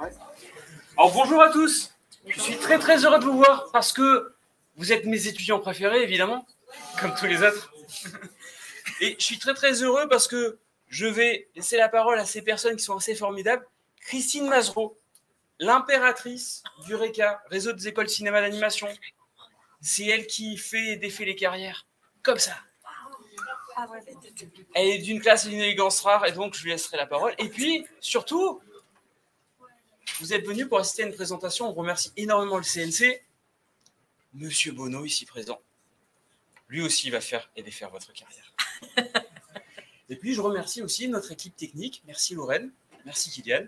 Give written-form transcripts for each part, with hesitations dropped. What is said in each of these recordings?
Ouais. Alors bonjour à tous, je suis très heureux de vous voir parce que vous êtes mes étudiants préférés évidemment, comme tous les autres. Et je suis très heureux parce que je vais laisser la parole à ces personnes qui sont assez formidables. Christine Mazereau, l'impératrice du RECA, Réseau des écoles cinéma d'animation. C'est elle qui fait défiler les carrières, comme ça. Elle est d'une classe et d'une élégance rare et donc je lui laisserai la parole. Et puis, surtout, vous êtes venus pour assister à une présentation. On remercie énormément le CNC. Monsieur Bonneau, ici présent. Lui aussi va faire et défaire votre carrière. Et puis, je remercie aussi notre équipe technique. Merci Lorraine, merci Kylian.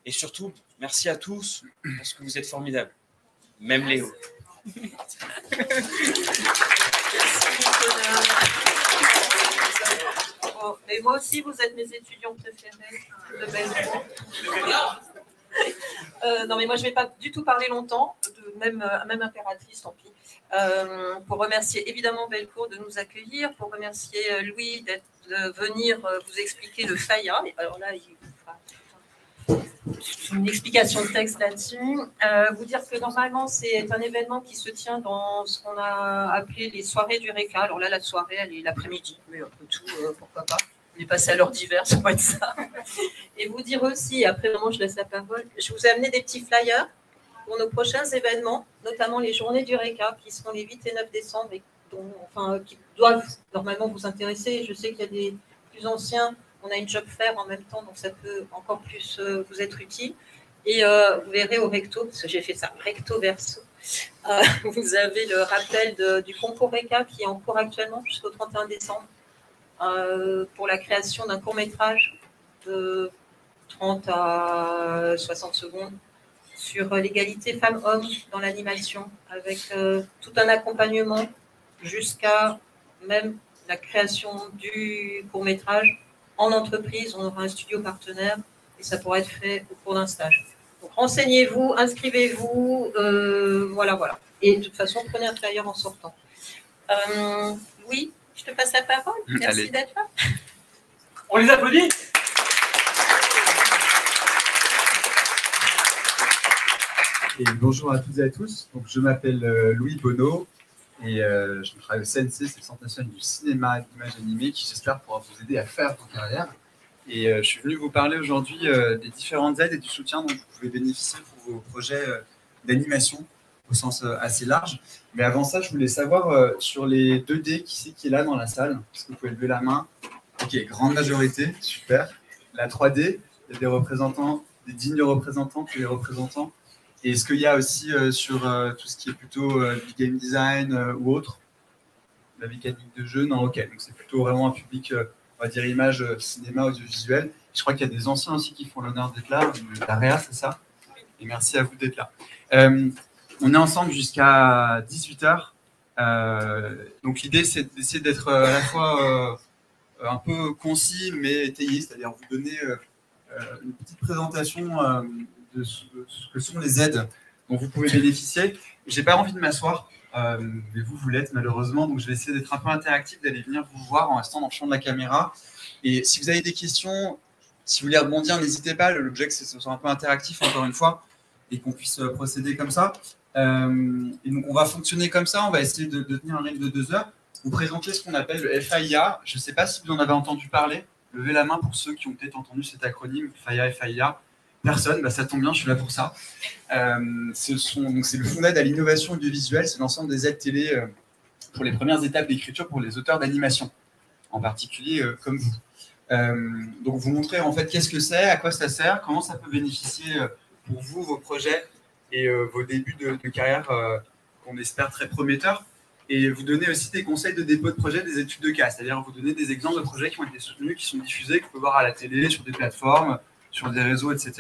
Et surtout, merci à tous, parce que vous êtes formidables. Même Léo. Bon, mais moi aussi, vous êtes mes étudiants préférés de Belfort. Non, mais moi, je ne vais pas du tout parler longtemps, même impératrice, tant pis. Pour remercier évidemment Belcourt de nous accueillir, pour remercier Louis de venir vous expliquer le FAIA. Alors là, il fera une explication de texte là-dessus. Vous dire que normalement, c'est un événement qui se tient dans ce qu'on a appelé les soirées du RECA. Alors là, la soirée, elle est l'après-midi, mais après tout, pourquoi pas. On est passé à l'heure d'hiver, ça va être ça. Et vous dire aussi, après vraiment, je laisse la parole, je vous ai amené des petits flyers pour nos prochains événements, notamment les journées du RECA, qui seront les 8 et 9 décembre, et qui doivent normalement vous intéresser. Je sais qu'il y a des plus anciens. On a une job fair en même temps, donc ça peut encore plus vous être utile. Et vous verrez au recto, parce que j'ai fait ça, recto verso, vous avez le rappel du concours RECA qui est en cours actuellement jusqu'au 31 décembre pour la création d'un court-métrage de 30 à 60 secondes sur l'égalité femmes-hommes dans l'animation, avec tout un accompagnement jusqu'à même la création du court-métrage. En entreprise, on aura un studio partenaire et ça pourra être fait au cours d'un stage. Donc renseignez-vous, inscrivez-vous, voilà. Et de toute façon, prenez un flyer en sortant. Oui, je te passe la parole. Merci d'être là. On les applaudit. Et bonjour à toutes et à tous. Donc, je m'appelle Louis Bonneau et je travaille au CNC, c'est le Centre national du cinéma et d'image animée, qui j'espère pourra vous aider à faire votre carrière. Et je suis venu vous parler aujourd'hui des différentes aides et du soutien dont vous pouvez bénéficier pour vos projets d'animation au sens assez large. Mais avant ça, je voulais savoir sur les 2D, qui est là dans la salle? Est-ce que vous pouvez lever la main? Ok, grande majorité, super. La 3D, il y a des représentants, des dignes représentants, tous les représentants. Et est-ce qu'il y a aussi sur tout ce qui est plutôt du game design ou autre, la mécanique de jeu? Non, ok, donc c'est plutôt vraiment un public, on va dire, image, cinéma, audiovisuel. Je crois qu'il y a des anciens aussi qui font l'honneur d'être là, l'AREA, c'est ça? Et merci à vous d'être là. On est ensemble jusqu'à 18h. Donc l'idée, c'est d'essayer d'être à la fois un peu concis, mais étayé, c'est-à-dire vous donner une petite présentation de ce que sont les aides dont vous pouvez bénéficier. J'ai pas envie de m'asseoir, mais vous l'êtes malheureusement, donc je vais essayer d'être un peu interactif, d'aller venir vous voir en restant dans le champ de la caméra. Et si vous avez des questions, si vous voulez rebondir, n'hésitez pas. L'objet, c'est que ce soit un peu interactif, encore une fois, et qu'on puisse procéder comme ça. Et donc, on va fonctionner comme ça. On va essayer de tenir un rythme de 2 heures. Vous présenter ce qu'on appelle le FAIA. Je ne sais pas si vous en avez entendu parler. Levez la main pour ceux qui ont peut-être entendu cet acronyme, FAIA. Personne, bah ça tombe bien, je suis là pour ça. C'est le Fonds d'aide à l'innovation audiovisuelle, c'est l'ensemble des aides télé pour les premières étapes d'écriture pour les auteurs d'animation, en particulier comme vous. Donc vous montrer en fait qu'est-ce que c'est, à quoi ça sert, comment ça peut bénéficier pour vous, vos projets et vos débuts de carrière qu'on espère très prometteurs. Et vous donner aussi des conseils de dépôt de projet, des études de cas, c'est-à-dire vous donner des exemples de projets qui ont été soutenus, qui sont diffusés, qu'on peut voir à la télé, sur des plateformes, sur des réseaux, etc.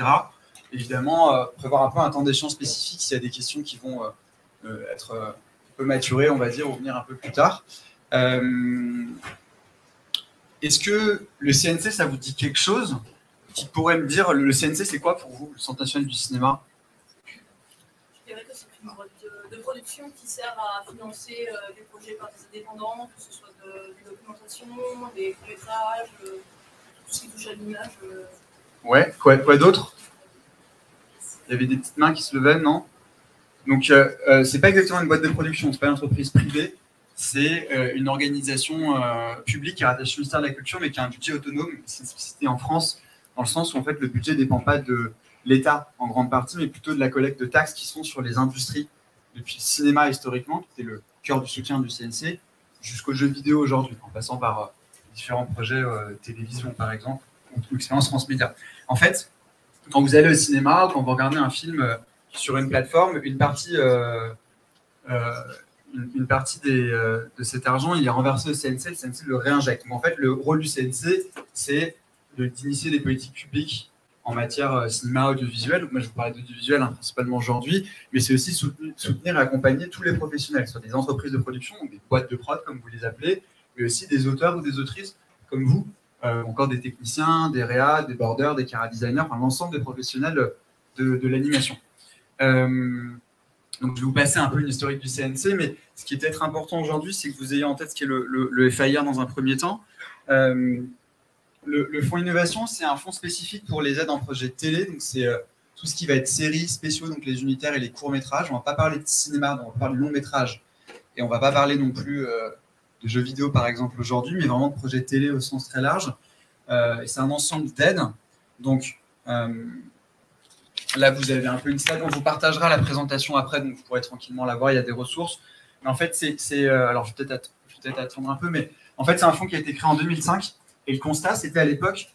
Évidemment, prévoir un peu un temps d'échange spécifique s'il y a des questions qui vont être un peu maturées, on va dire, ou venir un peu plus tard. Est-ce que le CNC, ça vous dit quelque chose? Qui pourrait me dire, le CNC, c'est quoi pour vous, le Centre national du cinéma? Je dirais que c'est une boîte de production qui sert à financer des projets par des indépendants, que ce soit des documentations, des courts-métrages, tout ce qui touche à l'image. Ouais, quoi d'autre? y avait des petites mains qui se levaient, non? Donc, c'est pas exactement une boîte de production, c'est pas une entreprise privée, c'est une organisation publique qui est rattachée au ministère de la Culture, mais qui a un budget autonome. C'est une spécificité en France, dans le sens où en fait, le budget ne dépend pas de l'État en grande partie, mais plutôt de la collecte de taxes qui sont sur les industries, depuis le cinéma historiquement, qui était le cœur du soutien du CNC, jusqu'aux jeux vidéo aujourd'hui, en passant par différents projets télévision, par exemple, ou expérience transmédia. En fait, quand vous allez au cinéma, quand vous regardez un film sur une plateforme, une partie de cet argent, il est renversé au CNC, le CNC le réinjecte. Mais en fait, le rôle du CNC, c'est d'initier des politiques publiques en matière cinéma, audiovisuel. Donc moi, je vous parlais d'audiovisuel principalement aujourd'hui, mais c'est aussi soutenir et accompagner tous les professionnels, soit des entreprises de production, donc des boîtes de prod, comme vous les appelez, mais aussi des auteurs ou des autrices, comme vous, encore des techniciens, des réa, des borders, des cara designers, enfin, l'ensemble des professionnels de l'animation. Donc, je vais vous passer un peu une historique du CNC, mais ce qui est peut-être important aujourd'hui, c'est que vous ayez en tête ce qu'est le FIR dans un premier temps. Le fonds innovation, c'est un fonds spécifique pour les aides en projet de télé. Donc, c'est tout ce qui va être séries, spéciaux, donc les unitaires et les courts-métrages. On ne va pas parler de cinéma, on va parler de long-métrage. Et on ne va pas parler non plus de jeux vidéo, par exemple, aujourd'hui, mais vraiment de projets de télé au sens très large. Et c'est un ensemble d'aides. Donc, là, vous avez un peu une slide. On vous partagera la présentation après, donc vous pourrez tranquillement la voir. Il y a des ressources. Mais en fait, alors, je vais peut-être attendre un peu, mais en fait, c'est un fonds qui a été créé en 2005. Et le constat, c'était à l'époque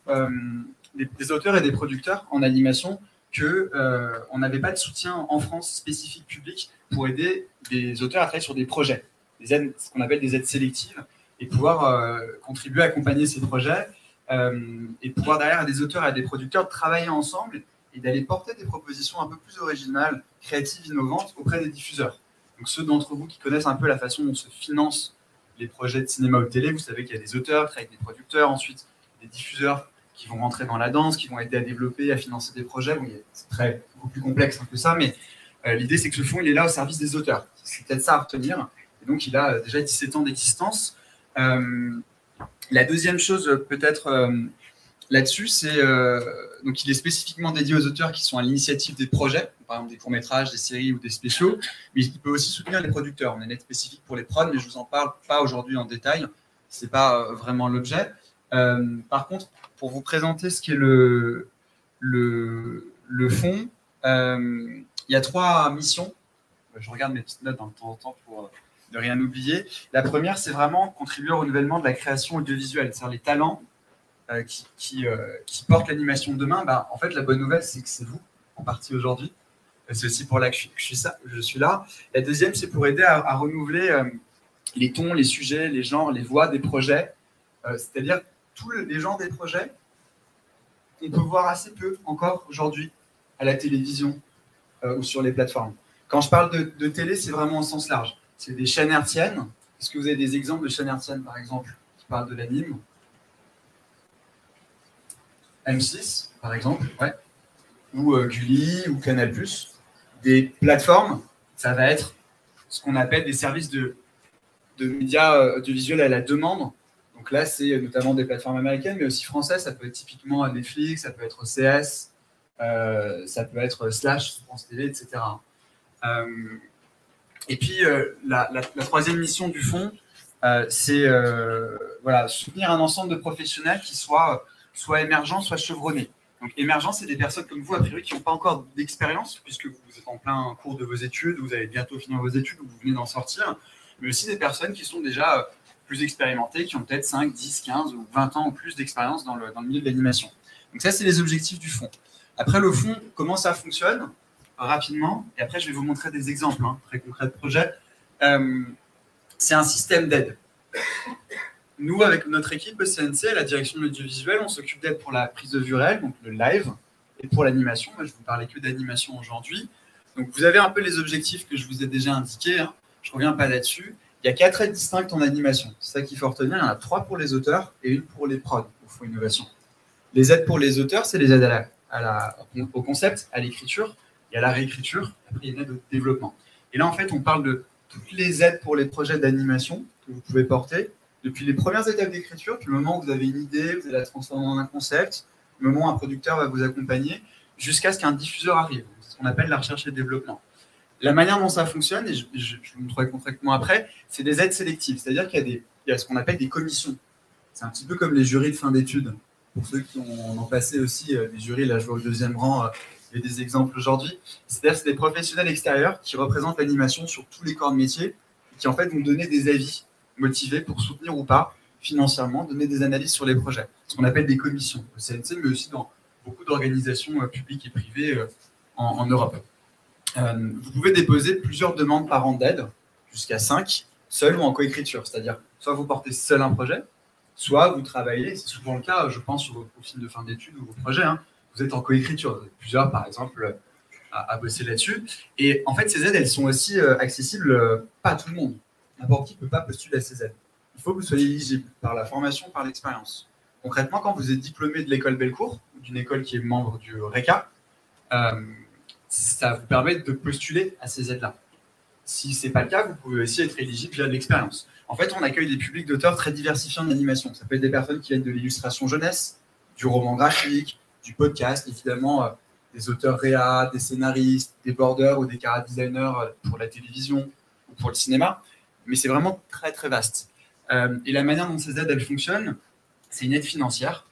des auteurs et des producteurs en animation qu'on n'avait pas de soutien en France spécifique public pour aider des auteurs à travailler sur des projets, des aides, ce qu'on appelle des aides sélectives, et pouvoir contribuer à accompagner ces projets et pouvoir derrière à des auteurs et à des producteurs de travailler ensemble et d'aller porter des propositions un peu plus originales, créatives, innovantes auprès des diffuseurs. Donc ceux d'entre vous qui connaissent un peu la façon dont se financent les projets de cinéma ou de télé, vous savez qu'il y a des auteurs qui travaillent avec des producteurs, ensuite des diffuseurs qui vont rentrer dans la danse, qui vont aider à développer, à financer des projets. Bon, c'est beaucoup plus complexe que ça, mais l'idée c'est que ce fonds il est là au service des auteurs. C'est peut-être ça à retenir. Et donc il a déjà 17 ans d'existence. La deuxième chose peut-être là-dessus, c'est donc il est spécifiquement dédié aux auteurs qui sont à l'initiative des projets, par exemple des courts-métrages, des séries ou des spéciaux, mais il peut aussi soutenir les producteurs. On a une aide spécifique pour les prods, mais je ne vous en parle pas aujourd'hui en détail, ce n'est pas vraiment l'objet. Par contre, pour vous présenter ce qu'est le fonds, il y a 3 missions. Je regarde mes petites notes de temps en temps pour ne rien oublier. La première, c'est vraiment contribuer au renouvellement de la création audiovisuelle, c'est-à-dire les talents qui portent l'animation de demain. En fait, la bonne nouvelle, c'est que c'est vous, en partie aujourd'hui. C'est aussi pour là que je suis là. La deuxième, c'est pour aider à renouveler les tons, les sujets, les genres, les voix des projets. C'est-à-dire tous les genres des projets qu'on peut voir assez peu encore aujourd'hui à la télévision ou sur les plateformes. Quand je parle de télé, c'est vraiment au sens large. C'est des chaînes hertziennes. Est-ce que vous avez des exemples de chaînes hertziennes, par exemple, qui parlent de l'anime? M6, par exemple, ouais. Ou Gulli, ou Canal+. Des plateformes, ça va être ce qu'on appelle des services de médias audiovisuels à la demande. Donc là, c'est notamment des plateformes américaines, mais aussi françaises. Ça peut être typiquement Netflix, ça peut être OCS, ça peut être Slash, France TV, etc. Et puis, la troisième mission du fonds, c'est soutenir un ensemble de professionnels qui soient soit émergents, soit chevronnés. Donc, émergents, c'est des personnes comme vous, a priori, qui n'ont pas encore d'expérience, puisque vous êtes en plein cours de vos études, vous allez bientôt finir vos études, ou vous venez d'en sortir, mais aussi des personnes qui sont déjà plus expérimentées, qui ont peut-être 5, 10, 15 ou 20 ans ou plus d'expérience dans le milieu de l'animation. Donc ça, c'est les objectifs du fonds. Après, le fonds, comment ça fonctionne? Rapidement, et après, je vais vous montrer des exemples très concrets de projets. C'est un système d'aide. Nous, avec notre équipe CNC, à la direction de l'audiovisuel, on s'occupe d'aide pour la prise de vue réelle, donc le live, et pour l'animation. Moi, je vous parlais que d'animation aujourd'hui. Donc, vous avez un peu les objectifs que je vous ai déjà indiqués. Je ne reviens pas là-dessus. Il y a 4 aides distinctes en animation. C'est ça qu'il faut retenir. Il y en a 3 pour les auteurs et 1 pour les prods au Fonds Innovation. Les aides pour les auteurs, c'est les aides au concept, à l'écriture et à la réécriture. Après, il y a une aide au développement. Et là, en fait, on parle de toutes les aides pour les projets d'animation que vous pouvez porter, depuis les premières étapes d'écriture, depuis le moment où vous avez une idée, vous allez la transformer en un concept, le moment où un producteur va vous accompagner, jusqu'à ce qu'un diffuseur arrive. Ce qu'on appelle la recherche et le développement. La manière dont ça fonctionne, et je vous montrerai concrètement après, c'est des aides sélectives. C'est-à-dire qu'il y a ce qu'on appelle des commissions. C'est un petit peu comme les jurys de fin d'études. Pour ceux qui ont passé aussi des jurys, là je vois au deuxième rang, il y a des exemples aujourd'hui. C'est-à-dire que c'est des professionnels extérieurs qui représentent l'animation sur tous les corps de métier, et qui en fait vont donner des avis motivés pour soutenir ou pas financièrement, donner des analyses sur les projets. Ce qu'on appelle des commissions au CNC, mais aussi dans beaucoup d'organisations publiques et privées en Europe. Vous pouvez déposer plusieurs demandes par an d'aide, jusqu'à 5, seul ou en coécriture. C'est-à-dire, soit vous portez seul un projet, soit vous travaillez, c'est souvent le cas, je pense, sur vos profils de fin d'études ou vos projets, hein, vous êtes en coécriture. Vous êtes plusieurs, par exemple, à bosser là-dessus. Et en fait, ces aides, elles sont aussi accessibles pas à tout le monde. N'importe qui ne peut pas postuler à ces aides. Il faut que vous soyez éligible par la formation, par l'expérience. Concrètement, quand vous êtes diplômé de l'école Bellecour, ou d'une école qui est membre du RECA, ça vous permet de postuler à ces aides-là. Si ce n'est pas le cas, vous pouvez aussi être éligible via de l'expérience. En fait, on accueille des publics d'auteurs très diversifiés en animation. Ça peut être des personnes qui viennent de l'illustration jeunesse, du roman graphique, du podcast, évidemment, des auteurs réa, des scénaristes, des boarders ou des chara designers pour la télévision ou pour le cinéma. Mais c'est vraiment très, très vaste. Et la manière dont ces aides, elles fonctionnent, c'est une aide financière.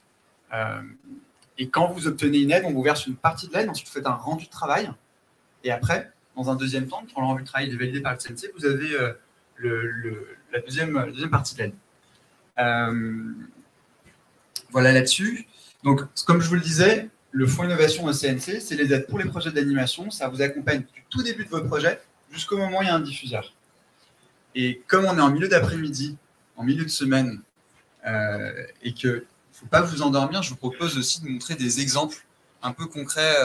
Et quand vous obtenez une aide, on vous verse une partie de l'aide, ensuite vous faites un rendu de travail. Et après, dans un deuxième temps, quand le rendu de travail est validé par le CNC, vous avez la deuxième partie de l'aide. Voilà là-dessus. Donc, comme je vous le disais, le Fonds Innovation au CNC, c'est les aides pour les projets d'animation. Ça vous accompagne du tout début de votre projet jusqu'au moment où il y a un diffuseur. Et comme on est en milieu d'après-midi, en milieu de semaine, et qu'il ne faut pas vous endormir, je vous propose aussi de montrer des exemples un peu concrets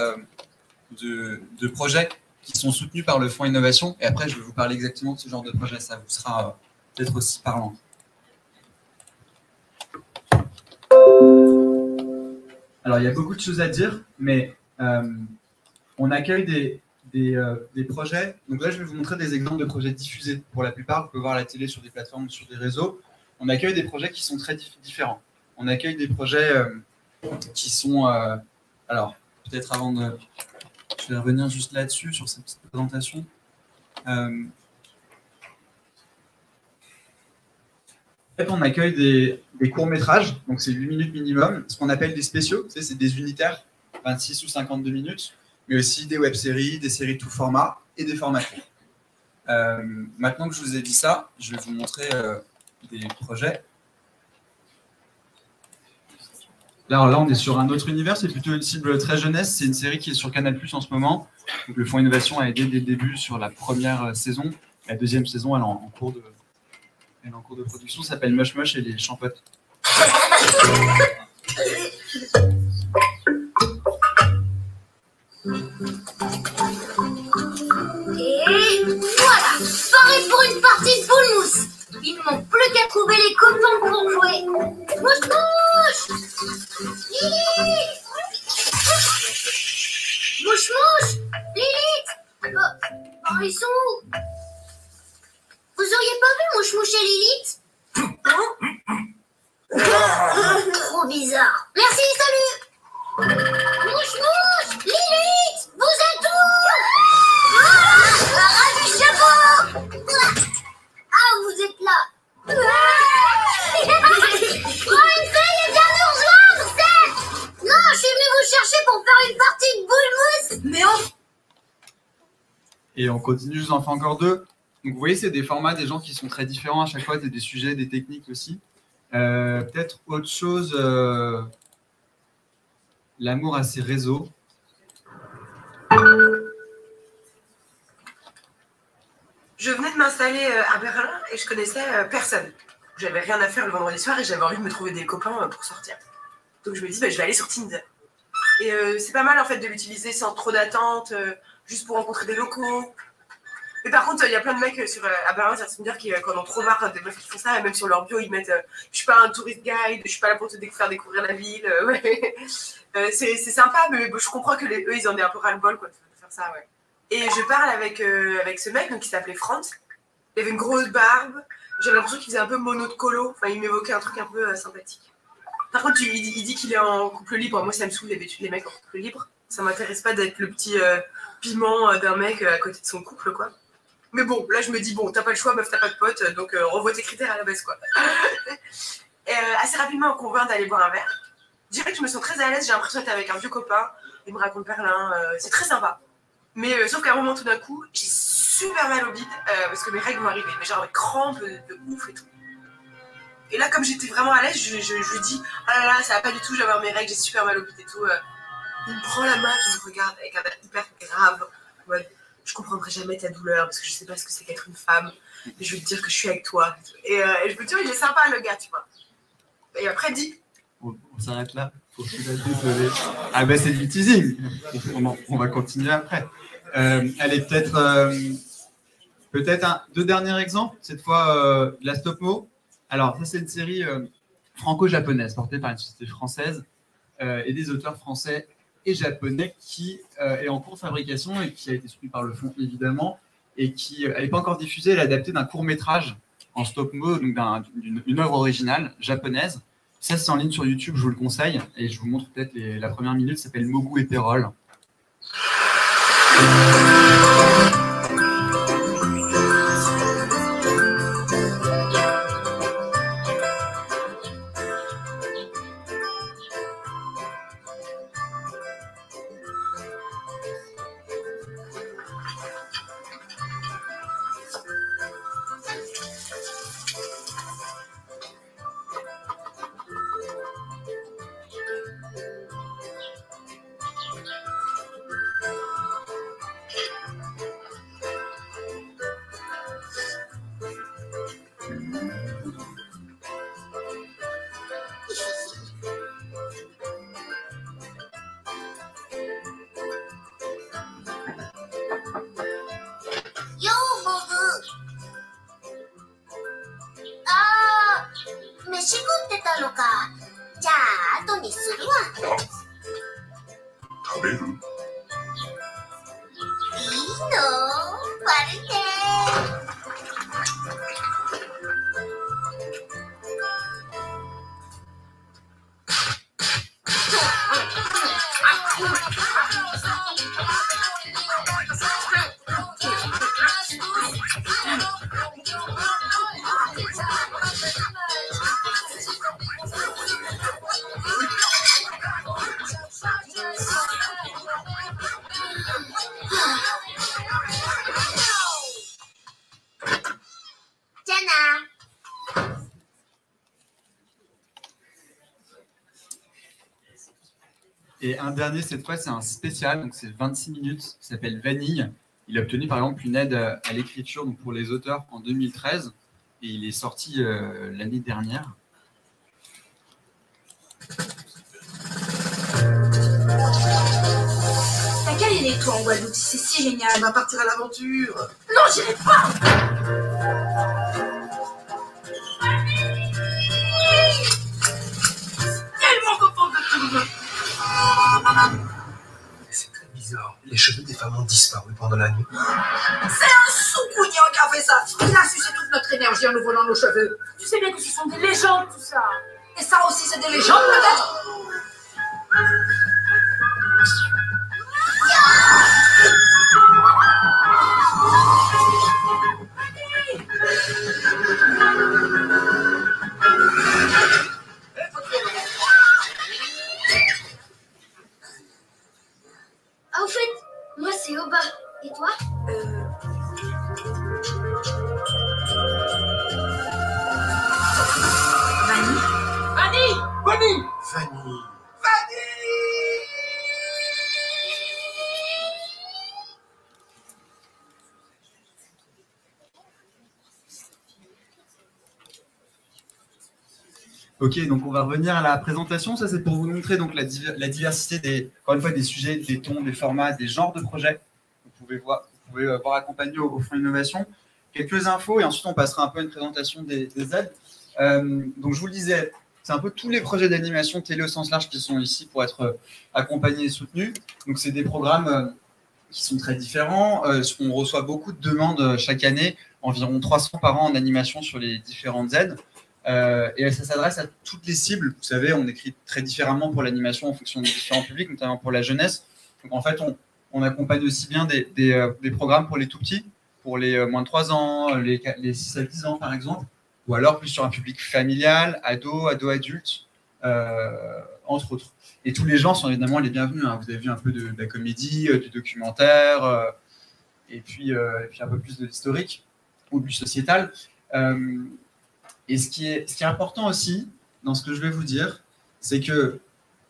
de projets qui sont soutenus par le Fonds Innovation. Et après, je vais vous parler exactement de ce genre de projet. Ça vous sera peut-être aussi parlant. Alors, il y a beaucoup de choses à dire, mais on accueille des projets. Donc là, je vais vous montrer des exemples de projets diffusés. Pour la plupart, vous pouvez voir la télé sur des plateformes ou sur des réseaux. On accueille des projets qui sont très différents. On accueille des projets qui sont... alors, peut-être avant de... Je vais revenir juste là-dessus, sur cette petite présentation. En fait, on accueille des courts-métrages, donc c'est 8 minutes minimum, ce qu'on appelle des spéciaux, c'est des unitaires, 26 ou 52 minutes, mais aussi des web-séries, des séries de tout format et des formats courts. Maintenant que je vous ai dit ça, je vais vous montrer des projets. Là, on est sur un autre univers, c'est plutôt une cible très jeunesse. C'est une série qui est sur Canal+ en ce moment. Donc, le Fonds Innovation a aidé dès le début sur la première saison. La deuxième saison, elle est en cours de production. Ça s'appelle Mush Mush et les Champottes. Et voilà, pareil pour une partie de boule mousse. Il ne manque plus qu'à trouver les copains pour jouer. Mouche mouche, Lilith. Mouche mouche, Lilith. Ils sont où? Vous auriez pas vu Mouche mouche et Lilith? Trop bizarre. Merci, salut. Mouche mouche, Lilith, vous êtes où? Ras du chapeau. Ah, vous êtes là. Une feuille vient nous rejoindre, c'est... Non, je suis venu vous chercher pour faire une partie de boule mousse. Mais on... Et on continue, je vous en fais encore deux. Donc vous voyez, c'est des formats, des gens qui sont très différents à chaque fois, des sujets, des techniques aussi. Peut-être autre chose, l'amour à ses réseaux. Je venais de m'installer à Berlin et je connaissais personne. J'avais rien à faire le vendredi soir et j'avais envie de me trouver des copains pour sortir. Donc je me dis, je vais aller sur Tinder. Et c'est pas mal en fait de l'utiliser sans trop d'attente, juste pour rencontrer des locaux. Mais par contre, il y a plein de mecs à Berlin, ça se me dire qu'ils en ont trop marre des meufs qui font ça, et même sur leur bio, ils mettent je suis pas un tourist guide, je suis pas là pour te faire découvrir la ville. Ouais. C'est sympa, mais je comprends que eux, ils en aient un peu ras-le-bol quoi, de faire ça. Ouais. Et je parle avec ce mec donc, qui s'appelait Franz. Il avait une grosse barbe. J'avais l'impression qu'il faisait un peu mono de colo. Enfin, il m'évoquait un truc un peu sympathique. Par contre, il dit qu'il est en couple libre. Moi, ça me saoule d'habitude les mecs en couple libre. Ça m'intéresse pas d'être le petit piment d'un mec à côté de son couple, quoi. Mais bon, là, je me dis, bon, t'as pas le choix, meuf, t'as pas de pote, donc revois tes critères à la baisse, quoi. Et assez rapidement, on convainc d'aller boire un verre. Je dirais que je me sens très à l'aise, j'ai l'impression d'être avec un vieux copain, il me raconte Berlin, c'est très sympa. Mais sauf qu'à un moment, tout d'un coup, j'ai super mal au bide, parce que mes règles vont arriver, mais genre avec crampes de ouf et tout. Et là, comme j'étais vraiment à l'aise, je lui dis, ah là là, ça va pas du tout, je vais avoir mes règles, j'ai super mal au bide et tout. Il me prend la main, il me regarde avec un air hyper grave, en mode, je comprendrai jamais ta douleur, parce que je sais pas ce que c'est qu'être une femme, et je vais te dire que je suis avec toi. Et je me dis, il est sympa le gars, tu vois. Et après, il dit, on s'arrête là. Désolé. Ah ben c'est du teasing. On va continuer après. Allez, peut-être deux derniers exemples. Cette fois, la Stopmo. Alors, ça, c'est une série franco-japonaise portée par une société française et des auteurs français et japonais qui est en cours de fabrication et qui a été soutenu par le fonds, évidemment, et qui n'est pas encore diffusée. Elle est adaptée d'un court-métrage en stop-mo, donc d'une œuvre originale japonaise. Ça, c'est en ligne sur YouTube, je vous le conseille. Et je vous montre peut-être la première minute, ça s'appelle Mogu et Pérol. Et un dernier, cette fois, c'est un spécial, donc c'est 26 minutes, qui s'appelle Vanille. Il a obtenu par exemple une aide à l'écriture pour les auteurs en 2013 et il est sorti l'année dernière. T'as qu'à y aller toi en Guadeloupe, c'est si génial. On va partir à l'aventure. Non, j'irai pas. Tellement contente de te revoir. C'est très bizarre. Les cheveux des femmes ont disparu pendant la nuit. C'est un sous-cougnant qui a fait ça. Il a sucé toute notre énergie en nous volant nos cheveux. Tu sais bien que ce sont des légendes, tout ça. Et ça aussi, c'est des légendes, peut-être. Ah, au fait, moi c'est Oba. Et toi? Vanille. Ok, donc on va revenir à la présentation. Ça, c'est pour vous montrer donc la diversité encore une fois, des sujets, des tons, des formats, des genres de projets. Vous pouvez voir accompagné au Fonds Innovation. Quelques infos et ensuite on passera un peu à une présentation des aides. Donc je vous le disais, c'est un peu tous les projets d'animation télé au sens large qui sont ici pour être accompagnés et soutenus. Donc c'est des programmes qui sont très différents. On reçoit beaucoup de demandes chaque année, environ 300 par an en animation sur les différentes aides. Et ça s'adresse à toutes les cibles. Vous savez, on écrit très différemment pour l'animation en fonction des différents publics, notamment pour la jeunesse. Donc, en fait, on accompagne aussi bien des programmes pour les tout-petits, pour les moins de 3 ans, les 6 à 10 ans, par exemple, ou alors plus sur un public familial, ado-adulte, entre autres. Et tous les genres sont évidemment les bienvenus. Hein. Vous avez vu un peu de la comédie, du documentaire, et puis un peu plus de l'historique ou du sociétal. Et ce qui est important aussi, dans ce que je vais vous dire, c'est que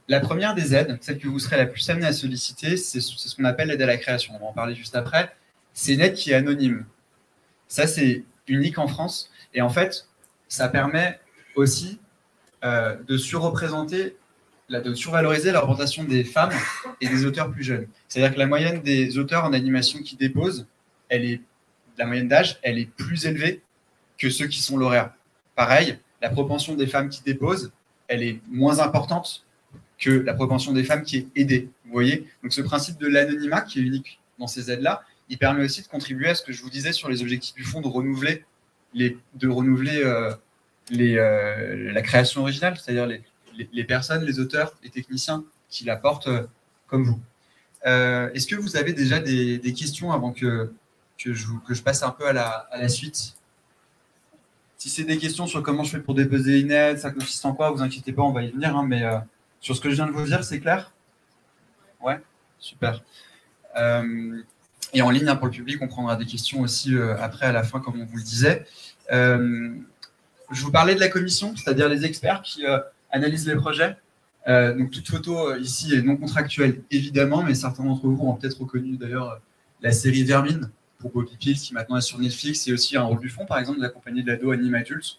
la première des aides, celle que vous serez la plus amenée à solliciter, c'est ce qu'on appelle l'aide à la création. On va en parler juste après. C'est une aide qui est anonyme. Ça, c'est unique en France. Et en fait, ça permet aussi de surreprésenter, de survaloriser la représentation des femmes et des auteurs plus jeunes. C'est-à-dire que la moyenne des auteurs en animation qui déposent, la moyenne d'âge, elle est plus élevée que ceux qui sont lauréats. Pareil, la propension des femmes qui déposent, elle est moins importante que la propension des femmes qui est aidée. Vous voyez? Donc ce principe de l'anonymat qui est unique dans ces aides-là, il permet aussi de contribuer à ce que je vous disais sur les objectifs du fonds, de renouveler la création originale, c'est-à-dire les personnes, les auteurs, les techniciens qui l'apportent comme vous. Est-ce que vous avez déjà des questions avant que je passe un peu à la suite? Si c'est des questions sur comment je fais pour déposer une aide, ça consiste en quoi, vous inquiétez pas, on va y venir, hein, mais sur ce que je viens de vous dire, c'est clair? Ouais, super. Et en ligne, hein, pour le public, on prendra des questions aussi après, à la fin, comme on vous le disait. Je vous parlais de la commission, c'est-à-dire les experts qui analysent les projets. Donc, toute photo ici est non contractuelle, évidemment, mais certains d'entre vous ont peut-être reconnu d'ailleurs la série Vermine pour Bobby Pills, qui maintenant est sur Netflix, et aussi un rôle du fond, par exemple, d'accompagner de l'ado anime adulte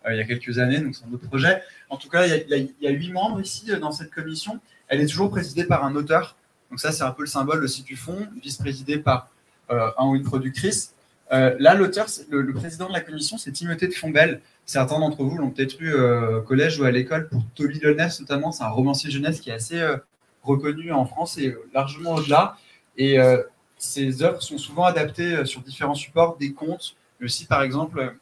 il y a quelques années, donc c'est un autre projet. En tout cas, il y a 8 membres ici dans cette commission. Elle est toujours présidée par un auteur. Donc ça, c'est un peu le symbole aussi du fond, vice-présidé par un ou une productrice. Là, l'auteur, le président de la commission, c'est Timothée de Fombelle. Certains d'entre vous l'ont peut-être eu au collège ou à l'école pour Toby Lolness, notamment. C'est un romancier jeunesse qui est assez reconnu en France et largement au-delà. Et ses œuvres sont souvent adaptées sur différents supports, des contes, mais aussi, par exemple,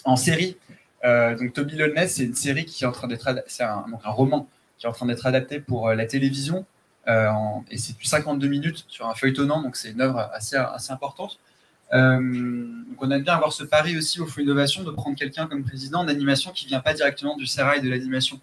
en série. Donc Toby Lolness, c'est une série qui est en train d'être c'est un roman qui est en train d'être adapté pour la télévision. Et c'est du 52 minutes sur un feuilletonnant, donc c'est une œuvre assez importante. Donc on aime bien avoir ce pari aussi au Fonds Innovation de prendre quelqu'un comme président d'animation qui ne vient pas directement du sérail de l'animation.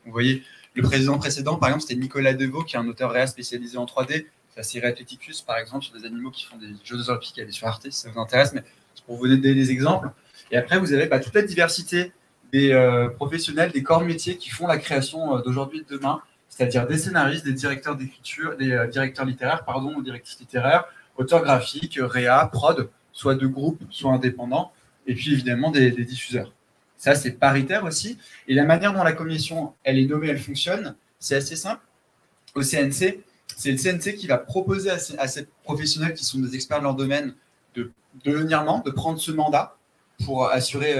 Vous voyez, le président précédent, par exemple, c'était Nicolas Deveau, qui est un auteur réel spécialisé en 3D. La série Athleticus, par exemple, sur des animaux qui font des Jeux Olympiques, elle est sur Arte, si ça vous intéresse, mais c'est pour vous donner des exemples. Et après, vous avez toute la diversité des professionnels, des corps de métier qui font la création d'aujourd'hui et de demain, c'est-à-dire des scénaristes, des directeurs d'écriture, des directeurs littéraires, ou directrices littéraires, auteurs graphiques, réa, prod, soit de groupe, soit indépendants, et puis évidemment des diffuseurs. Ça, c'est paritaire aussi. Et la manière dont la commission, elle est nommée, elle fonctionne, c'est assez simple. Au CNC, c'est le CNC qui va proposer à ces professionnels qui sont des experts de leur domaine de devenir membre, de prendre ce mandat pour assurer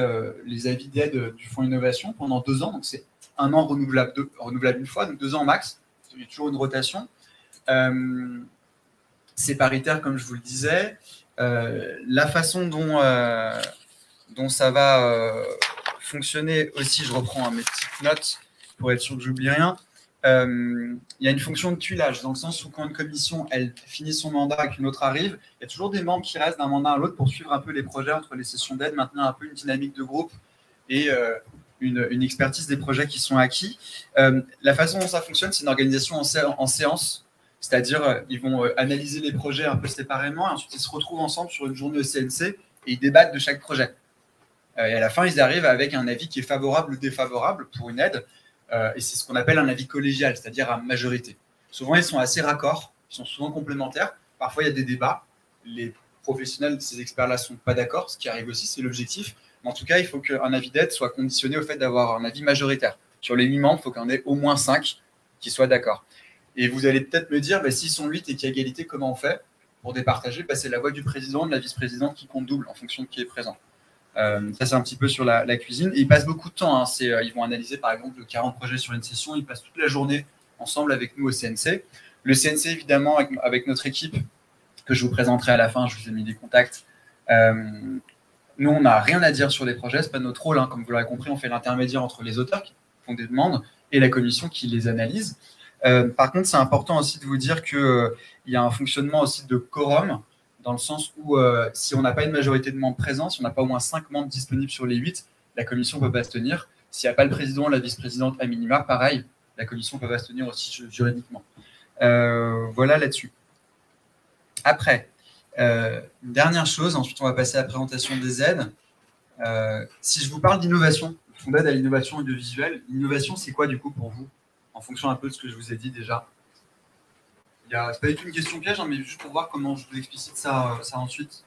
les avis d'aide du Fonds Innovation pendant 2 ans. Donc, c'est 1 an renouvelable une fois, donc 2 ans max. Il y a toujours une rotation. C'est paritaire, comme je vous le disais. La façon dont ça va fonctionner aussi, je reprends mes petites notes pour être sûr que j'oublie rien. Il y a une fonction de tuilage, dans le sens où quand une commission elle finit son mandat et qu'une autre arrive, il y a toujours des membres qui restent d'un mandat à l'autre pour suivre un peu les projets entre les sessions d'aide, maintenir un peu une dynamique de groupe et une expertise des projets qui sont acquis. La façon dont ça fonctionne, c'est une organisation en séance, c'est-à-dire ils vont analyser les projets un peu séparément, et ensuite ils se retrouvent ensemble sur une journée au CNC et ils débattent de chaque projet. Et à la fin, ils arrivent avec un avis qui est favorable ou défavorable pour une aide. Et c'est ce qu'on appelle un avis collégial, c'est-à-dire à majorité. Souvent, ils sont assez raccords, ils sont souvent complémentaires. Parfois, il y a des débats. Les professionnels, ces experts-là, ne sont pas d'accord. Ce qui arrive aussi, c'est l'objectif. Mais en tout cas, il faut qu'un avis d'aide soit conditionné au fait d'avoir un avis majoritaire. Sur les 8 membres, il faut qu'il y en ait au moins 5 qui soient d'accord. Et vous allez peut-être me dire, s'ils sont 8 et qu'il y a égalité, comment on fait pour départager? C'est la voix du président, de la vice-présidente qui compte double en fonction de qui est présent. Ça, c'est un petit peu sur la cuisine. Et ils passent beaucoup de temps. Ils vont analyser, par exemple, 40 projets sur une session. Ils passent toute la journée ensemble avec nous au CNC. Le CNC, évidemment, avec notre équipe, que je vous présenterai à la fin, je vous ai mis des contacts. Nous, on n'a rien à dire sur les projets. Ce n'est pas notre rôle. Comme vous l'aurez compris, on fait l'intermédiaire entre les auteurs qui font des demandes et la commission qui les analyse. Par contre, c'est important aussi de vous dire qu'il y a un fonctionnement aussi de quorum, dans le sens où si on n'a pas une majorité de membres présents, si on n'a pas au moins 5 membres disponibles sur les 8, la commission ne peut pas se tenir. S'il n'y a pas le président ou la vice-présidente à minima, pareil, la commission ne peut pas se tenir aussi juridiquement. Voilà là-dessus. Après, une dernière chose, ensuite on va passer à la présentation des aides. Si je vous parle d'innovation, fonds d'aide à l'innovation audiovisuelle, l'innovation c'est quoi du coup pour vous? En fonction un peu de ce que je vous ai dit déjà. C'est pas du tout une question piège, hein, mais juste pour voir comment je vous explicite ça ensuite.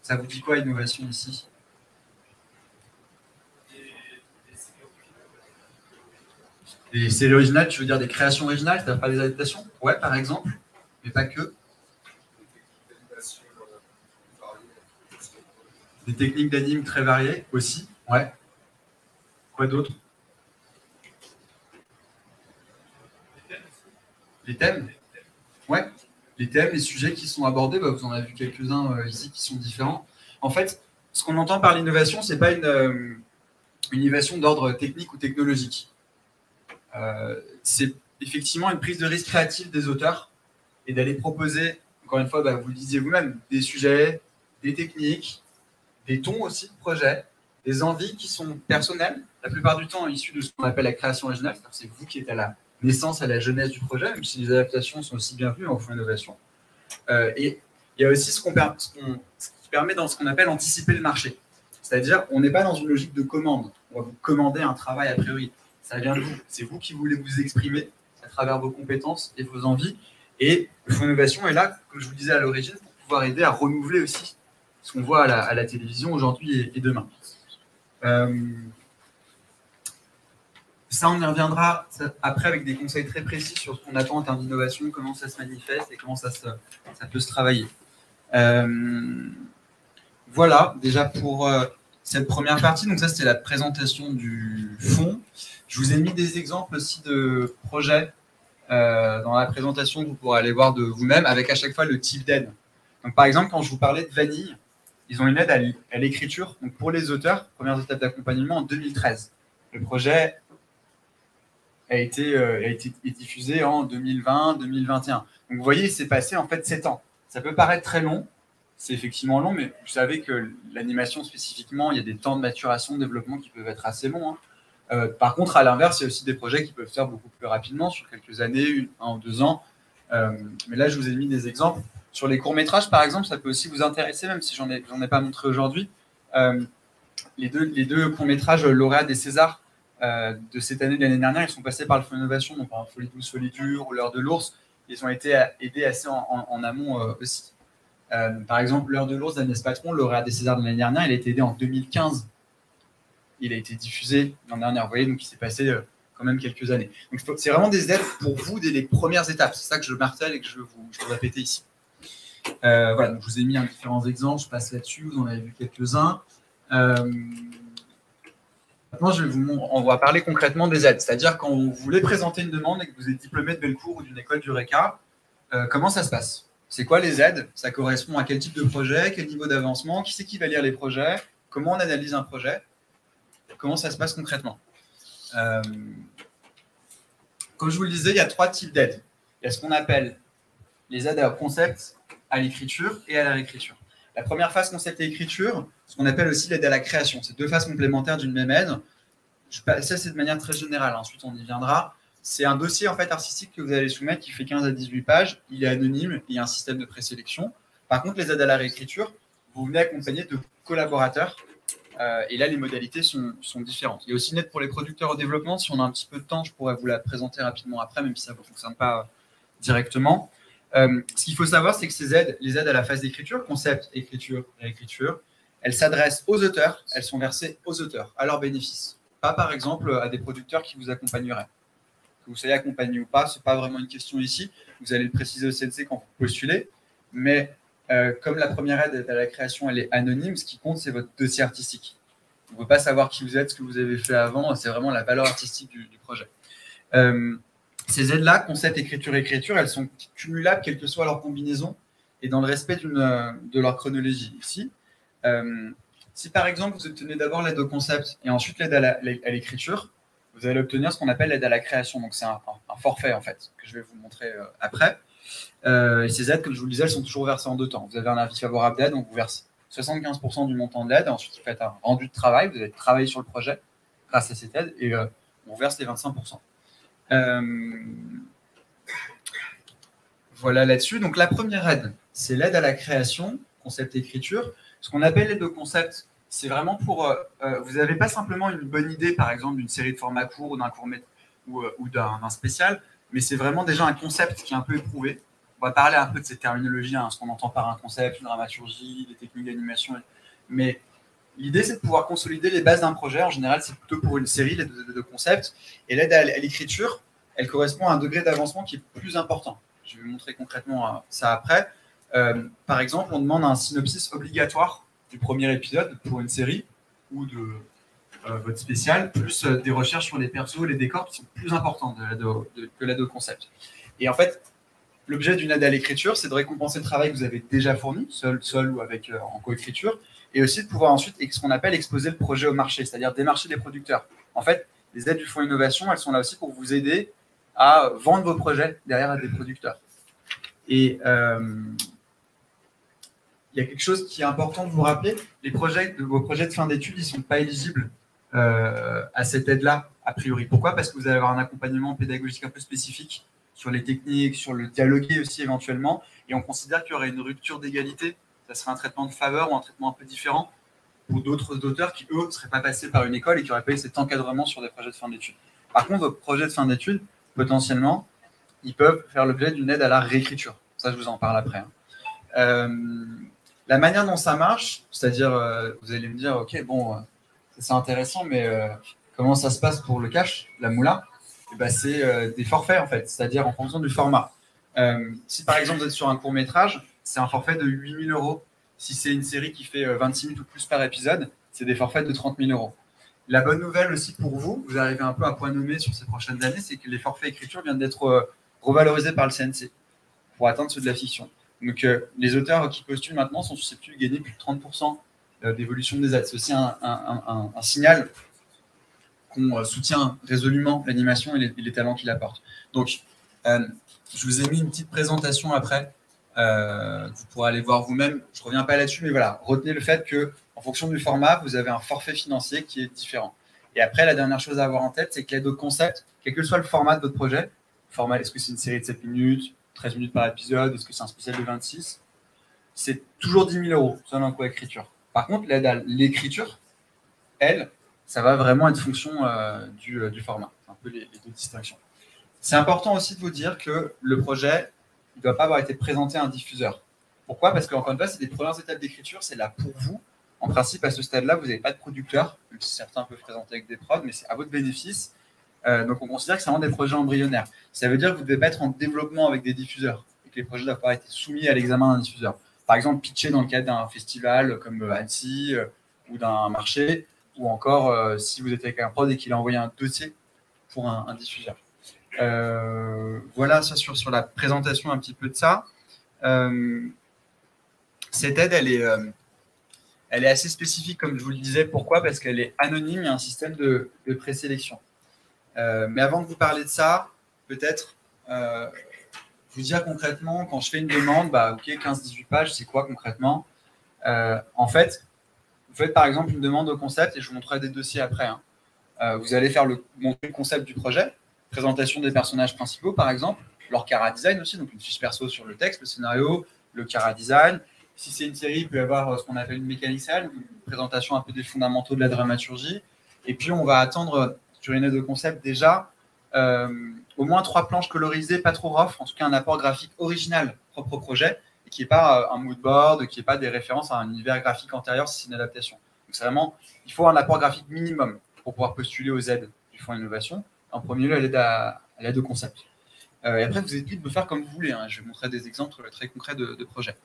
Ça vous dit quoi innovation ici? Des séries originales, tu veux dire des créations originales, c'est-à-dire pas des adaptations? Ouais, par exemple, mais pas que. Des techniques d'anime très variées aussi, ouais. Quoi d'autre? Les thèmes? Ouais, les thèmes, les sujets qui sont abordés, bah, vous en avez vu quelques-uns ici qui sont différents. En fait, ce qu'on entend par l'innovation, ce n'est pas une innovation d'ordre technique ou technologique. C'est effectivement une prise de risque créative des auteurs et d'aller proposer, encore une fois, bah, vous le disiez vous-même, des sujets, des techniques, des tons aussi de projet, des envies qui sont personnelles, la plupart du temps issues de ce qu'on appelle la création originale, c'est vous qui êtes à la naissance, à la jeunesse du projet, même si les adaptations sont aussi bienvenues en fonds d'innovation. Et il y a aussi ce qui permet dans ce qu'on appelle anticiper le marché. C'est-à-dire, on n'est pas dans une logique de commande. On va vous commander un travail a priori. Ça vient de vous. C'est vous qui voulez vous exprimer à travers vos compétences et vos envies. Et le fonds d'innovation est là, comme je vous le disais à l'origine, pour pouvoir aider à renouveler aussi ce qu'on voit à la télévision aujourd'hui et demain. Ça, on y reviendra après avec des conseils très précis sur ce qu'on attend en termes d'innovation, comment ça se manifeste et comment ça peut se travailler. Voilà, déjà pour cette première partie. Donc ça, c'était la présentation du fonds. Je vous ai mis des exemples aussi de projets dans la présentation que vous pourrez aller voir de vous-même avec à chaque fois le type d'aide. Donc par exemple, quand je vous parlais de Vanille, ils ont une aide à l'écriture. Donc pour les auteurs, première étape d'accompagnement en 2013. Le projet a été diffusé en 2020-2021. Donc vous voyez, il s'est passé en fait 7 ans. Ça peut paraître très long, c'est effectivement long, mais vous savez que l'animation spécifiquement, il y a des temps de maturation, de développement qui peuvent être assez longs. Hein. Par contre, à l'inverse, il y a aussi des projets qui peuvent se faire beaucoup plus rapidement, sur quelques années, 1 ou 2 ans. Mais là, je vous ai mis des exemples. Sur les courts-métrages, par exemple, ça peut aussi vous intéresser, même si j'en ai pas montré aujourd'hui. Les deux courts-métrages lauréats des Césars de cette année, de l'année dernière, ils sont passés par le Fonds d'innovation, donc par Folie douce, Folie dure ou L'heure de l'ours. Ils ont été aidés assez en amont aussi. Par exemple, L'heure de l'ours d'Agnès Patron, lauréat des Césars de l'année dernière, il a été aidé en 2015. Il a été diffusé l'année dernière, vous voyez, donc il s'est passé quand même quelques années. Donc c'est vraiment des aides pour vous dès les premières étapes. C'est ça que je martèle et que je veux vous répéter ici. Voilà, donc je vous ai mis différents exemples, je passe là-dessus, vous en avez vu quelques-uns. Maintenant, on va parler concrètement des aides. C'est-à-dire quand vous voulez présenter une demande et que vous êtes diplômé de Bellecour ou d'une école du RECA, comment ça se passe? C'est quoi les aides? Ça correspond à quel type de projet, quel niveau d'avancement, qui c'est qui va lire les projets, comment on analyse un projet, comment ça se passe concrètement. Comme je vous le disais, il y a 3 types d'aides. Il y a ce qu'on appelle les aides à concept, à l'écriture et à la réécriture. La première phase concept et écriture, ce qu'on appelle aussi l'aide à la création. C'est 2 phases complémentaires d'une même aide. Ça, c'est de manière très générale. Ensuite, on y viendra. C'est un dossier en fait, artistique que vous allez soumettre qui fait 15 à 18 pages. Il est anonyme. Il y a un système de présélection. Par contre, les aides à la réécriture, vous venez accompagner de collaborateurs. Et là, les modalités sont différentes. Il y a aussi une aide pour les producteurs au développement. Si on a un petit peu de temps, je pourrais vous la présenter rapidement après, même si ça ne vous fonctionne pas directement. Ce qu'il faut savoir, c'est que ces aides, les aides à la phase d'écriture, concept, écriture, réécriture, elles s'adressent aux auteurs, elles sont versées aux auteurs, à leur bénéfice. Pas par exemple à des producteurs qui vous accompagneraient. Que vous soyez accompagné ou pas, ce n'est pas vraiment une question ici. Vous allez le préciser au CNC quand vous postulez. Mais comme la première aide à la création, elle est anonyme, ce qui compte, c'est votre dossier artistique. On ne peut pas savoir qui vous êtes, ce que vous avez fait avant, c'est vraiment la valeur artistique du projet. Ces aides-là, concept, écriture, écriture, elles sont cumulables, quelle que soit leur combinaison, et dans le respect de leur chronologie. Ici, si par exemple, vous obtenez d'abord l'aide au concept et ensuite l'aide à l'écriture, vous allez obtenir ce qu'on appelle l'aide à la création. Donc, c'est un forfait, en fait, que je vais vous montrer après. Et ces aides, comme je vous le disais, elles sont toujours versées en 2 temps. Vous avez un avis favorable d'aide, donc vous versez 75% du montant de l'aide. Ensuite, vous faites un rendu de travail. Vous allez travailler sur le projet grâce à cette aide et on verse les 25%. Voilà là-dessus. Donc, la première aide, c'est l'aide à la création, concept écriture. Ce qu'on appelle l'aide au concept, c'est vraiment pour... vous n'avez pas simplement une bonne idée, par exemple, d'une série de formats courts ou d'un court-métrage ou d'un spécial, mais c'est vraiment déjà un concept qui est un peu éprouvé. On va parler un peu de cette terminologie, ce qu'on entend par un concept, une dramaturgie, des techniques d'animation. Mais l'idée, c'est de pouvoir consolider les bases d'un projet. En général, c'est plutôt pour une série, l'aide de concept. Et l'aide à l'écriture, elle correspond à un degré d'avancement qui est plus important. Je vais vous montrer concrètement ça après. Par exemple, on demande un synopsis obligatoire du premier épisode pour une série ou de votre spécial, plus des recherches sur les persos, les décors qui sont plus importants que l'aide au concept. Et en fait, l'objet d'une aide à l'écriture, c'est de récompenser le travail que vous avez déjà fourni, seul ou avec en coécriture, et aussi de pouvoir ensuite ce qu'on appelle exposer le projet au marché, c'est-à-dire démarcher des producteurs. En fait, les aides du Fonds Innovation, elles sont là aussi pour vous aider à vendre vos projets derrière à des producteurs. Et il y a quelque chose qui est important de vous rappeler, vos projets de fin d'études, ils ne sont pas éligibles à cette aide-là, a priori. Pourquoi? Parce que vous allez avoir un accompagnement pédagogique un peu spécifique sur les techniques, sur le dialoguer aussi éventuellement, et on considère qu'il y aurait une rupture d'égalité. Ça serait un traitement de faveur ou un traitement un peu différent pour d'autres auteurs qui, eux, ne seraient pas passés par une école et qui n'auraient pas eu cet encadrement sur des projets de fin d'études. Par contre, vos projets de fin d'études, potentiellement, ils peuvent faire l'objet d'une aide à la réécriture. Ça, je vous en parle après. La manière dont ça marche, c'est-à-dire, vous allez me dire, ok, bon, c'est intéressant, mais comment ça se passe pour le cash, la moula? Et ben, c'est des forfaits, en fait, c'est-à-dire en fonction du format. Si, par exemple, vous êtes sur un court-métrage, c'est un forfait de 8 000 €. Si c'est une série qui fait 26 minutes ou plus par épisode, c'est des forfaits de 30 000 €. La bonne nouvelle aussi pour vous, vous arrivez un peu à point nommé sur ces prochaines années, c'est que les forfaits écriture viennent d'être revalorisés par le CNC pour atteindre ceux de la fiction. Donc, les auteurs qui postulent maintenant sont susceptibles de gagner plus de 30% d'évolution des aides. C'est aussi un signal qu'on soutient résolument l'animation et les talents qu'il apporte. Donc, je vous ai mis une petite présentation après. Vous pourrez aller voir vous-même. Je ne reviens pas là-dessus, mais voilà, retenez le fait qu'en fonction du format, vous avez un forfait financier qui est différent. Et après, la dernière chose à avoir en tête, c'est que l'aide au concept, quel que soit le format de votre projet, est-ce que c'est une série de 7 minutes, 13 minutes par épisode, est-ce que c'est un spécial de 26, c'est toujours 10 000 € selon la coécriture. Par contre, l'aide à l'écriture, elle, ça va vraiment être fonction du format. C'est un peu les deux distinctions. C'est important aussi de vous dire que le projet ne doit pas avoir été présenté à un diffuseur. Pourquoi? Parce qu'encore une fois, c'est les premières étapes d'écriture, c'est là pour vous. En principe, à ce stade-là, vous n'avez pas de producteur, même si certains peuvent présenter avec des prods, mais c'est à votre bénéfice. Donc, on considère que c'est vraiment des projets embryonnaires. Ça veut dire que vous ne devez pas être en développement avec des diffuseurs et que les projets doivent pas être soumis à l'examen d'un diffuseur. Par exemple, pitcher dans le cadre d'un festival comme Annecy ou d'un marché, ou encore si vous êtes avec un prod et qu'il a envoyé un dossier pour un diffuseur. Voilà ça sur la présentation un petit peu de ça. Cette aide, elle est assez spécifique, comme je vous le disais. Pourquoi? Parce qu'elle est anonyme, il y a un système de présélection. Mais avant de vous parler de ça, peut-être vous dire concrètement, quand je fais une demande, ok, 15-18 pages, c'est quoi concrètement? En fait, vous faites par exemple une demande au concept, et je vous montrerai des dossiers après. Vous allez montrer le concept du projet, présentation des personnages principaux par exemple, leur chara design aussi, donc une fiche perso sur le texte, le scénario, le chara design. Si c'est une série, il peut y avoir ce qu'on appelle une mécanicale, une présentation un peu des fondamentaux de la dramaturgie. Et puis, on va attendre sur une aide de concept déjà au moins 3 planches colorisées, pas trop rough, en tout cas un apport graphique original propre au projet, et qui n'est pas un mood board, qui n'est pas des références à un univers graphique antérieur si c'est une adaptation. Donc, c'est vraiment, il faut un apport graphique minimum pour pouvoir postuler aux aides du Fonds Innovation. En premier lieu, à l'aide de concept. Et après, vous êtes libre de faire comme vous voulez. Je vais vous montrer des exemples très concrets de projets.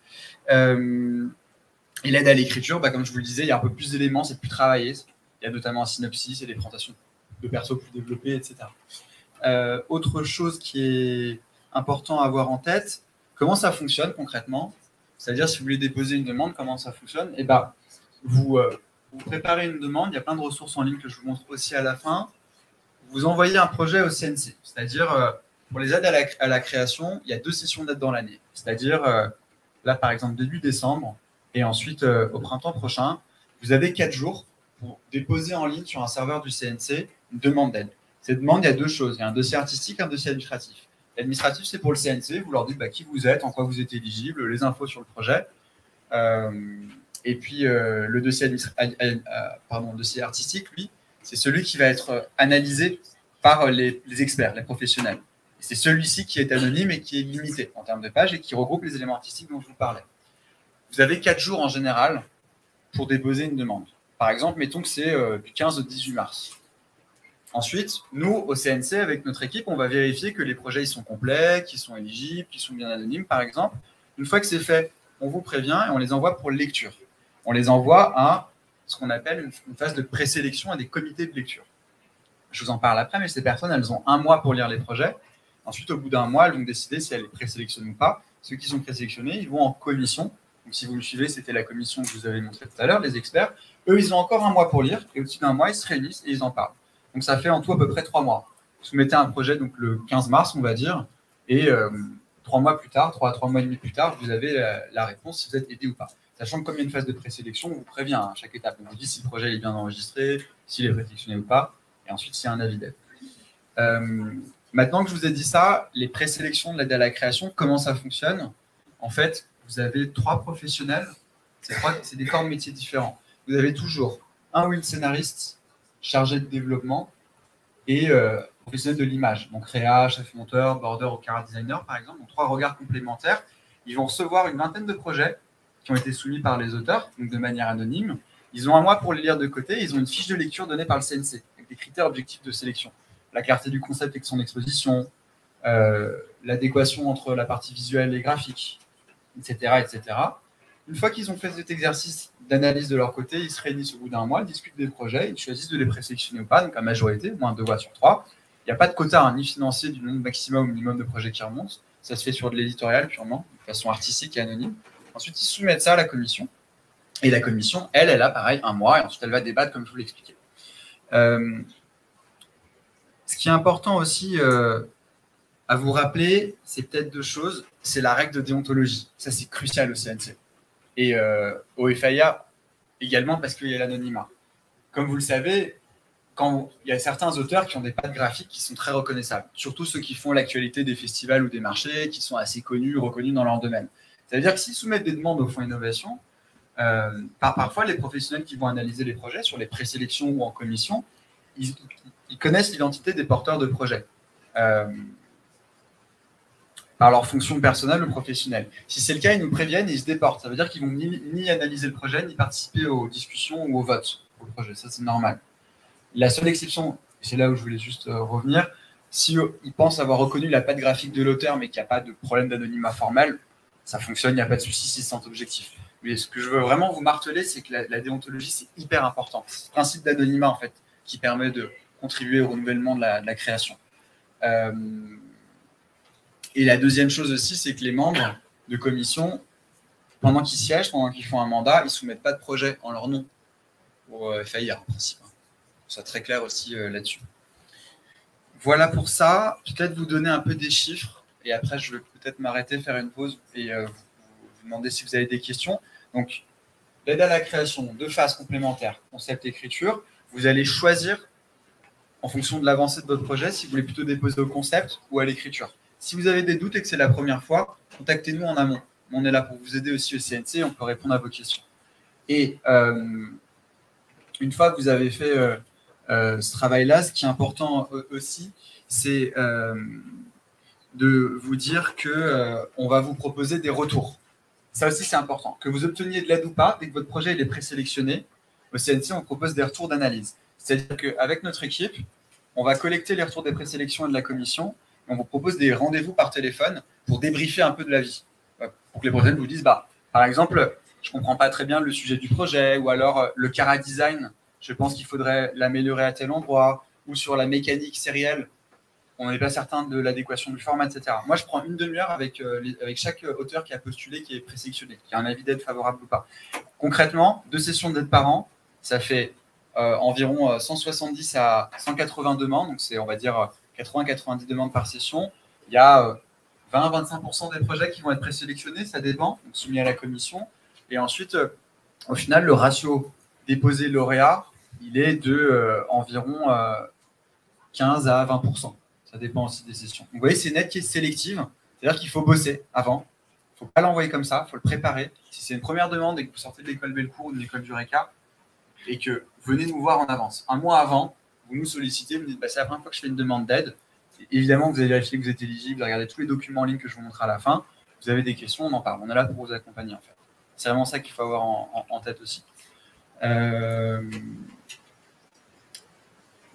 Et l'aide à l'écriture, comme je vous le disais, il y a un peu plus d'éléments, c'est plus travaillé. Il y a notamment un synopsis et des présentations de persos plus développées, etc. Autre chose qui est important à avoir en tête, comment ça fonctionne concrètement? C'est-à-dire, si vous voulez déposer une demande, comment ça fonctionne? Vous préparez une demande, il y a plein de ressources en ligne que je vous montre aussi à la fin. vous envoyez un projet au CNC. C'est-à-dire, pour les aides à la création, il y a 2 sessions d'aide dans l'année. C'est-à-dire, là, par exemple, début décembre, et ensuite, au printemps prochain, vous avez 4 jours pour déposer en ligne sur un serveur du CNC une demande d'aide. Cette demande, il y a 2 choses. Il y a un dossier artistique et un dossier administratif. L'administratif, c'est pour le CNC. Vous leur dites qui vous êtes, en quoi vous êtes éligible, les infos sur le projet. Et puis, le dossier, dossier artistique, lui, c'est celui qui va être analysé par les experts, les professionnels. C'est celui-ci qui est anonyme et qui est limité en termes de pages et qui regroupe les éléments artistiques dont je vous parlais. Vous avez 4 jours en général pour déposer une demande. Par exemple, mettons que c'est du 15 au 18 mars. Ensuite, nous, au CNC, avec notre équipe, on va vérifier que les projets ils sont complets, qu'ils sont éligibles, qu'ils sont bien anonymes, par exemple. Une fois que c'est fait, on vous prévient et on les envoie pour lecture. On les envoie à ce qu'on appelle une phase de présélection à des comités de lecture. Je vous en parle après, mais ces personnes, elles ont 1 mois pour lire les projets. Ensuite, au bout d'1 mois, elles vont décider si elles les présélectionnent ou pas. Ceux qui sont présélectionnés, ils vont en commission. Donc, si vous le suivez, c'était la commission que je vous avais montrée tout à l'heure, les experts. Eux, ils ont encore 1 mois pour lire. Et au-dessus d'1 mois, ils se réunissent et ils en parlent. Donc, ça fait en tout à peu près 3 mois. Vous soumettez un projet donc, le 15 mars, on va dire. Et 3 mois plus tard, 3 mois et demi plus tard, vous avez la réponse si vous êtes aidé ou pas. Sachant que comme il y a une phase de présélection, on vous prévient à chaque étape. On vous dit si le projet est bien enregistré, s'il est présélectionné ou pas. Et ensuite, s'il y a un avis d'aide. Maintenant que je vous ai dit ça, les présélections de l'aide à la création, comment ça fonctionne? En fait, vous avez 3 professionnels, c'est des corps de métiers différents. Vous avez toujours un ou une scénariste chargé de développement et professionnel de l'image, donc créa, chef monteur, border ou cara designer par exemple, donc 3 regards complémentaires. Ils vont recevoir une vingtaine de projets qui ont été soumis par les auteurs, donc de manière anonyme. Ils ont 1 mois pour les lire de côté, ils ont une fiche de lecture donnée par le CNC, avec des critères objectifs de sélection. La clarté du concept et de son exposition, l'adéquation entre la partie visuelle et graphique, etc., etc. Une fois qu'ils ont fait cet exercice d'analyse de leur côté, ils se réunissent au bout d'1 mois, ils discutent des projets, ils choisissent de les présélectionner ou pas, donc à majorité, au moins 2 voix sur 3. Il n'y a pas de quota ni financier du nombre maximum ou minimum de projets qui remontent. Ça se fait sur de l'éditorial purement, de façon artistique et anonyme. Ensuite, ils soumettent ça à la commission. Et la commission, elle a pareil 1 mois, et ensuite elle va débattre comme je vous l'ai expliqué. Ce qui est important aussi à vous rappeler, c'est peut-être 2 choses. C'est la règle de déontologie. Ça, c'est crucial au CNC. Et au FAIA également parce qu'il y a l'anonymat. Comme vous le savez, quand il y a certains auteurs qui ont des pattes graphiques qui sont très reconnaissables. Surtout ceux qui font l'actualité des festivals ou des marchés, qui sont assez connus, reconnus dans leur domaine. C'est-à-dire que s'ils soumettent des demandes au Fonds Innovation, parfois les professionnels qui vont analyser les projets sur les présélections ou en commission, ils connaissent l'identité des porteurs de projets par leur fonction personnelle ou professionnelle. Si c'est le cas, ils nous préviennent et ils se déportent. Ça veut dire qu'ils vont ni analyser le projet, ni participer aux discussions ou aux votes au projet. Ça, c'est normal. La seule exception, c'est là où je voulais juste revenir, si ils pensent avoir reconnu la patte graphique de l'auteur, mais qu'il n'y a pas de problème d'anonymat formel, ça fonctionne, il n'y a pas de souci si c'est sans objectif. Mais ce que je veux vraiment vous marteler, c'est que la déontologie, c'est hyper important. C'est ce principe d'anonymat, en fait, qui permet de contribuer au renouvellement de la création. Et la deuxième chose aussi, c'est que les membres de commission, pendant qu'ils siègent, pendant qu'ils font un mandat, ils ne soumettent pas de projet en leur nom au FAIA, en principe. C'est très clair aussi là-dessus. Voilà pour ça. Peut-être vous donner un peu des chiffres, et après, je vais peut-être m'arrêter, faire une pause, et vous demander si vous avez des questions. Donc, l'aide à la création, 2 phases complémentaires, concept et écriture. Vous allez choisir, en fonction de l'avancée de votre projet, si vous voulez plutôt déposer au concept ou à l'écriture. Si vous avez des doutes et que c'est la première fois, contactez-nous en amont. On est là pour vous aider aussi au CNC, on peut répondre à vos questions. Et une fois que vous avez fait ce travail-là, ce qui est important aussi, c'est de vous dire qu'on va vous proposer des retours. Ça aussi, c'est important. Que vous obteniez de l'aide ou pas, dès que votre projet est présélectionné, au CNC, on propose des retours d'analyse. C'est-à-dire qu'avec notre équipe, on va collecter les retours des présélections et de la commission. On vous propose des rendez-vous par téléphone pour débriefer un peu de la vie. Pour que les professionnels vous disent, par exemple, je ne comprends pas très bien le sujet du projet, ou alors le cara design, je pense qu'il faudrait l'améliorer à tel endroit, ou sur la mécanique sérielle, on n'est pas certain de l'adéquation du format, etc. Moi, je prends une demi-heure avec chaque auteur qui a postulé, qui est présélectionné, qui a un avis d'aide favorable ou pas. Concrètement, 2 sessions d'aide par an, ça fait environ 170 à 180 demandes, donc c'est, on va dire, 80-90 demandes par session. Il y a 20-25% des projets qui vont être présélectionnés, ça dépend, donc soumis à la commission. Et ensuite, au final, le ratio déposé lauréat, il est de environ 15 à 20%. Ça dépend aussi des sessions. Donc, vous voyez, c'est une aide qui est sélective, c'est-à-dire qu'il faut bosser avant. Il ne faut pas l'envoyer comme ça, il faut le préparer. Si c'est une première demande et que vous sortez de l'école Bellecour ou de l'école du RECA, et que venez nous voir en avance. Un mois avant, vous nous sollicitez, vous nous dites, c'est la première fois que je fais une demande d'aide. Évidemment, vous allez vérifier que vous êtes éligible, regardez tous les documents en ligne que je vous montre à la fin. Vous avez des questions, on en parle. On est là pour vous accompagner, en fait. C'est vraiment ça qu'il faut avoir en tête aussi.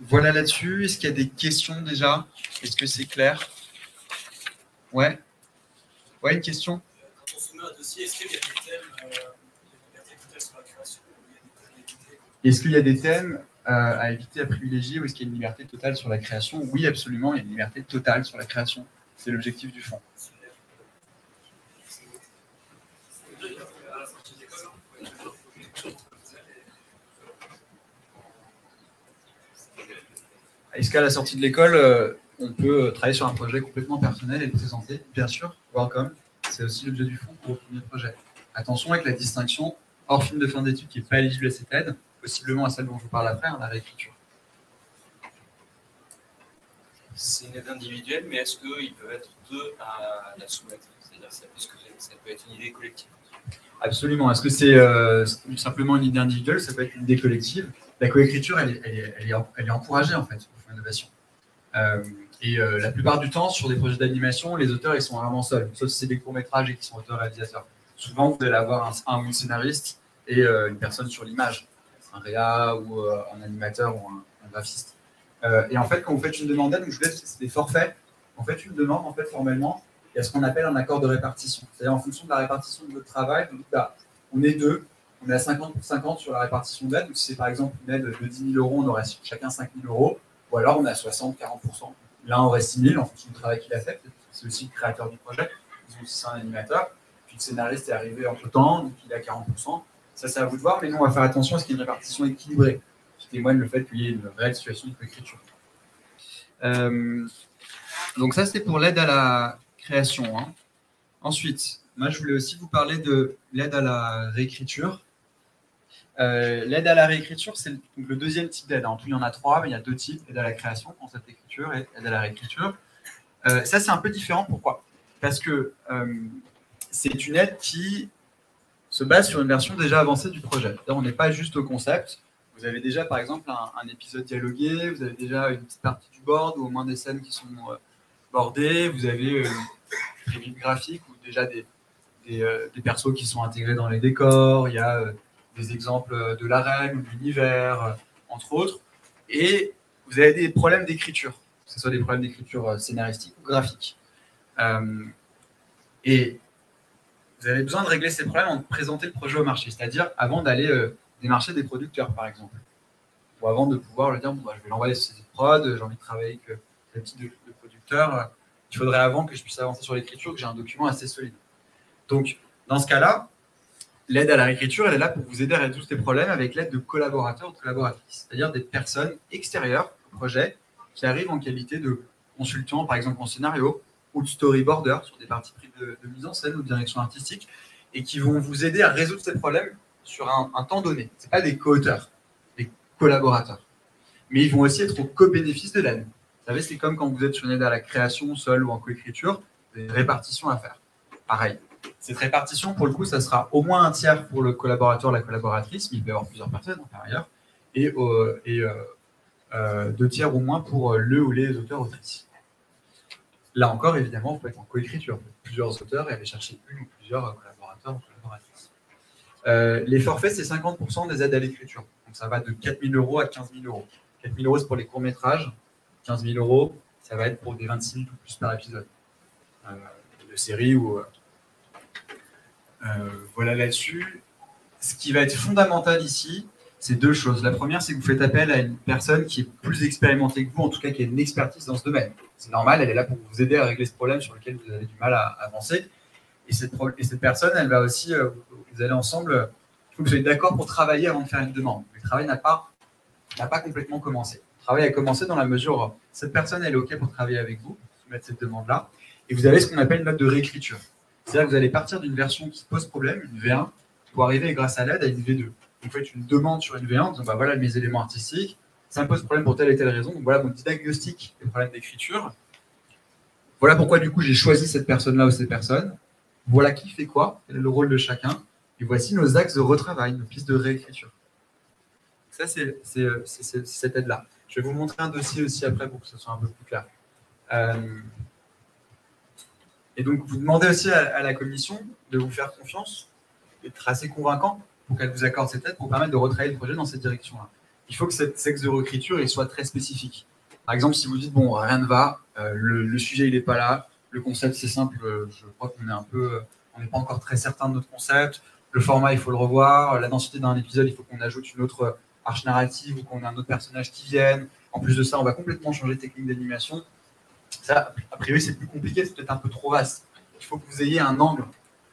Voilà là-dessus. Est-ce qu'il y a des questions déjà? Est-ce que c'est clair? Ouais. Ouais, une question? Quand on soumet un dossier, est-ce qu'il y a des thèmes sur la création? Est-ce qu'il y a des thèmes à éviter, à privilégier, ou est-ce qu'il y a une liberté totale sur la création? Oui, absolument, il y a une liberté totale sur la création. C'est l'objectif du fonds. Est-ce qu'à la sortie de l'école, on peut travailler sur un projet complètement personnel et le présenter? Bien sûr, welcome. C'est aussi l'objet du fonds pour le premier projet. Attention avec la distinction hors film de fin d'études qui n'est pas éligible à cette aide, possiblement à celle dont je vous parle après, la réécriture. C'est une aide individuelle, mais est-ce qu'ils peuvent être deux à la soumettre? C'est-à-dire que ça peut être une idée collective. Absolument. Est-ce que c'est simplement une idée individuelle? Ça peut être une idée collective. La coécriture, elle est encouragée, en fait, au fonds d'innovation. La plupart du temps, sur des projets d'animation, les auteurs, ils sont vraiment seuls, sauf si c'est des courts-métrages et qui sont auteurs-réalisateurs. Souvent, vous allez avoir un ou une scénariste et une personne sur l'image, un réa ou un animateur ou un graphiste. Et en fait, quand vous faites une demande d'aide, je vous laisse, c'est des forfaits. En fait, une demande, en fait, formellement, il y a ce qu'on appelle un accord de répartition. C'est-à-dire, en fonction de la répartition de votre travail, vous dites, bah, on est deux, on est à 50% sur la répartition d'aide. Donc, si c'est par exemple une aide de 10 000 €, on aurait chacun 5 000 €. Ou alors, on est à 60-40%. L'un aurait 6 000 en fonction du travail qu'il a fait. C'est aussi le créateur du projet. Disons si c'est un animateur. Puis le scénariste est arrivé entre-temps, donc il est à 40%. Ça, c'est à vous de voir. Mais nous, on va faire attention à ce qu'il y ait une répartition équilibrée, qui témoigne le fait qu'il y ait une réelle situation de coécriture. Donc ça, c'est pour l'aide à la création. Hein. Ensuite, moi, je voulais aussi vous parler de l'aide à la réécriture. L'aide à la réécriture, c'est le deuxième type d'aide. En tout, il y en a 3, mais il y a 2 types, aide à la création, concept d'écriture, et aide à la réécriture. Ça, c'est un peu différent. Pourquoi? Parce que c'est une aide qui se base sur une version déjà avancée du projet. On n'est pas juste au concept. Vous avez déjà, par exemple, un épisode dialogué, vous avez déjà une petite partie du board, ou au moins des scènes qui sont bordées, vous avez des lignes graphiques, ou déjà des persos qui sont intégrés dans les décors, il y a des exemples de l'arène ou de l'univers, entre autres. Et vous avez des problèmes d'écriture, que ce soit des problèmes d'écriture scénaristique ou graphique. Et vous avez besoin de régler ces problèmes en présentant le projet au marché, c'est-à-dire avant d'aller démarcher des producteurs, par exemple. Ou avant de pouvoir le dire, bon, bah, je vais l'envoyer sur cette prod, j'ai envie de travailler avec tel type de producteur. Il faudrait avant que je puisse avancer sur l'écriture, que j'ai un document assez solide. Donc, dans ce cas-là, l'aide à la réécriture, elle est là pour vous aider à résoudre ces problèmes avec l'aide de collaborateurs ou de collaboratrices, c'est-à-dire des personnes extérieures au projet qui arrivent en qualité de consultants, par exemple en scénario, ou de storyboarder sur des parties prises de mise en scène ou de direction artistique, et qui vont vous aider à résoudre ces problèmes sur un temps donné. Ce n'est pas des co-auteurs, des collaborateurs. Mais ils vont aussi être au co-bénéfice de l'aide. Vous savez, c'est comme quand vous êtes sur une aide à la création seule ou en coécriture, vous avez une répartition à faire. Pareil. Cette répartition, pour le coup, ça sera au moins un tiers pour le collaborateur, la collaboratrice, mais il peut y avoir plusieurs personnes par ailleurs, et 2 tiers au moins pour le ou les auteurs-autrices. Là encore, évidemment, vous pouvez être en coécriture, plusieurs auteurs et aller chercher une ou plusieurs collaborateurs ou collaboratrices. Les forfaits, c'est 50% des aides à l'écriture. Donc ça va de 4 000 € à 15 000 €. 4 000 € c'est pour les courts-métrages, 15 000 € ça va être pour des 26 000 ou plus par épisode de série ou... voilà là-dessus. Ce qui va être fondamental ici, c'est 2 choses. La première, c'est que vous faites appel à une personne qui est plus expérimentée que vous, en tout cas qui a une expertise dans ce domaine. C'est normal, elle est là pour vous aider à régler ce problème sur lequel vous avez du mal à avancer. Et cette personne, elle va aussi, vous allez ensemble, il faut que vous soyez d'accord pour travailler avant de faire une demande. Le travail n'a pas n'a pas complètement commencé. Le travail a commencé dans la mesure où cette personne elle est OK pour travailler avec vous, soumettre cette demande-là, et vous avez ce qu'on appelle une note de réécriture. C'est-à-dire que vous allez partir d'une version qui pose problème, une V1, pour arriver grâce à l'aide à une V2. Vous faites une demande sur une V1 en disant bah, voilà mes éléments artistiques, ça me pose problème pour telle et telle raison, donc voilà mon diagnostic des problèmes d'écriture. Voilà pourquoi du coup j'ai choisi cette personne-là ou cette personne. Voilà qui fait quoi, quel est le rôle de chacun. Et voici nos axes de retravail, nos pistes de réécriture. Ça, c'est cette aide-là. Je vais vous montrer un dossier aussi après pour que ce soit un peu plus clair. Et donc, vous demandez aussi à la commission de vous faire confiance, d'être assez convaincant pour qu'elle vous accorde cette aide pour permettre de retravailler le projet dans cette direction-là. Il faut que cet axe de réécriture il soit très spécifique. Par exemple, si vous dites, bon, rien ne va, le sujet, il n'est pas là, le concept, c'est simple, je crois qu'on est on n'est pas encore très certain de notre concept, le format, il faut le revoir, la densité d'un épisode, il faut qu'on ajoute une autre arche narrative ou qu'on ait un autre personnage qui vienne. En plus de ça, on va complètement changer de technique d'animation. Ça, a priori, c'est plus compliqué, c'est peut-être un peu trop vaste. Il faut que vous ayez un angle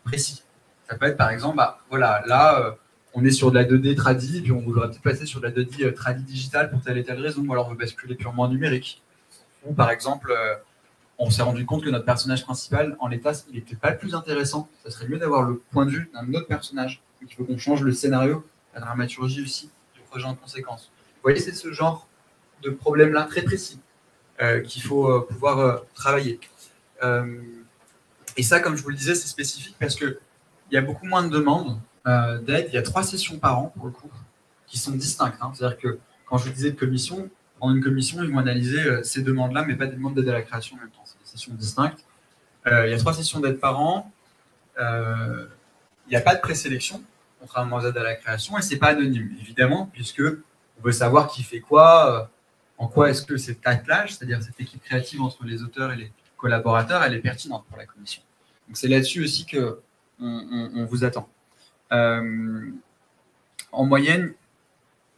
précis. Ça peut être, par exemple, bah, voilà, là, on est sur de la 2D tradi, puis on voudrait peut-être passer sur de la 2D tradi digital pour telle et telle raison, ou alors on veut basculer purement en numérique. Ou par exemple, on s'est rendu compte que notre personnage principal, en l'état, il n'était pas le plus intéressant. Ça serait mieux d'avoir le point de vue d'un autre personnage. Donc il faut qu'on change le scénario, la dramaturgie aussi, du projet en conséquence. Vous voyez, c'est ce genre de problème-là très précis qu'il faut pouvoir travailler. Et ça, comme je vous le disais, c'est spécifique parce qu'il y a beaucoup moins de demandes d'aide. Il y a 3 sessions par an, pour le coup, qui sont distinctes. Hein. C'est-à-dire que quand je vous disais de commission, en une commission, ils vont analyser ces demandes-là, mais pas des demandes d'aide à la création en même temps. C'est des sessions distinctes. Il y a 3 sessions d'aide par an. Il n'y a pas de présélection, contrairement aux aides à la création, et ce n'est pas anonyme, évidemment, puisque on veut savoir qui fait quoi, en quoi est-ce que cette attelage, c'est-à-dire cette équipe créative entre les auteurs et les collaborateurs, elle est pertinente pour la commission. Donc c'est là-dessus aussi qu'on vous attend. En moyenne,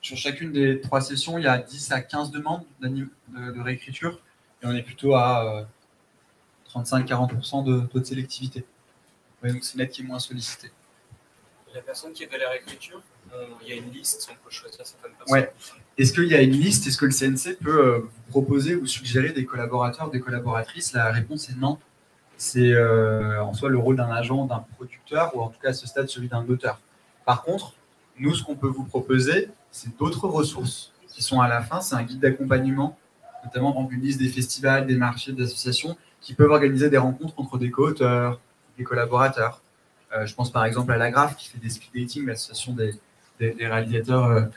sur chacune des 3 sessions, il y a 10 à 15 demandes de réécriture, et on est plutôt à 35-40% de taux de sélectivité. Ouais, donc c'est une aide qui est moins sollicitée. La personne qui est de la réécriture, il y a une liste, on peut choisir certaines personnes. Ouais. Est-ce qu'il y a une liste? Est-ce que le CNC peut vous proposer ou suggérer des collaborateurs, des collaboratrices? La réponse est non. C'est en soi le rôle d'un agent, d'un producteur, ou en tout cas à ce stade celui d'un auteur. Par contre, nous, ce qu'on peut vous proposer, c'est d'autres ressources qui sont à la fin. C'est un guide d'accompagnement, notamment une liste des festivals, des marchés, des associations qui peuvent organiser des rencontres entre des co-auteurs, des collaborateurs. Je pense par exemple à La Graphe qui fait des speed dating, l'association des réalisateurs,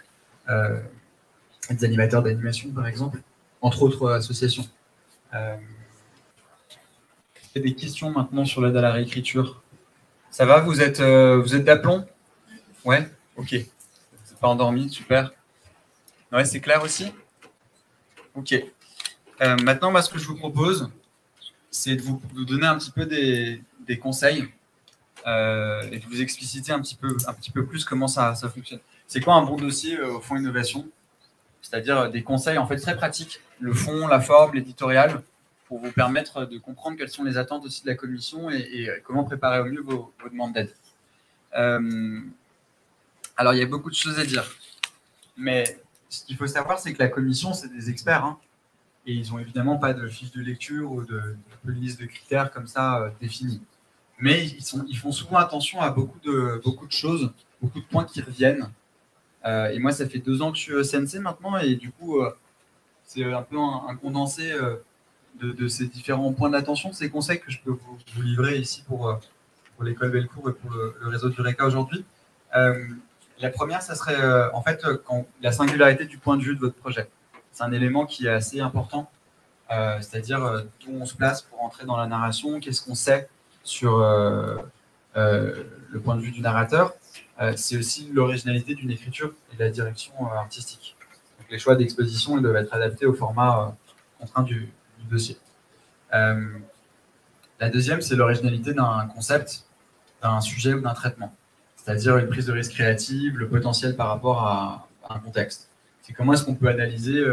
des animateurs d'animation par exemple, entre autres associations. Il y a des questions maintenant sur l'aide à la réécriture. Ça va, vous êtes d'aplomb? Ouais, ok. Vous n'êtes pas endormi, super. Ouais, c'est clair aussi? Ok. Maintenant, moi, ce que je vous propose, c'est de vous donner un petit peu des conseils et de vous expliciter un petit peu plus comment ça fonctionne. C'est quoi un bon dossier au Fonds Innovation? C'est-à-dire des conseils en fait très pratiques, le fond, la forme, l'éditorial, pour vous permettre de comprendre quelles sont les attentes aussi de la commission et comment préparer au mieux vos demandes d'aide. Alors, il y a beaucoup de choses à dire, mais ce qu'il faut savoir, c'est que la commission, c'est des experts, hein, et ils n'ont évidemment pas de fiche de lecture ou de liste de critères comme ça définis. Mais ils font souvent attention à beaucoup de choses, beaucoup de points qui reviennent. Et moi, ça fait 2 ans que je suis au CNC maintenant, et du coup, c'est un peu un condensé de ces différents points d'attention, de ces conseils que je peux vous livrer ici pour l'école Bellecour et pour le réseau du RECA aujourd'hui. La première, ça serait en fait la singularité du point de vue de votre projet. C'est un élément qui est assez important, c'est-à-dire d'où on se place pour entrer dans la narration, qu'est-ce qu'on sait sur le point de vue du narrateur. C'est aussi l'originalité d'une écriture et de la direction artistique. Donc, les choix d'exposition doivent être adaptés au format contraint du dossier. La deuxième, c'est l'originalité d'un concept, d'un sujet ou d'un traitement. C'est-à-dire une prise de risque créative, le potentiel par rapport à un contexte. C'est comment est-ce qu'on peut analyser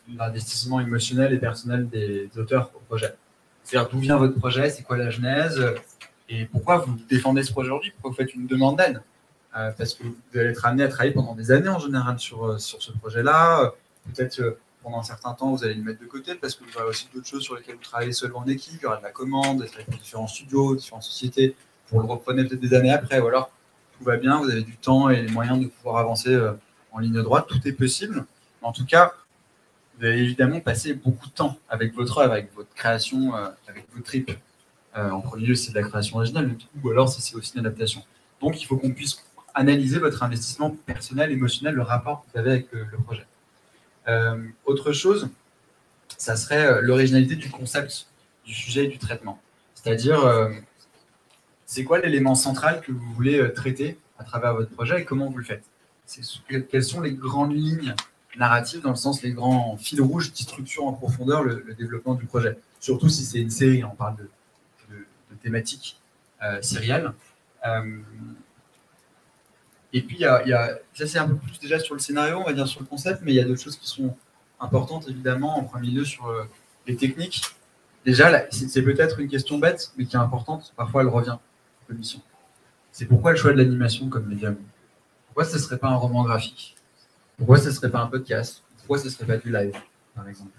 l'investissement émotionnel et personnel des auteurs au projet. C'est-à-dire d'où vient votre projet, c'est quoi la genèse, et pourquoi vous défendez ce projet aujourd'hui, pourquoi vous faites une demande d'aide. Parce que vous allez être amené à travailler pendant des années en général sur ce projet-là. Peut-être pendant un certain temps, vous allez le mettre de côté parce que vous aurez aussi d'autres choses sur lesquelles vous travaillez seul en équipe. Il y aura de la commande, avec différents studios, différentes sociétés. Vous le reprenez peut-être des années après, ou alors tout va bien, vous avez du temps et les moyens de pouvoir avancer en ligne droite. Tout est possible. En tout cas, vous allez évidemment passer beaucoup de temps avec votre œuvre, avec votre création, avec vos tripes. En premier lieu, c'est de la création originale, ou alors c'est aussi une adaptation. Donc, il faut qu'on puisse analyser votre investissement personnel, émotionnel, le rapport que vous avez avec le projet. Autre chose, ça serait l'originalité du concept, du sujet et du traitement. C'est-à-dire, c'est quoi l'élément central que vous voulez traiter à travers votre projet et comment vous le faites? Quelles sont les grandes lignes narratives, dans le sens les grands fils rouges qui structurent en profondeur le développement du projet? Surtout si c'est une série, on parle de thématiques sérielles. Et puis, ça c'est un peu plus déjà sur le scénario, on va dire sur le concept, mais il y a d'autres choses qui sont importantes, évidemment, en premier lieu sur les techniques. Déjà, c'est peut-être une question bête, mais qui est importante, parfois elle revient en commission. C'est pourquoi le choix de l'animation comme médium? Pourquoi ce ne serait pas un roman graphique? Pourquoi ce ne serait pas un podcast? Pourquoi ce ne serait pas du live, par exemple?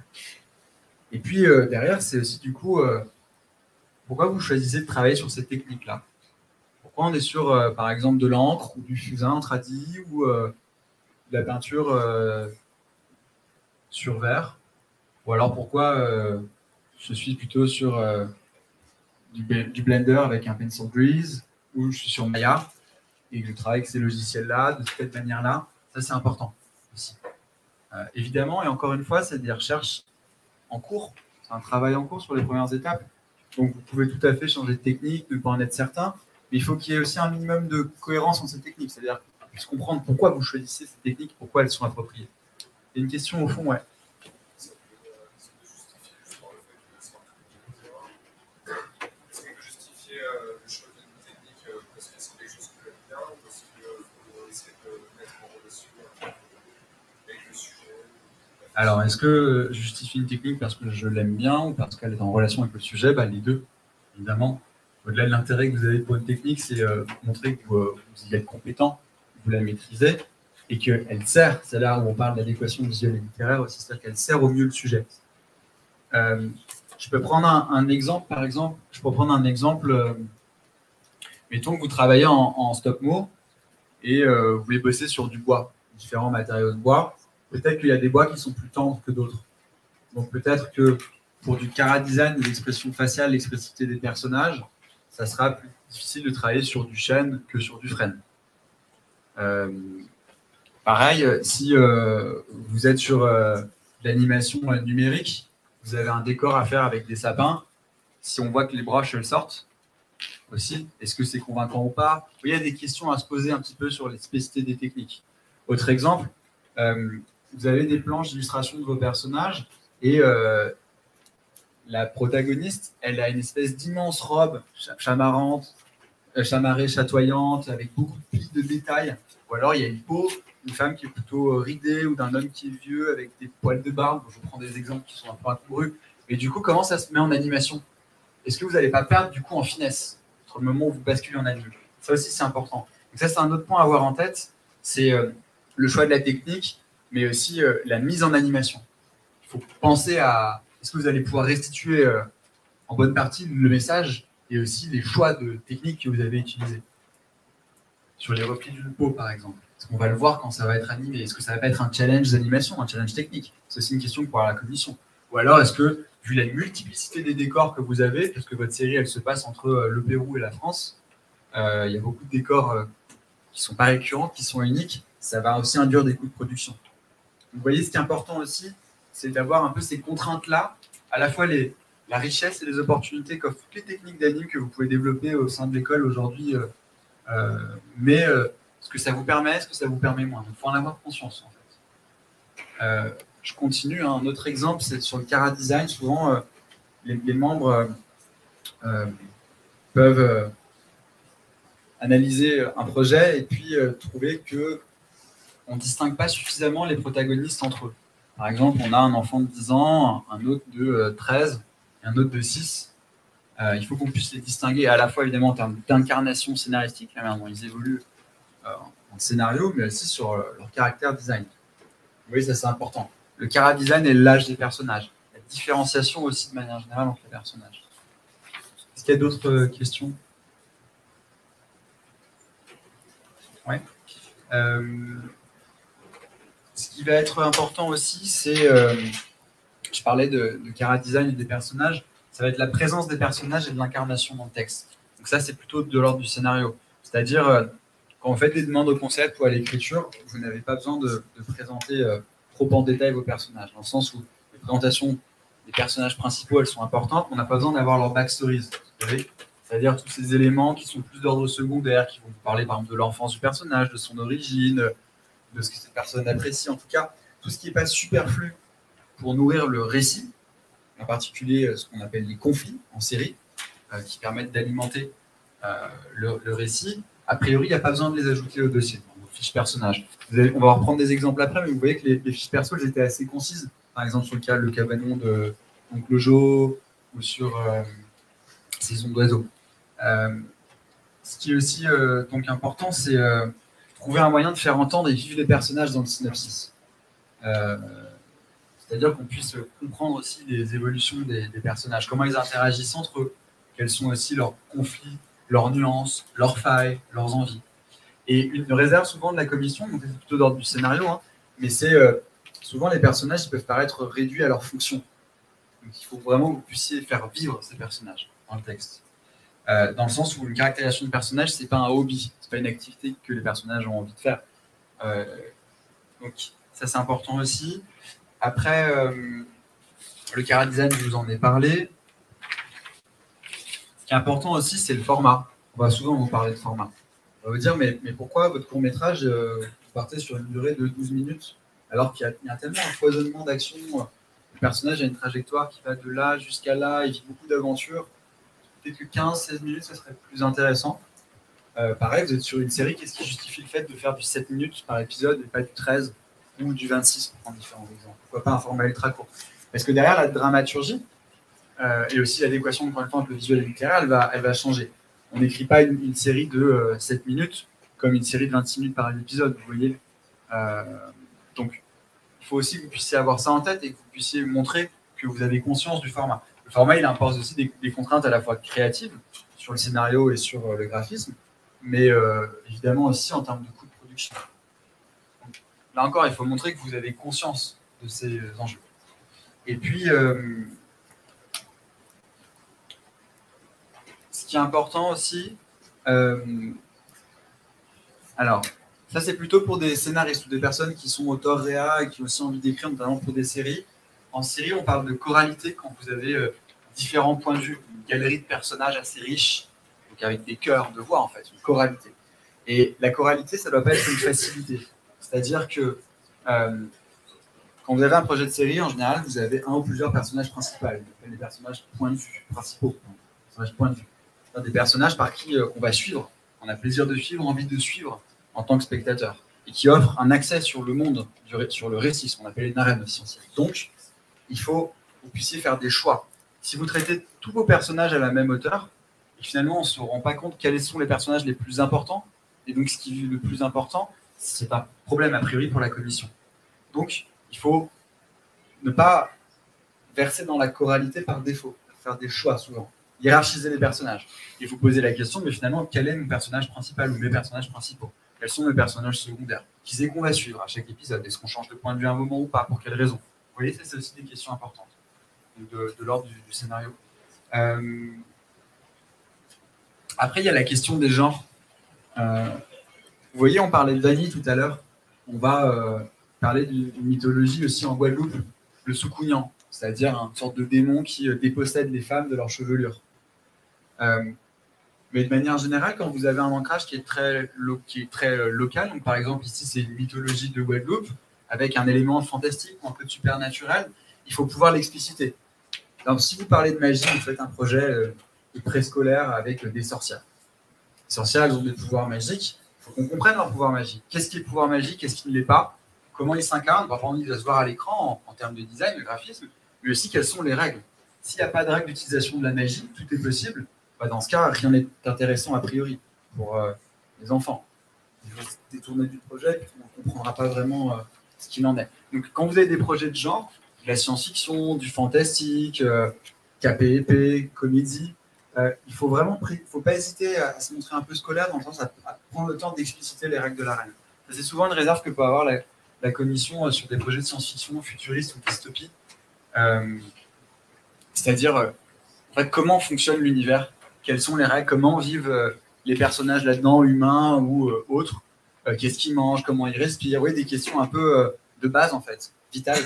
Et puis, derrière, c'est aussi du coup, pourquoi vous choisissez de travailler sur cette technique-là? Pourquoi on est sur, par exemple, de l'encre ou du fusain tradi ou de la peinture sur verre? Ou alors pourquoi je suis plutôt sur du Blender avec un Pencil Breeze ou je suis sur Maya et que je travaille avec ces logiciels-là, de cette manière-là? Ça, c'est important aussi. Évidemment, et encore une fois, c'est des recherches en cours. C'est un travail en cours sur les premières étapes. Donc, vous pouvez tout à fait changer de technique, ne pas en être certain. Mais il faut qu'il y ait aussi un minimum de cohérence dans ces techniques, c'est-à-dire qu'on puisse comprendre pourquoi vous choisissez ces techniques, pourquoi elles sont appropriées. Il y a une question au fond, ouais. Est-ce qu'on peut justifier le choix d'une technique parce que c'est quelque chose que vous aimez bien ou parce que vous essayez de mettre en relation avec le sujet? Alors, est-ce que je justifie une technique parce que je l'aime bien ou parce qu'elle est en relation avec le sujet? Les deux, évidemment. Au-delà de l'intérêt que vous avez pour une technique, c'est montrer que vous y êtes compétent, que vous la maîtrisez et qu'elle sert. C'est là où on parle d'adéquation visuelle et littéraire aussi, c'est-à-dire qu'elle sert au mieux le sujet. Je peux prendre un exemple, par exemple. Je peux prendre un exemple. Mettons que vous travaillez en stop-mo et vous voulez bosser sur du bois, différents matériaux de bois. Peut-être qu'il y a des bois qui sont plus tendres que d'autres. Donc peut-être que pour du chara-design, l'expression faciale, l'expressivité des personnages, ça sera plus difficile de travailler sur du chêne que sur du frêne. Pareil, si vous êtes sur l'animation numérique, vous avez un décor à faire avec des sapins, si on voit que les broches elles sortent aussi, est-ce que c'est convaincant ou pas? Il y a des questions à se poser un petit peu sur les spécificités des techniques. Autre exemple, vous avez des planches d'illustration de vos personnages et la protagoniste, elle a une espèce d'immense robe chamarrée, chatoyante, avec beaucoup de plis de détails. Ou alors, il y a une peau, une femme qui est plutôt ridée ou d'un homme qui est vieux avec des poils de barbe. Je vous prends des exemples qui sont un peu incongrus. Et du coup, comment ça se met en animation? Est-ce que vous n'allez pas perdre du coup en finesse entre le moment où vous basculez en anime? Ça aussi, c'est important. Donc ça, c'est un autre point à avoir en tête. C'est le choix de la technique, mais aussi la mise en animation. Il faut penser à... Est-ce que vous allez pouvoir restituer en bonne partie le message et aussi les choix de techniques que vous avez utilisés? Sur les replis d'une peau, par exemple. Est-ce qu'on va le voir quand ça va être animé? Est-ce que ça va pas être un challenge d'animation, un challenge technique? C'est aussi une question pour la commission. Ou alors, est-ce que, vu la multiplicité des décors que vous avez, parce que votre série, elle se passe entre le Pérou et la France, il y a beaucoup de décors qui ne sont pas récurrents, qui sont uniques, ça va aussi induire des coûts de production. Donc, vous voyez, ce qui est important aussi, c'est d'avoir un peu ces contraintes-là, à la fois la richesse et les opportunités qu'offrent toutes les techniques d'anime que vous pouvez développer au sein de l'école aujourd'hui, mais ce que ça vous permet, ce que ça vous permet moins. Il faut en avoir conscience, en fait. Je continue, un autre exemple, c'est sur le chara-design. Souvent, les membres peuvent analyser un projet et puis trouver qu'on ne distingue pas suffisamment les protagonistes entre eux. Par exemple, on a un enfant de 10 ans, un autre de 13 et un autre de 6. Il faut qu'on puisse les distinguer à la fois, évidemment, en termes d'incarnation scénaristique, la manière dont ils évoluent en scénario, mais aussi sur leur caractère design. Vous voyez, ça c'est important. le chara-design et l'âge des personnages. La différenciation aussi de manière générale entre les personnages. Est-ce qu'il y a d'autres questions? Ouais. Ce qui va être important aussi, c'est, je parlais de chara-design et des personnages, ça va être la présence des personnages et de l'incarnation dans le texte. Donc ça, c'est plutôt de l'ordre du scénario. C'est-à-dire, quand vous faites des demandes au concept ou à l'écriture, vous n'avez pas besoin de présenter trop en détail vos personnages, dans le sens où les présentations des personnages principaux, elles sont importantes, on n'a pas besoin d'avoir leurs backstories. C'est-à-dire tous ces éléments qui sont plus d'ordre secondaire, qui vont vous parler par exemple de l'enfance du personnage, de son origine, de ce que cette personne apprécie, en tout cas, tout ce qui n'est pas superflu pour nourrir le récit, en particulier ce qu'on appelle les conflits en série, qui permettent d'alimenter le récit. A priori, il n'y a pas besoin de les ajouter au dossier, dans vos fiches personnages. On va reprendre des exemples après, mais vous voyez que les fiches perso, elles étaient assez concises. Par exemple, sur le cabanon de Oncle Joe, ou sur Saison d'oiseaux. Ce qui est aussi donc important, c'est trouver un moyen de faire entendre et vivre les personnages dans le synopsis. C'est-à-dire qu'on puisse comprendre aussi les évolutions des personnages, comment ils interagissent entre eux, quels sont aussi leurs conflits, leurs nuances, leurs failles, leurs envies. Et une réserve souvent de la commission, donc c'est plutôt d'ordre du scénario, hein, mais c'est souvent les personnages qui peuvent paraître réduits à leur fonction. Donc il faut vraiment que vous puissiez faire vivre ces personnages dans le texte. Dans le sens où une caractérisation de personnage, c'est pas un hobby, c'est pas une activité que les personnages ont envie de faire. Donc ça c'est important aussi. Après, le chara-design, je vous en ai parlé. Ce qui est important aussi, c'est le format. On va souvent vous parler de format. On va vous dire, mais pourquoi votre court-métrage, vous partez sur une durée de 12 minutes, alors qu'il y a tellement un foisonnement d'actions. Le personnage a une trajectoire qui va de là jusqu'à là, il vit beaucoup d'aventures. Peut-être que 15-16 minutes, ça serait plus intéressant. Pareil, vous êtes sur une série, qu'est-ce qui justifie le fait de faire du 7 minutes par épisode et pas du 13 ou du 26, pour prendre différents exemples? Pourquoi pas un format ultra court? Parce que derrière, la dramaturgie et aussi l'adéquation entre le visuel et le littéraire, elle va changer. On n'écrit pas une série de 7 minutes comme une série de 26 minutes par épisode, vous voyez. Donc, il faut aussi que vous puissiez avoir ça en tête et que vous puissiez montrer que vous avez conscience du format. Le format, il impose aussi des contraintes à la fois créatives sur le scénario et sur le graphisme, mais évidemment aussi en termes de coût de production. Donc, là encore, il faut montrer que vous avez conscience de ces enjeux. Et puis, ce qui est important aussi, alors, ça c'est plutôt pour des scénaristes ou des personnes qui sont auteurs réa et qui ont aussi envie d'écrire, notamment pour des séries. En série, on parle de choralité quand vous avez différents points de vue, une galerie de personnages assez riche, donc avec des chœurs de voix en fait, une choralité. Et la choralité, ça ne doit pas être une facilité. C'est-à-dire que quand vous avez un projet de série, en général, vous avez un ou plusieurs personnages principaux, les personnages point de vue principaux, personnages point de vue. Des personnages par qui on va suivre, on a plaisir de suivre, envie de suivre en tant que spectateur, et qui offrent un accès sur le monde, sur le récit, ce qu'on appelle les narrations aussi en série. Donc, il faut que vous puissiez faire des choix. Si vous traitez tous vos personnages à la même hauteur, et finalement on ne se rend pas compte quels sont les personnages les plus importants, et donc ce qui est le plus important, c'est un problème a priori pour la commission. Donc, il faut ne pas verser dans la choralité par défaut, faire des choix souvent, hiérarchiser les personnages, et vous poser la question, mais finalement, quel est mon personnage principal ou mes personnages principaux? Quels sont mes personnages secondaires? Qui c'est qu'on va suivre à chaque épisode? Est-ce qu'on change de point de vue à un moment ou pas? Pour quelles raisons? Vous voyez, ça, c'est aussi des questions importantes de l'ordre du scénario. Après, il y a la question des genres. Vous voyez, on parlait de Dany tout à l'heure. On va parler d'une mythologie aussi en Guadeloupe, le Soukounian, c'est-à-dire une sorte de démon qui dépossède les femmes de leur chevelure. Mais de manière générale, quand vous avez un ancrage qui est très local, donc par exemple ici c'est une mythologie de Guadeloupe, avec un élément fantastique, un peu de supernaturel, il faut pouvoir l'expliciter. Donc si vous parlez de magie, vous faites un projet préscolaire avec des sorcières. Les sorcières, elles ont des pouvoirs magiques, il faut qu'on comprenne leur pouvoir magique. Qu'est-ce qui est pouvoir magique, qu'est-ce qui ne l'est pas, comment ils s'incarnent, pas envie de se voir à l'écran en termes de design, de graphisme, mais aussi quelles sont les règles. S'il n'y a pas de règle d'utilisation de la magie, tout est possible. Bah dans ce cas, rien n'est intéressant a priori pour les enfants. Ils vont se détourner du projet et on ne comprendra pas vraiment ce qu'il en est. Donc, quand vous avez des projets de genre, de la science-fiction, du fantastique, KPEP, comédie, il faut vraiment, faut pas hésiter à se montrer un peu scolaire dans le sens à prendre le temps d'expliciter les règles de l'arène. C'est souvent une réserve que peut avoir la commission sur des projets de science-fiction, futuristes ou dystopie. C'est-à-dire, en fait, comment fonctionne l'univers, quelles sont les règles, comment vivent les personnages là-dedans, humains ou autres, qu'est-ce qu'ils mangent, comment ils respirent, oui, des questions un peu de base, en fait, vitales,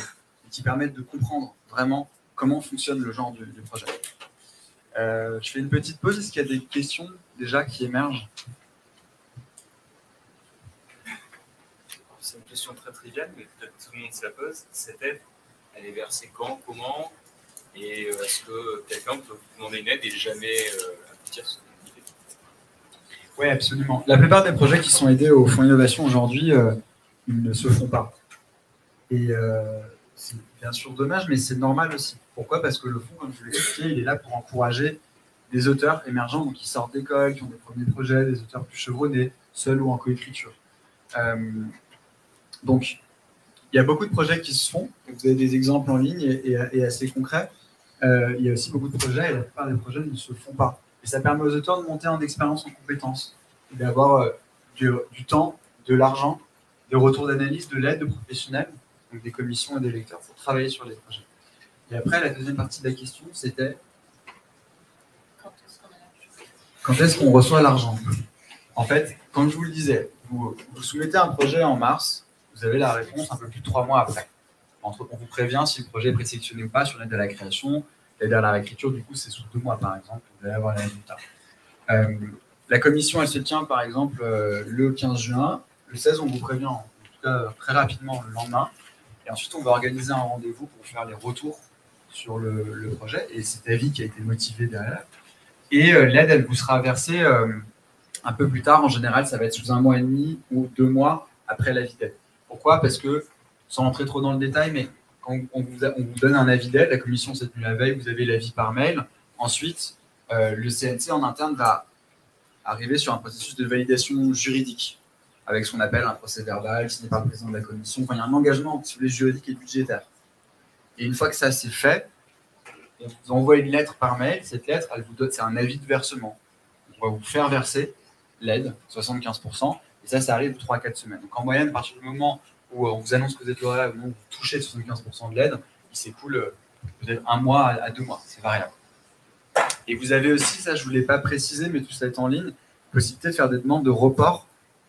qui permettent de comprendre vraiment comment fonctionne le genre du projet. Je fais une petite pause, est-ce qu'il y a des questions déjà qui émergent? C'est une question très triviale, mais peut-être tout le monde se la pose. Cette aide, elle est versée quand, comment? Et est-ce que quelqu'un peut vous demander une aide et jamais aboutir sur une idée? Oui, absolument. La plupart des projets qui sont aidés au Fonds Innovation aujourd'hui, ils ne se font pas. Et c'est bien sûr dommage, mais c'est normal aussi. Pourquoi? Parce que le fonds, comme je vous l'ai expliqué, il est là pour encourager des auteurs émergents, donc qui sortent d'école, qui ont des premiers projets, des auteurs plus chevronnés, seuls ou en coécriture. Donc, il y a beaucoup de projets qui se font. Vous avez des exemples en ligne et assez concrets. Il y a aussi beaucoup de projets et la plupart des projets ne se font pas. Et ça permet aux auteurs de monter en expérience, en compétences, d'avoir du temps, de l'argent, des retours d'analyse, de l'aide de professionnels, donc des commissions et des lecteurs pour travailler sur les projets. Et après, la deuxième partie de la question, c'était quand est-ce qu'on reçoit l'argent? En fait, comme je vous le disais, vous soumettez un projet en mars, vous avez la réponse un peu plus de 3 mois après. On vous prévient si le projet est présélectionné ou pas sur l'aide à la création, l'aide à la réécriture, du coup, c'est sous 2 mois, par exemple, vous allez avoir les résultats. La commission, elle se tient, par exemple, le 15 juin. Le 16, on vous prévient, en tout cas très rapidement, le lendemain. Et ensuite, on va organiser un rendez-vous pour faire les retours sur le projet et cet avis qui a été motivé derrière. Et l'aide, elle vous sera versée un peu plus tard. En général, ça va être sous 1 mois et demi ou 2 mois après l'avis d'aide. Pourquoi? Parce que, sans rentrer trop dans le détail, mais quand on vous donne un avis d'aide, la commission s'est tenue la veille, vous avez l'avis par mail. Ensuite, le CNC en interne va arriver sur un processus de validation juridique, avec ce qu'on appelle un procès verbal signé par le président de la commission. Enfin, il y a un engagement sur les juridiques et budgétaire. Et une fois que ça c'est fait, on vous envoie une lettre par mail. Cette lettre, elle vous donne, c'est un avis de versement. On va vous faire verser l'aide, 75%, et ça arrive 3-4 semaines. Donc en moyenne, à partir du moment où on vous annonce que vous êtes lauréat, au moment où vous touchez 75% de l'aide, il s'écoule peut-être 1 mois à 2 mois, c'est variable. Et vous avez aussi, ça je ne vous l'ai pas précisé, mais tout ça est en ligne, possibilité de faire des demandes de report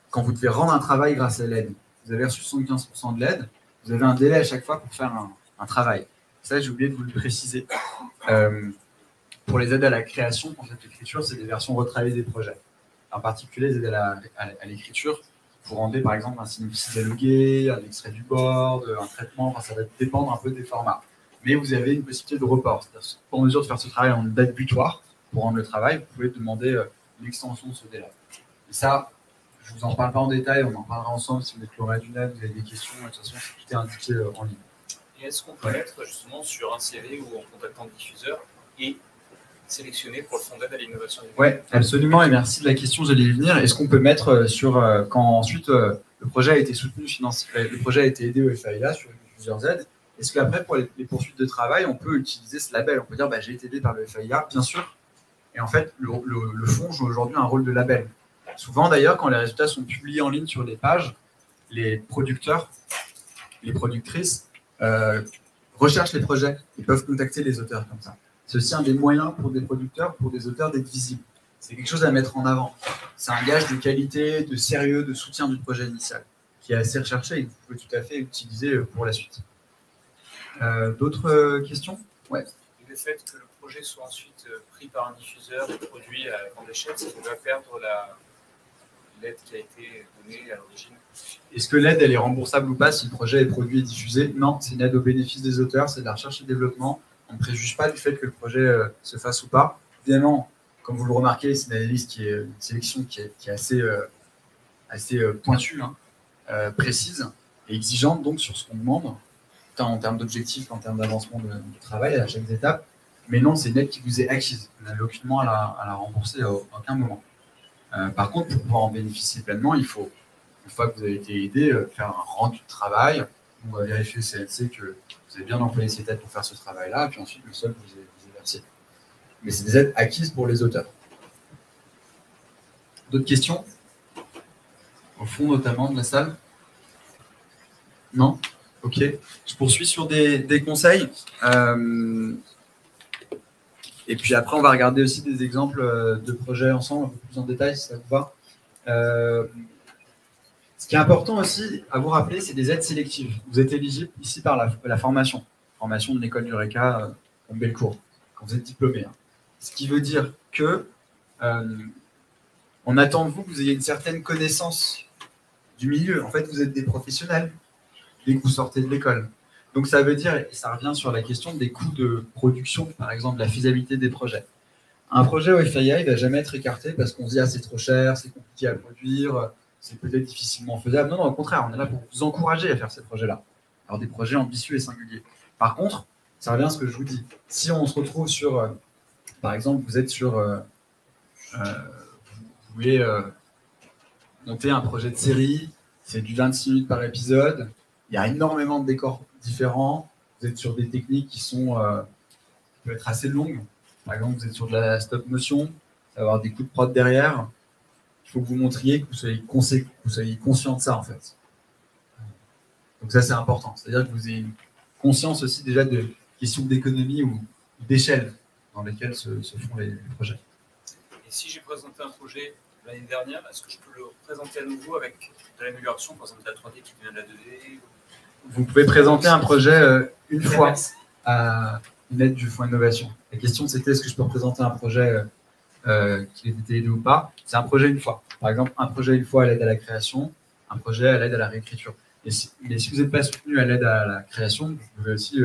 quand vous devez rendre un travail grâce à l'aide. Vous avez reçu 75% de l'aide, vous avez un délai à chaque fois pour faire un travail. Ça, j'ai oublié de vous le préciser. Pour les aides à la création, pour cette écriture, c'est des versions retravaillées des projets. En particulier, les aides à l'écriture, vous rendez par exemple un synopsis dialogué, un extrait du board, un traitement, enfin, ça va dépendre un peu des formats. Mais vous avez une possibilité de report. C'est-à-dire, pour en mesure de faire ce travail en date butoir, pour rendre le travail, vous pouvez demander une extension de ce délai. Et ça, je ne vous en parle pas en détail, on en parlera ensemble si vous êtes lauréat d'une aide, vous avez des questions, de toute façon, tout est indiqué en ligne. Et est-ce qu'on peut être justement sur un CV ou en contactant le diffuseur et sélectionné pour le fonds d'aide à l'innovation? Oui, absolument, et merci de la question, j'allais y venir. Est-ce qu'on peut mettre sur, quand ensuite le projet a été soutenu financièrement, le projet a été aidé au FAIA sur plusieurs aides, est-ce qu'après, pour les poursuites de travail, on peut utiliser ce label? On peut dire, j'ai été aidé par le FAIA, bien sûr. Et en fait, le fonds joue aujourd'hui un rôle de label. Souvent, d'ailleurs, quand les résultats sont publiés en ligne sur des pages, les producteurs, les productrices recherchent les projets et peuvent contacter les auteurs comme ça. C'est aussi un des moyens pour des producteurs, pour des auteurs d'être visibles. C'est quelque chose à mettre en avant. C'est un gage de qualité, de sérieux, de soutien du projet initial, qui est assez recherché et que vous pouvez tout à fait utiliser pour la suite. D'autres questions? Ouais. Le fait que le projet soit ensuite pris par un diffuseur et produit à grande échelle, ça va perdre l'aide qui a été donnée à l'origine. Est-ce que l'aide elle est remboursable ou pas si le projet est produit et diffusé? Non, c'est une aide au bénéfice des auteurs, c'est de la recherche et développement. On ne préjuge pas du fait que le projet se fasse ou pas. Évidemment, comme vous le remarquez, c'est une analyse une sélection qui est assez pointue, précise et exigeante donc sur ce qu'on demande, tant en termes d'objectifs qu'en termes d'avancement du travail à chaque étape. Mais non, c'est une aide qui vous est acquise. Vous n'avez aucunement à la rembourser à aucun moment. Par contre, pour pouvoir en bénéficier pleinement, il faut, une fois que vous avez été aidé, faire un rendu de travail, On va vérifier au CNC que vous avez bien employé ces aides pour faire ce travail-là, puis ensuite le solde vous est versé. Mais c'est des aides acquises pour les auteurs. D'autres questions? Au fond, notamment, de la salle? Non? Ok. Je poursuis sur des conseils. Et puis après, on va regarder aussi des exemples de projets ensemble, un peu plus en détail, si ça vous va. Ce qui est important aussi à vous rappeler, c'est des aides sélectives. Vous êtes éligible ici par la formation de l'école du RECA en Bellecour, quand vous êtes diplômé. Hein. Ce qui veut dire que on attend de vous que vous ayez une certaine connaissance du milieu. En fait, vous êtes des professionnels dès que vous sortez de l'école. Donc ça veut dire, et ça revient sur la question des coûts de production, par exemple, la faisabilité des projets. Un projet au FIA, il ne va jamais être écarté parce qu'on se dit ah, c'est trop cher, c'est compliqué à produire, c'est peut-être difficilement faisable. Non, non, au contraire, on est là pour vous encourager à faire ces projets-là. Alors des projets ambitieux et singuliers. Par contre, ça revient à ce que je vous dis. Si on se retrouve sur, par exemple, vous êtes sur, vous voulez monter un projet de série, c'est du 26 minutes par épisode, il y a énormément de décors différents, vous êtes sur des techniques qui sont qui peuvent être assez longues. Par exemple, vous êtes sur de la stop motion, ça va avoir des coups de prod derrière. Il faut que vous montriez que vous soyez conscient de ça, en fait. Donc ça, c'est important. C'est-à-dire que vous ayez une conscience aussi déjà de questions d'économie ou d'échelle dans lesquelles se font les projets. Et si j'ai présenté un projet l'année dernière, est-ce que je peux le présenter à nouveau avec de l'amélioration, par exemple de la 3D qui devient de la 2D? Vous pouvez présenter un projet une fois à une aide du Fonds Innovation. La question, c'était est-ce que je peux présenter un projet qui est aidé ou pas? C'est un projet une fois. Par exemple, un projet une fois à l'aide à la création, un projet à l'aide à la réécriture. Mais si vous n'êtes pas soutenu à l'aide à la création, vous pouvez aussi,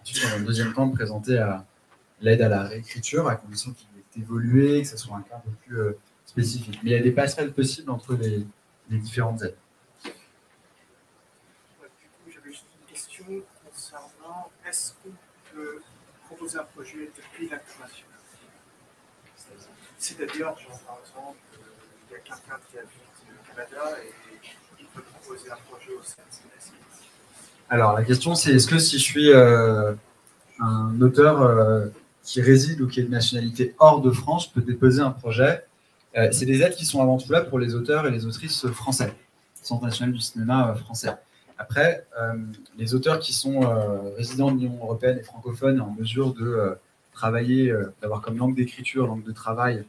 ensuite, dans un deuxième temps, présenter à l'aide à la réécriture, à condition qu'il ait évolué, que ce soit un cas un peu plus spécifique. Mais il y a des passerelles possibles entre les différentes aides. J'avais juste une question concernant est-ce qu'on peut proposer un projet depuis l'incarnation? C'est-à-dire, genre, par exemple, il y a quelqu'un qui habite au Canada et il peut proposer un projet au CNC. Alors, la question, c'est est-ce que si je suis un auteur qui réside ou qui est de nationalité hors de France, je peux déposer un projet? C'est des aides qui sont avant tout là pour les auteurs et les autrices français, Centre national du cinéma français. Après, les auteurs qui sont résidents de l'Union européenne et francophones et en mesure de travailler, d'avoir comme langue d'écriture, langue de travail,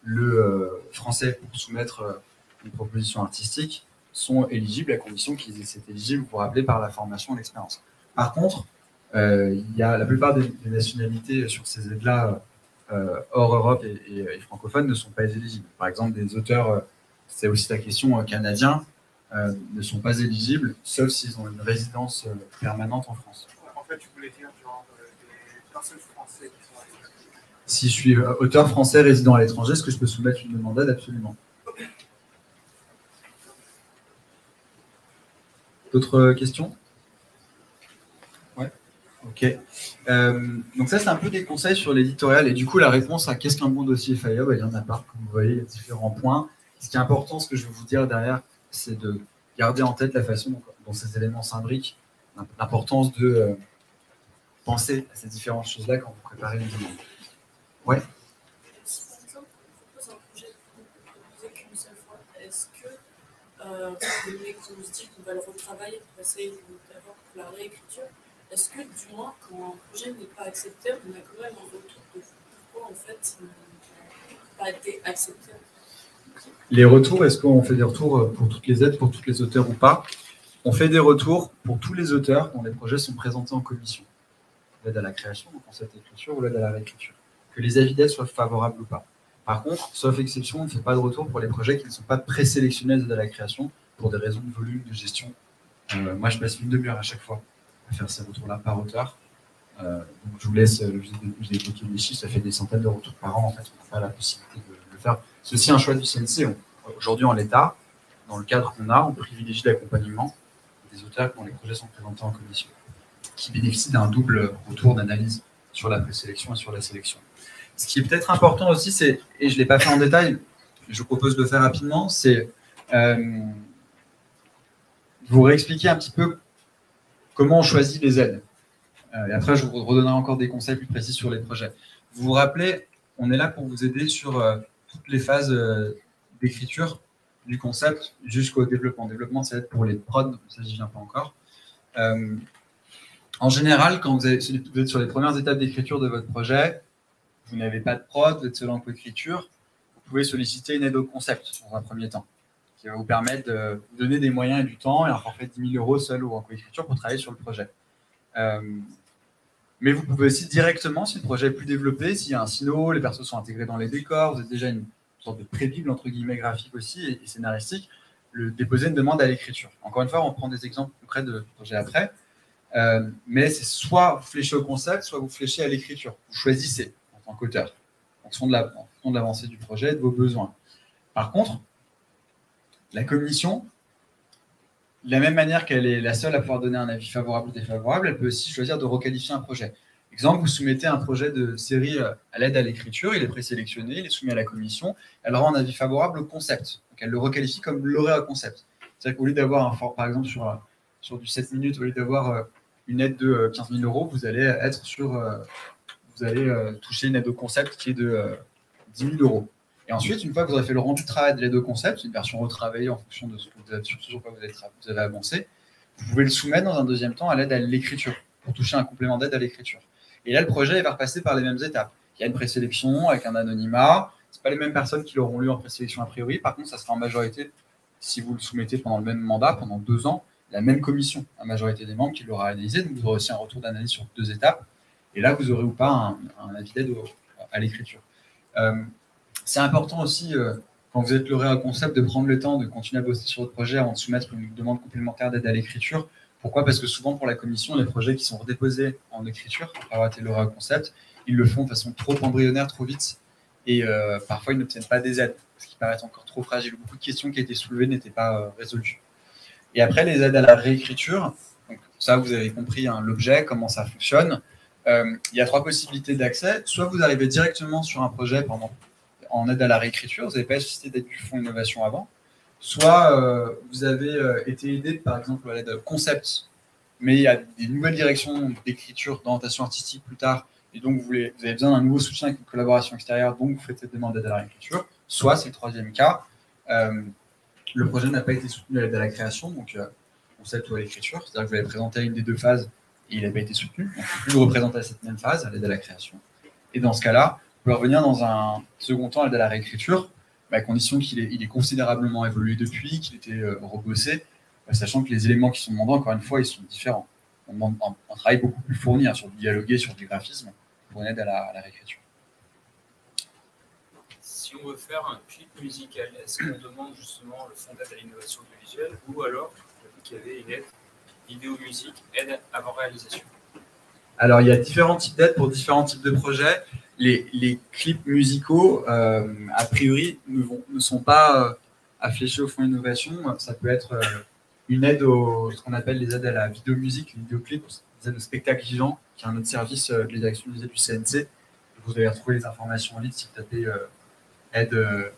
le français pour soumettre une proposition artistique, sont éligibles à condition qu'ils soient éligibles pour appeler par la formation et l'expérience. Par contre, il y a la plupart des nationalités sur ces aides-là hors Europe et francophones ne sont pas éligibles. Par exemple, des auteurs, c'est aussi la question, canadiens, ne sont pas éligibles, sauf s'ils ont une résidence permanente en France. En fait, tu voulais dire genre des personnes françaises qui sont à l'étranger. Si je suis auteur français résident à l'étranger, est-ce que je peux soumettre une demande d'aide? Absolument. D'autres questions? Ouais. Ok. Donc ça, c'est un peu des conseils sur l'éditorial. Et du coup, la réponse à qu'est-ce qu'un bon dossier FIA, il y en a pas. Comme vous voyez, il y a différents points. Ce qui est important, ce que je vais vous dire derrière, c'est de garder en tête la façon dont ces éléments s'imbriquent, l'importance de penser à ces différentes choses-là quand vous préparez une demande. Ouais. Si par exemple, on propose un projet qu'on peut proposer qu'une seule fois, est-ce que, mais qu'on se dit qu'on va le retravailler pour essayer d'avoir la réécriture, est-ce que du moins, quand un projet n'est pas accepté, on a quand même un retour de pourquoi en fait il n'a pas été accepté? Les retours, est-ce qu'on fait des retours pour toutes les aides, pour tous les auteurs ou pas? On fait des retours pour tous les auteurs dont les projets sont présentés en commission. L'aide à la création, donc concept d'écriture, ou l'aide à la réécriture. Que les avis d'aide soient favorables ou pas. Par contre, sauf exception, on ne fait pas de retour pour les projets qui ne sont pas présélectionnés d'aide à la création pour des raisons de volume, de gestion. Moi, je passe une demi-heure à chaque fois à faire ces retours-là par auteur. Donc je vous laisse, j'ai évoqué les chiffres, ça fait des centaines de retours par an. En fait, on n'a pas la possibilité de le faire. C'est aussi un choix du CNC. Aujourd'hui, en l'état, dans le cadre qu'on a, on privilégie l'accompagnement des auteurs quand les projets sont présentés en commission, qui bénéficient d'un double retour d'analyse sur la présélection et sur la sélection. Ce qui est peut-être important aussi, c'est, et je ne l'ai pas fait en détail, je vous propose de le faire rapidement, c'est vous réexpliquer un petit peu comment on choisit les aides. Et après, je vous redonnerai encore des conseils plus précis sur les projets. Vous vous rappelez, on est là pour vous aider sur toutes les phases d'écriture du concept jusqu'au développement. Développement, ça va être pour les prods, ça j'y viens pas encore. En général, quand vous êtes sur les premières étapes d'écriture de votre projet, vous n'avez pas de prod, vous êtes seul en coécriture, vous pouvez solliciter une aide au concept dans un premier temps, qui va vous permettre de vous donner des moyens et du temps, et un forfait de 10 000 € seul ou en coécriture pour travailler sur le projet. Mais vous pouvez aussi directement, si le projet est plus développé, s'il y a un sino, les persos sont intégrés dans les décors, vous êtes déjà une sorte de pré-bible, entre guillemets, graphique aussi et scénaristique, déposer une demande à l'écriture. Encore une fois, on prend des exemples concrets de projets après, mais c'est soit vous fléchez au concept, soit vous fléchez à l'écriture. Vous choisissez en tant qu'auteur, en fonction de l'avancée du projet et de vos besoins. Par contre, la commission, de la même manière qu'elle est la seule à pouvoir donner un avis favorable ou défavorable, elle peut aussi choisir de requalifier un projet. Exemple, vous soumettez un projet de série à l'aide à l'écriture, il est présélectionné, il est soumis à la commission, elle rend un avis favorable au concept. Donc elle le requalifie comme lauréat concept. C'est-à-dire qu'au lieu d'avoir, par exemple, sur du 7 minutes, au lieu d'avoir une aide de 15 000 €, vous allez être vous allez toucher une aide au concept qui est de 10 000 €. Et ensuite, une fois que vous aurez fait le rendu de travail de l'aide au concept, une version retravaillée en fonction de ce que vous avez, sur quoi vous avez avancé, vous pouvez le soumettre dans un deuxième temps à l'aide à l'écriture, pour toucher un complément d'aide à l'écriture. Et là, le projet va repasser par les mêmes étapes. Il y a une présélection avec un anonymat. Ce pas les mêmes personnes qui l'auront lu en présélection a priori. Par contre, ça sera en majorité, si vous le soumettez pendant le même mandat, pendant 2 ans, la même commission, la majorité des membres qui l'aura analysé. Donc, vous aurez aussi un retour d'analyse sur 2 étapes. Et là, vous aurez ou pas un avis d'aide à l'écriture. C'est important aussi, quand vous êtes lauréat concept, de prendre le temps de continuer à bosser sur votre projet avant de soumettre une demande complémentaire d'aide à l'écriture. Pourquoi? Parce que souvent, pour la commission, les projets qui sont redéposés en écriture, après avoir été lauréat concept, ils le font de façon trop embryonnaire, trop vite. Et parfois, ils n'obtiennent pas des aides, ce qui paraît encore trop fragile. Beaucoup de questions qui ont été soulevées n'étaient pas résolues. Et après, les aides à la réécriture, donc ça, vous avez compris l'objet, comment ça fonctionne. Il y a 3 possibilités d'accès. Soit vous arrivez directement sur un projet en aide à la réécriture, vous n'avez pas nécessité d'aide du fonds innovation avant. Soit vous avez été aidé, par exemple, à l'aide de concept, mais il y a des nouvelles directions d'écriture, d'orientation artistique plus tard, et donc vous avez besoin d'un nouveau soutien avec une collaboration extérieure, donc vous faites cette demande d'aide à la réécriture. Soit, c'est le 3e cas, le projet n'a pas été soutenu à l'aide à la création, donc concept ou à l'écriture, c'est-à-dire que vous avez présenté une des 2 phases et il n'a pas été soutenu, donc vous pouvez le représenter à cette même phase, à l'aide à la création. Et dans ce cas-là, vous pouvez revenir dans un second temps à l'aide à la réécriture, à condition qu'il ait considérablement évolué depuis, qu'il était rebossé, sachant que les éléments qui sont demandés, encore une fois, ils sont différents. On demande un travail beaucoup plus fourni sur du dialogué, sur du graphisme, pour une aide à la réécriture. Si on veut faire un clip musical, est-ce qu'on demande justement le fonds d'aide à l'innovation audiovisuelle ou alors qu'il y avait une aide vidéo-musique, aide avant réalisation? Alors, il y a différents types d'aides pour différents types de projets. Les clips musicaux, a priori, ne sont pas affléchés au fonds innovation. Ça peut être une aide ce qu'on appelle les aides à la vidéo-musique, les vidéoclips, les aides au spectacle vivant, qui est un autre service de la direction du CNC. Vous allez retrouver les informations en ligne si vous tapez aide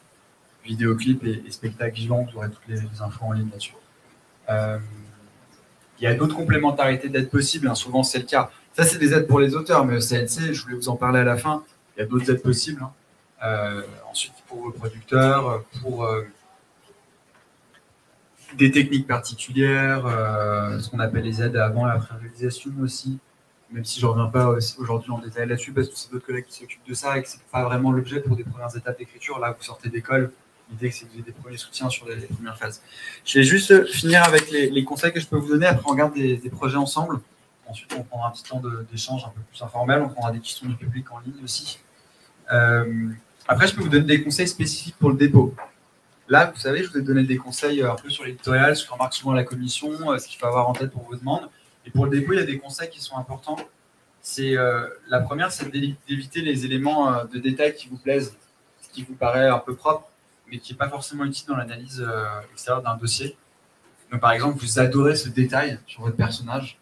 vidéoclip et spectacle vivant, vous aurez toutes les infos en ligne là-dessus. Il y a d'autres complémentarités d'aides possibles, souvent c'est le cas. Ça, c'est des aides pour les auteurs, mais au CNC, je voulais vous en parler à la fin. Il y a d'autres aides possibles. Ensuite, pour vos producteurs, pour des techniques particulières, ce qu'on appelle les aides avant et après réalisation aussi, même si je ne reviens pas aujourd'hui en détail là-dessus, parce que c'est d'autres collègues qui s'occupent de ça et que ce n'est pas vraiment l'objet pour des premières étapes d'écriture. Là, vous sortez d'école, l'idée, c'est que vous ayez des premiers soutiens sur les premières phases. Je vais juste finir avec les conseils que je peux vous donner. Après, on regarde des projets ensemble. Ensuite, on prendra un petit temps d'échange un peu plus informel. On prendra des questions du public en ligne aussi. Après, je peux vous donner des conseils spécifiques pour le dépôt. Là, vous savez, je vous ai donné des conseils un peu sur l'éditorial, ce que remarque souvent la commission, ce qu'il faut avoir en tête pour vos demandes. Et pour le dépôt, il y a des conseils qui sont importants. La première, c'est d'éviter les éléments de détail qui vous plaisent, ce qui vous paraît un peu propre, mais qui n'est pas forcément utile dans l'analyse extérieure d'un dossier. Donc, par exemple, vous adorez ce détail sur votre personnage.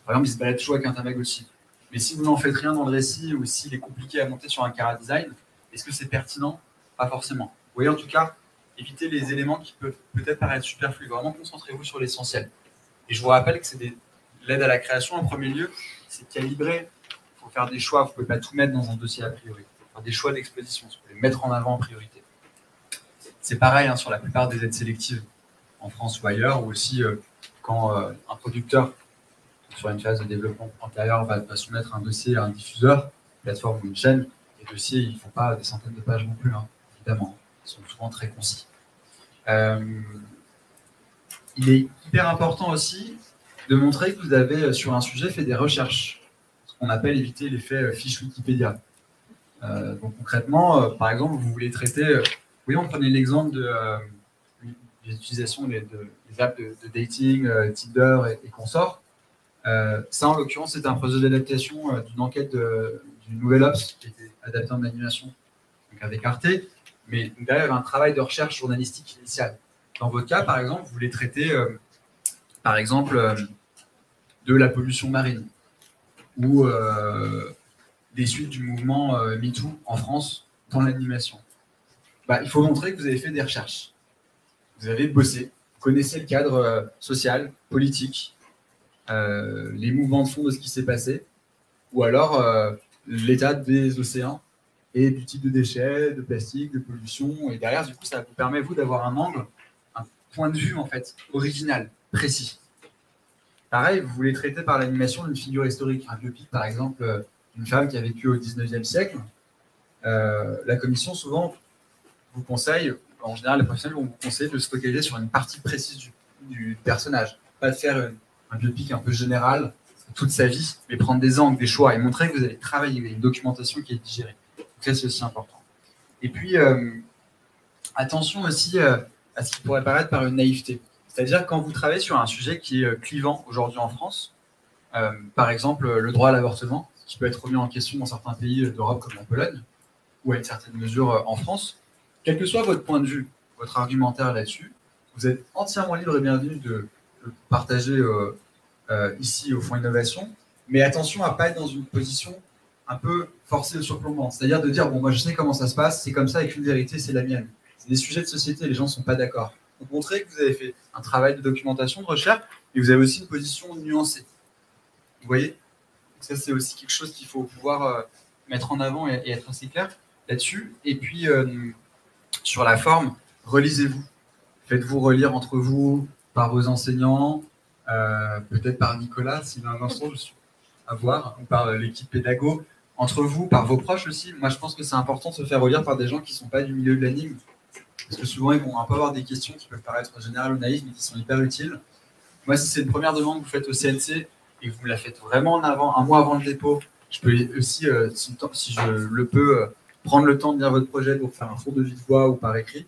Par exemple, il se balade toujours avec un Tamagotchi. Mais si vous n'en faites rien dans le récit ou s'il est compliqué à monter sur un chara design, est-ce que c'est pertinent? Pas forcément. Vous voyez, en tout cas, évitez les éléments qui peuvent peut-être paraître superflus. Vraiment, concentrez-vous sur l'essentiel. Et je vous rappelle que c'est l'aide à la création, en premier lieu, c'est calibré. Il faut faire des choix. Vous ne pouvez pas tout mettre dans un dossier a priori. Il faut faire des choix d'exposition. Il faut les mettre en avant en priorité. C'est pareil sur la plupart des aides sélectives en France ou ailleurs, ou aussi quand un producteur sur une phase de développement antérieur va soumettre un dossier à un diffuseur, une plateforme ou une chaîne. Les dossiers, ils ne font pas des centaines de pages non plus, évidemment. Ils sont souvent très concis. Il est hyper important aussi de montrer que vous avez, sur un sujet, fait des recherches. Ce qu'on appelle éviter l'effet fiche Wikipédia. Donc concrètement, par exemple, vous voulez traiter... oui, on prenait l'exemple de l'utilisation des apps de dating, Tinder et consorts. Ça, en l'occurrence, c'est un projet d'adaptation d'une enquête d'une nouvelle ops qui était adaptée en animation, donc avec Arte, mais derrière, il y avait un travail de recherche journalistique initial. Dans votre cas, par exemple, vous voulez traiter, par exemple, de la pollution marine ou des suites du mouvement MeToo en France dans l'animation. Il faut montrer que vous avez fait des recherches. Vous avez bossé, vous connaissez le cadre social, politique, les mouvements de fond de ce qui s'est passé, ou alors l'état des océans et du type de déchets, de plastique, de pollution. Et derrière, du coup, ça vous permet, vous, d'avoir un angle, un point de vue, en fait, original, précis. Pareil, vous voulez traiter par l'animation d'une figure historique, un biopic, par exemple, d'une femme qui a vécu au 19e siècle. La commission, souvent, vous conseille, en général, les professionnels vont vous conseiller de se focaliser sur une partie précise du personnage. Pas de faire un biopic un peu général, toute sa vie, mais prendre des angles, des choix et montrer que vous allez travailler avec une documentation qui est digérée. Donc ça, c'est aussi important. Et puis, attention aussi à ce qui pourrait paraître par une naïveté. C'est-à-dire quand vous travaillez sur un sujet qui est clivant aujourd'hui en France, par exemple le droit à l'avortement, qui peut être remis en question dans certains pays d'Europe comme la Pologne, ou à une certaine mesure en France, quel que soit votre point de vue, votre argumentaire là-dessus, vous êtes entièrement libre et bienvenu de le partager ici au Fonds Innovation, mais attention à ne pas être dans une position un peu forcée ou surplombante, c'est-à-dire de dire, bon, moi je sais comment ça se passe, c'est comme ça, avec une vérité, c'est la mienne. C'est des sujets de société, les gens ne sont pas d'accord. Donc montrer que vous avez fait un travail de documentation, de recherche, et vous avez aussi une position nuancée. Vous voyez? Ça, c'est aussi quelque chose qu'il faut pouvoir mettre en avant et être assez clair là-dessus. Et puis, sur la forme, relisez-vous. Faites-vous relire entre vous, par vos enseignants, peut-être par Nicolas, s'il a un instant, je suis à voir, ou par l'équipe pédago, entre vous, par vos proches aussi. Moi, je pense que c'est important de se faire relire par des gens qui ne sont pas du milieu de l'anime, parce que souvent, ils vont un peu avoir des questions qui peuvent paraître générales ou naïves, mais qui sont hyper utiles. Moi, si c'est une première demande que vous faites au CNC, et que vous la faites vraiment en avant, un mois avant le dépôt, je peux aussi, si je le peux, prendre le temps de lire votre projet pour faire un tour de vive voix ou par écrit.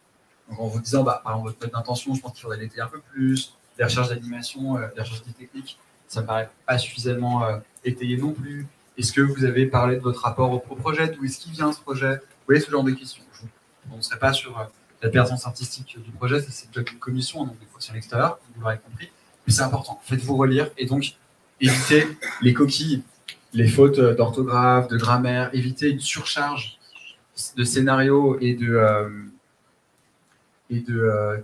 Donc en vous disant, par exemple, votre note d'intention, je pense qu'il faudrait l'étayer un peu plus, les recherches d'animation, les recherches techniques, ça me paraît pas suffisamment étayé non plus. Est-ce que vous avez parlé de votre rapport au projet, d'où est-ce qu'il vient ce projet? Vous voyez ce genre de questions. On ne serait pas sur la pertinence artistique du projet, c'est déjà une commission, donc des fois c'est à l'extérieur, vous l'aurez compris, mais c'est important. Faites-vous relire et donc évitez les coquilles, les fautes d'orthographe, de grammaire, évitez une surcharge de scénarios et de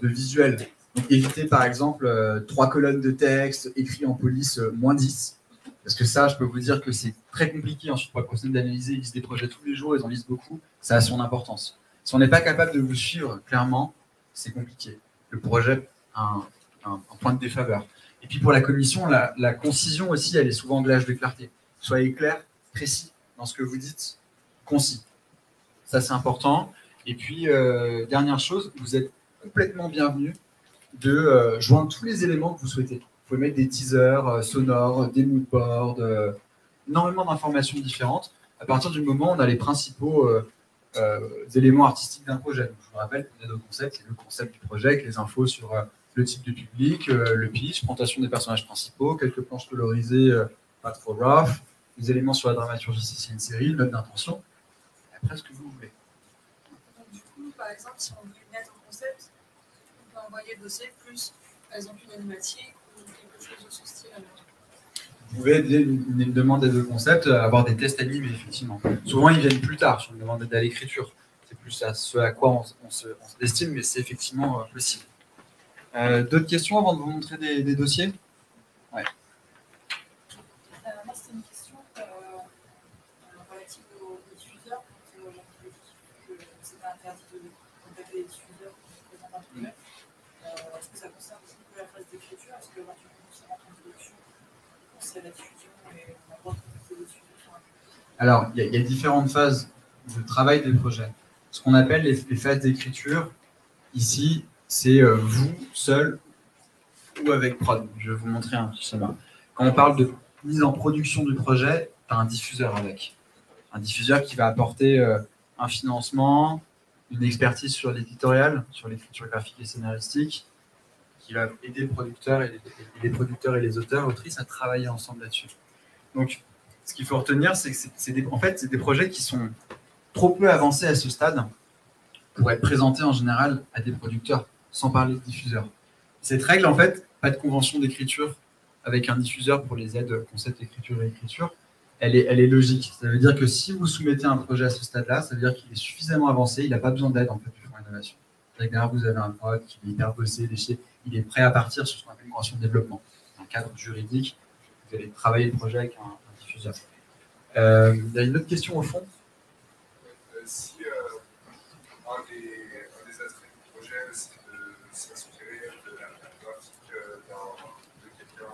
visuels. Donc évitez par exemple 3 colonnes de texte écrits en police -10, parce que ça, je peux vous dire que c'est très compliqué ensuite pour les professionnels d'analyser. Ils lisent des projets tous les jours, ils en lisent beaucoup, ça a son importance. Si on n'est pas capable de vous suivre clairement, c'est compliqué. Le projet a un point de défaveur. Et puis pour la commission, la concision aussi, elle est souvent gage de clarté. Soyez clair, précis dans ce que vous dites, concis. Ça, c'est important. Et puis, dernière chose, vous êtes complètement bienvenu de joindre tous les éléments que vous souhaitez. Vous pouvez mettre des teasers sonores, des moodboards, énormément d'informations différentes. À partir du moment où on a les principaux éléments artistiques d'un projet. Donc, je vous rappelle qu'on a nos concepts, c'est le concept du projet avec les infos sur le type de public, le pitch, présentation des personnages principaux, quelques planches colorisées, pas trop rough, des éléments sur la dramaturgie si c'est une série, une note d'intention, après ce que vous voulez. Donc, du coup, par exemple, si on veut mettre un concept, on peut envoyer le dossier plus, par exemple, une animatique ou quelque chose de ce style. Vous pouvez, dès une demande d'aide de concept, avoir des tests animés, effectivement. Souvent, ils viennent plus tard sur une demande d'aide à l'écriture. C'est plus à ce à quoi on se destine, mais c'est effectivement possible. D'autres questions avant de vous montrer des dossiers? Ouais. que c'est pas interdit de contacter les diffuseurs qui présentent un projet. Est-ce que ça concerne aussi la phase d'écriture? Est-ce que quand tu commences à rentrer en production, c'est la diffusion et on a le droit de contacter les diffuseurs? Alors, il y a différentes phases de travail des projets. Ce qu'on appelle les phases d'écriture, ici, c'est vous, seul ou avec prod. Je vais vous montrer un petit schéma. Quand on parle de mise en production du projet, tu as un diffuseur avec. Un diffuseur qui va apporter un financement, une expertise sur l'éditorial, sur l'écriture graphique et scénaristique, qui va aider le producteur et les producteurs et les auteurs, autrices à travailler ensemble là-dessus. Donc, ce qu'il faut retenir, c'est que c'est des projets qui sont trop peu avancés à ce stade pour être présentés en général à des producteurs, sans parler de diffuseurs. Cette règle, en fait, pas de convention d'écriture avec un diffuseur pour les aides concept écriture et écriture, elle est logique. Ça veut dire que si vous soumettez un projet à ce stade-là, ça veut dire qu'il est suffisamment avancé, il n'a pas besoin d'aide en fait du fonds d'innovation. Derrière, vous avez un prod qui est hyper bossé, léché, il est prêt à partir sur ce qu'on appelle une convention de développement. Un cadre juridique, vous allez travailler le projet avec un diffuseur. Il y a une autre question au fond. Si un des attraits du projet, c'est de s'inspirer de la graphique de quelqu'un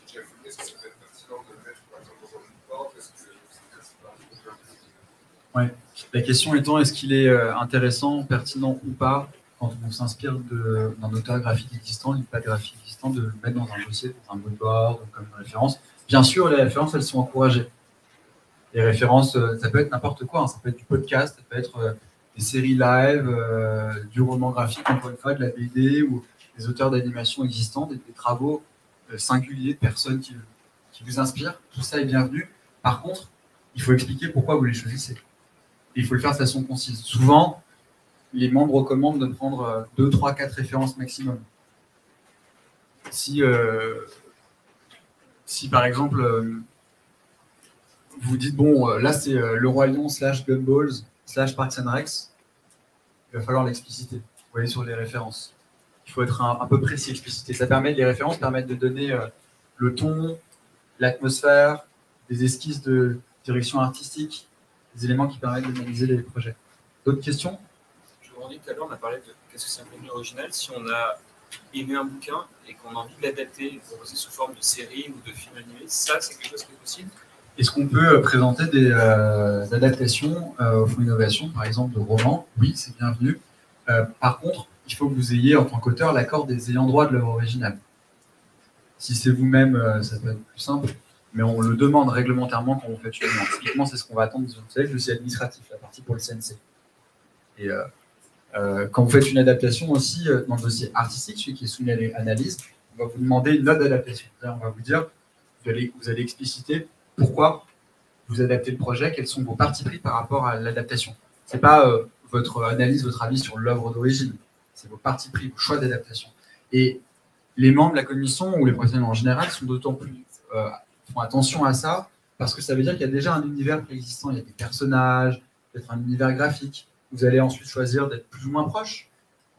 qui a déjà filmé, est-ce que ça peut être pertinent de le mettre par exemple dans un board parce que c'est pas un Ouais. La question étant, est-ce qu'il est intéressant, pertinent ou pas, quand on s'inspire d'un auteur graphique existant, d'une page graphique existante, de le mettre dans un dossier, dans un moodboard, comme une référence. Bien sûr, les références, elles sont encouragées. Les références, ça peut être n'importe quoi, hein. Ça peut être du podcast, ça peut être des séries live, du roman graphique, encore une fois, de la BD, ou des auteurs d'animation existants, des travaux singuliers de personnes qui vous inspirent. Tout ça est bienvenu. Par contre, il faut expliquer pourquoi vous les choisissez. Et il faut le faire de façon concise. Souvent, les membres recommandent de prendre 2, 3, 4 références maximum. Si par exemple, vous dites, bon, là c'est Le Roi Lion / Gumball / Parks and Rec, il va falloir l'expliciter. Vous voyez sur les références. Il faut être un peu précis, explicité. Les références permettent de donner le ton, l'atmosphère, des esquisses de direction artistique, des éléments qui permettent d'analyser les projets. D'autres questions? Je vous dis tout à l'heure, on a parlé de qu'est-ce que c'est un contenu original. Si on a aimé un bouquin et qu'on a envie de l'adapter, de proposer sous forme de série ou de film animé, ça, c'est quelque chose qui est possible? Est-ce qu'on peut présenter des adaptations au fonds d'innovation, par exemple de romans? Oui, c'est bienvenu. Par contre, il faut que vous ayez, en tant qu'auteur, l'accord des ayants droit de l'œuvre originale. Si c'est vous-même, ça peut être plus simple, mais on le demande réglementairement quand on fait une demande. Typiquement, c'est ce qu'on va attendre. Vous savez, le dossier administratif, la partie pour le CNC. Et quand vous faites une adaptation aussi, dans le dossier artistique, celui qui est soumis à l'analyse, on va vous demander une note d'adaptation. On va vous dire, vous allez expliciter pourquoi vous adaptez le projet, quels sont vos partis pris par rapport à l'adaptation. Ce n'est pas votre analyse, votre avis sur l'œuvre d'origine, c'est vos partis pris, vos choix d'adaptation. Et les membres de la commission ou les professionnels en général sont d'autant plus font attention à ça parce que ça veut dire qu'il y a déjà un univers préexistant, il y a des personnages, peut-être un univers graphique. Vous allez ensuite choisir d'être plus ou moins proche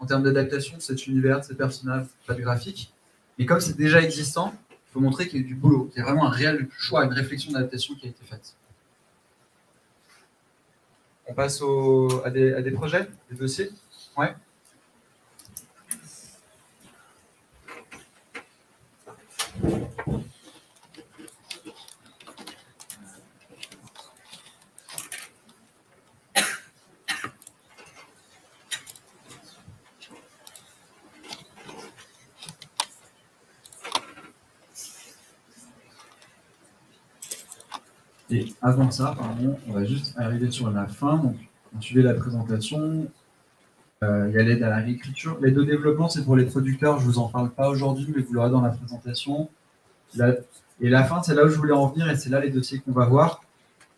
en termes d'adaptation de cet univers, de ces personnages, pas de graphique. Mais comme c'est déjà existant, il faut montrer qu'il y a du boulot, qu'il y a vraiment un réel choix, une réflexion d'adaptation qui a été faite. On passe à des projets, des dossiers? Ouais. Et avant ça, pardon, on va juste arriver sur la fin. Donc, on suivait la présentation. Il y a l'aide à la réécriture. L'aide au développement, c'est pour les producteurs. Je ne vous en parle pas aujourd'hui, mais vous l'aurez dans la présentation. Et la fin, c'est là où je voulais en venir, et c'est là les dossiers qu'on va voir.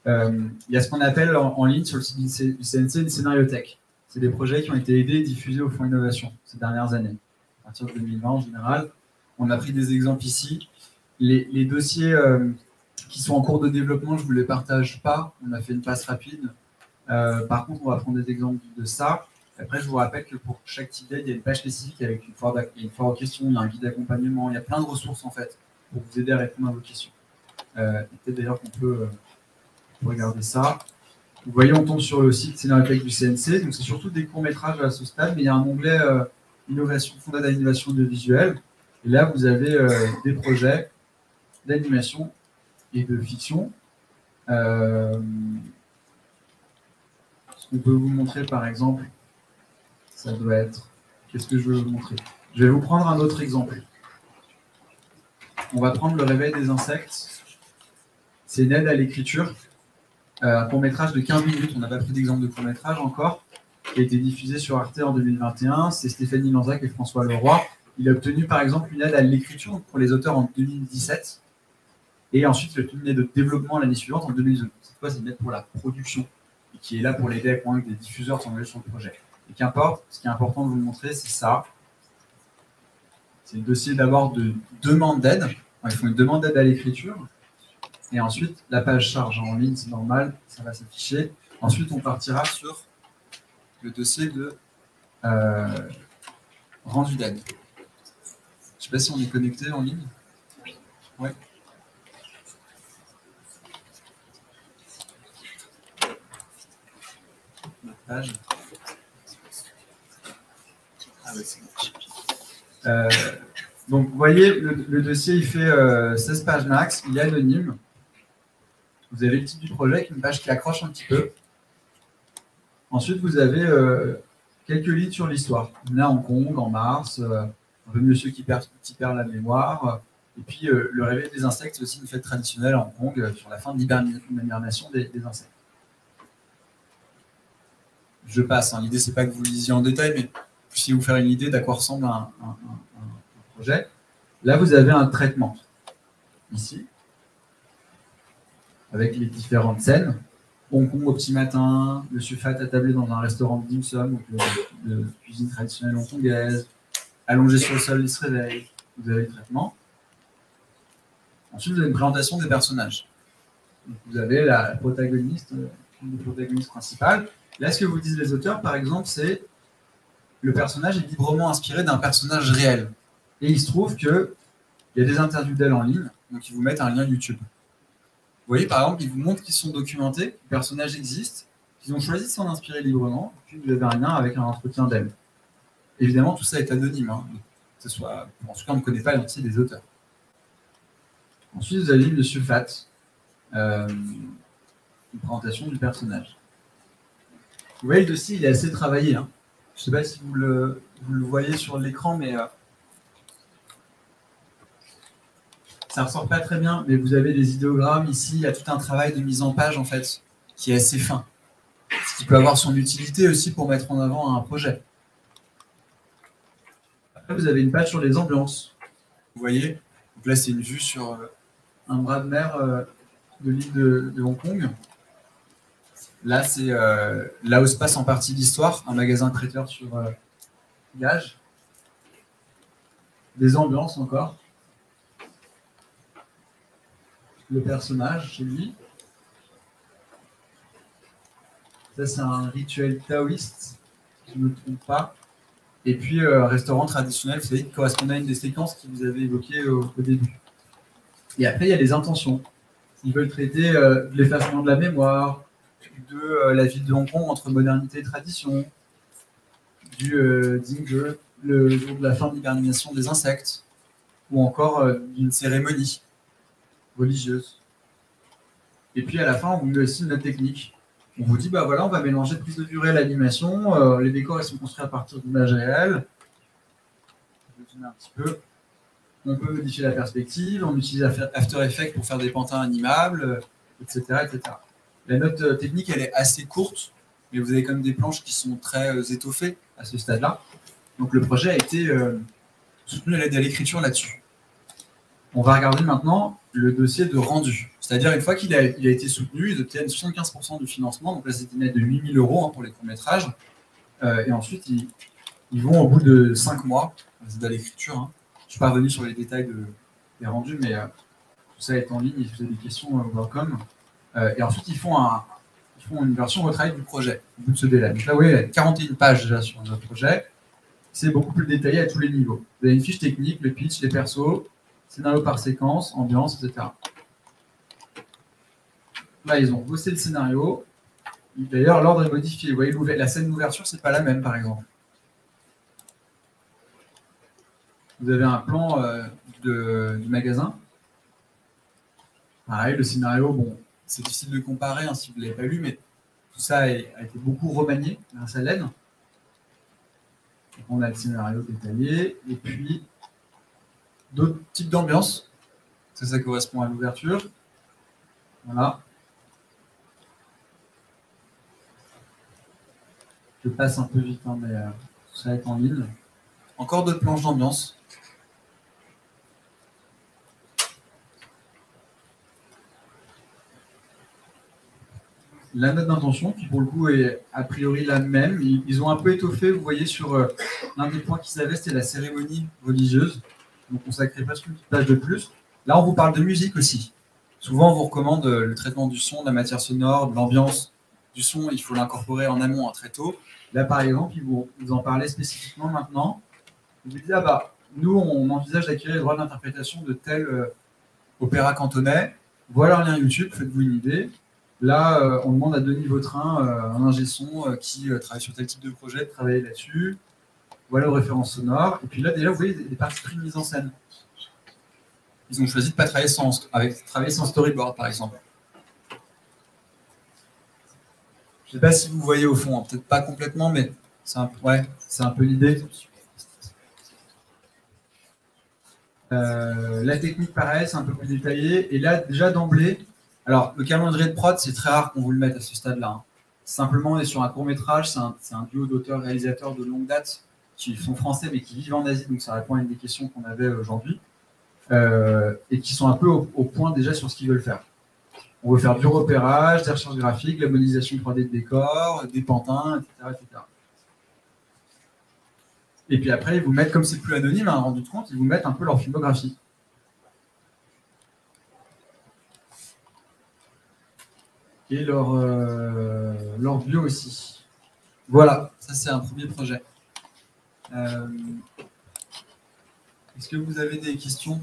Il y a ce qu'on appelle en ligne sur le site du CNC une scénariothèque. C'est des projets qui ont été aidés et diffusés au Fonds Innovation ces dernières années. À partir de 2020, en général, on a pris des exemples ici. Les dossiers qui sont en cours de développement, je ne vous les partage pas. On a fait une passe rapide. Par contre, on va prendre des exemples de ça. Après, je vous rappelle que pour chaque type d'aide, il y a une page spécifique avec une foire aux questions, il y a un guide d'accompagnement, il y a plein de ressources en fait pour vous aider à répondre à vos questions. Peut-être d'ailleurs qu'on peut regarder ça. Vous voyez, on tombe sur le site Scénario du CNC. Donc, c'est surtout des courts-métrages à ce stade, mais il y a un onglet innovation, fondé à l'innovation audiovisuelle. Et là, vous avez des projets d'animation et de fiction. Ce qu'on peut vous montrer, par exemple, ça doit être... Qu'est-ce que je veux vous montrer? Je vais vous prendre un autre exemple. On va prendre Le Réveil des insectes. C'est une aide à l'écriture. Un court-métrage de 15 minutes. On n'a pas pris d'exemple de court-métrage encore. Qui a été diffusé sur Arte en 2021. C'est Stéphanie Lanzac et François Leroy. Il a obtenu, par exemple, une aide à l'écriture pour les auteurs en 2017. Et ensuite, il a obtenu une aide de développement l'année suivante, en 2012. Cette fois, c'est une aide pour la production. Et qui est là pour l'aider à convaincre des diffuseurs de s'engager sur le projet. Et qu'importe, ce qui est important de vous montrer, c'est ça. C'est le dossier d'abord de demande d'aide. Ils font une demande d'aide à l'écriture. Et ensuite, la page charge en ligne, c'est normal, ça va s'afficher. Ensuite, on partira sur le dossier de rendu d'aide. Je ne sais pas si on est connecté en ligne. Oui. Ouais. La page. Ah oui, c'est bon. Donc, vous voyez, le dossier, il fait 16 pages max, il est anonyme. Vous avez le titre du projet avec une page qui accroche un petit peu. Ensuite, vous avez quelques lignes sur l'histoire. On est à Hong Kong, en mars, un peu monsieur qui perd la mémoire. Et puis, le réveil des insectes, c'est aussi une fête traditionnelle à Hong Kong sur la fin de l'hibernation des insectes. Je passe. Hein. L'idée, c'est pas que vous lisiez en détail, mais si vous faire une idée d'à quoi ressemble un projet. Là, vous avez un traitement. Ici. Avec les différentes scènes. Hong Kong au petit matin, Monsieur Fat attablé dans un restaurant de dim sum, donc de cuisine traditionnelle hongkongaise, allongé sur le sol, il se réveille. Vous avez le traitement. Ensuite, vous avez une présentation des personnages. Donc, vous avez la protagoniste, une des protagonistes principales. Là, ce que vous disent les auteurs, par exemple, c'est le personnage est librement inspiré d'un personnage réel. Et il se trouve qu'il y a des interviews d'elle en ligne, donc ils vous mettent un lien YouTube. Vous voyez, par exemple, ils vous montrent qu'ils sont documentés, que le personnage existe, qu'ils ont choisi de s'en inspirer librement, et puis vous avez un lien avec un entretien d'elle. Évidemment, tout ça est anonyme. Hein. Que ce soit, en tout cas, on ne connaît pas l'identité des auteurs. Ensuite, vous avez Monsieur Fat, une présentation du personnage. Vous voyez, le dossier, il est assez travaillé. Hein. Je ne sais pas si vous le voyez sur l'écran, mais ça ne ressort pas très bien. Mais vous avez des idéogrammes ici. Il y a tout un travail de mise en page, en fait, qui est assez fin. Ce qui peut avoir son utilité aussi pour mettre en avant un projet. Après, vous avez une page sur les ambiances. Vous voyez, donc là, c'est une vue sur un bras de mer de l'île de Hong Kong. Là, c'est là où se passe en partie l'histoire, un magasin traiteur sur Gage. Des ambiances encore. Le personnage chez lui. Ça, c'est un rituel taoïste, si je ne me trompe pas. Et puis, restaurant traditionnel, vous savez, qui correspond à une des séquences que vous avez évoquées au début. Et après, il y a les intentions. Ils veulent traiter de l'effacement de la mémoire, de la ville de Hong Kong entre modernité et tradition, du Dinghe, le jour de la fin de l'hibernation des insectes, ou encore d'une cérémonie religieuse. Et puis à la fin, on vous met aussi une note technique. On vous dit, bah voilà, on va mélanger prise de vue réelle à l'animation, les décors ils sont construits à partir d'images réelles. Je vais tourner un petit peu. On peut modifier la perspective, on utilise After Effects pour faire des pantins animables, etc., etc. La note technique, elle est assez courte, mais vous avez quand même des planches qui sont très étoffées à ce stade-là. Donc le projet a été soutenu à l'aide à l'écriture là-dessus. On va regarder maintenant le dossier de rendu. C'est-à-dire, une fois qu'il a été soutenu, ils obtiennent 75% du financement. Donc là, c'est une aide de 8 000 € pour les courts-métrages. Et ensuite, ils vont au bout de 5 mois, l'aide à l'écriture. Hein. Je ne suis pas revenu sur les détails des rendus, mais tout ça est en ligne. Si vous avez des questions, welcome. Et ensuite, ils font une version retravail du projet, au bout de ce délai. Donc là, vous voyez, il y a 41 pages déjà sur notre projet. C'est beaucoup plus détaillé à tous les niveaux. Vous avez une fiche technique, le pitch, les persos, scénario par séquence, ambiance, etc. Là, ils ont bossé le scénario. D'ailleurs, l'ordre est modifié. Vous voyez, la scène d'ouverture, c'est pas la même, par exemple. Vous avez un plan du magasin. Pareil, le scénario, bon, c'est difficile de comparer si vous ne l'avez pas lu, mais tout ça a été beaucoup remanié grâce à l'aide. On a le scénario détaillé, et puis d'autres types d'ambiance. Ça correspond à l'ouverture. Voilà. Je passe un peu vite, hein, mais tout ça est en ligne. Encore d'autres planches d'ambiance. La note d'intention, qui pour le coup est a priori la même. Ils ont un peu étoffé, vous voyez, sur l'un des points qu'ils avaient, c'était la cérémonie religieuse. Donc on consacrait presque une petite page de plus. Là, on vous parle de musique aussi. Souvent, on vous recommande le traitement du son, de la matière sonore, de l'ambiance du son. Il faut l'incorporer en amont très tôt. Là, par exemple, ils vous en parlaient spécifiquement maintenant. Ils vous disaient, ah bah, nous, on envisage d'acquérir les droits d'interprétation de tel opéra cantonais. Voilà un lien YouTube, faites-vous une idée. Là, on demande à Denis Vautrin, un ingé son qui travaille sur tel type de projet, de travailler là-dessus. Voilà aux références sonores. Et puis là, déjà, vous voyez des parties de mise en scène. Ils ont choisi de ne pas travailler sans storyboard, par exemple. Je ne sais pas si vous voyez au fond, hein, peut-être pas complètement, mais c'est un peu l'idée. La technique, pareil, c'est un peu plus détaillé. Et là, déjà d'emblée, alors le calendrier de prod, c'est très rare qu'on vous le mette à ce stade-là. Hein. Simplement, on est sur un court-métrage, c'est un duo d'auteurs-réalisateurs de longue date qui sont français mais qui vivent en Asie, donc ça répond à une des questions qu'on avait aujourd'hui, et qui sont un peu au point déjà sur ce qu'ils veulent faire. On veut faire du repérage, des recherches graphiques, la modélisation 3D de décors, des pantins, etc., etc. Et puis après, ils vous mettent, comme c'est plus anonyme, un rendu de compte, ils vous mettent un peu leur filmographie. Et leur bio aussi. Voilà, ça c'est un premier projet. Est-ce que vous avez des questions ?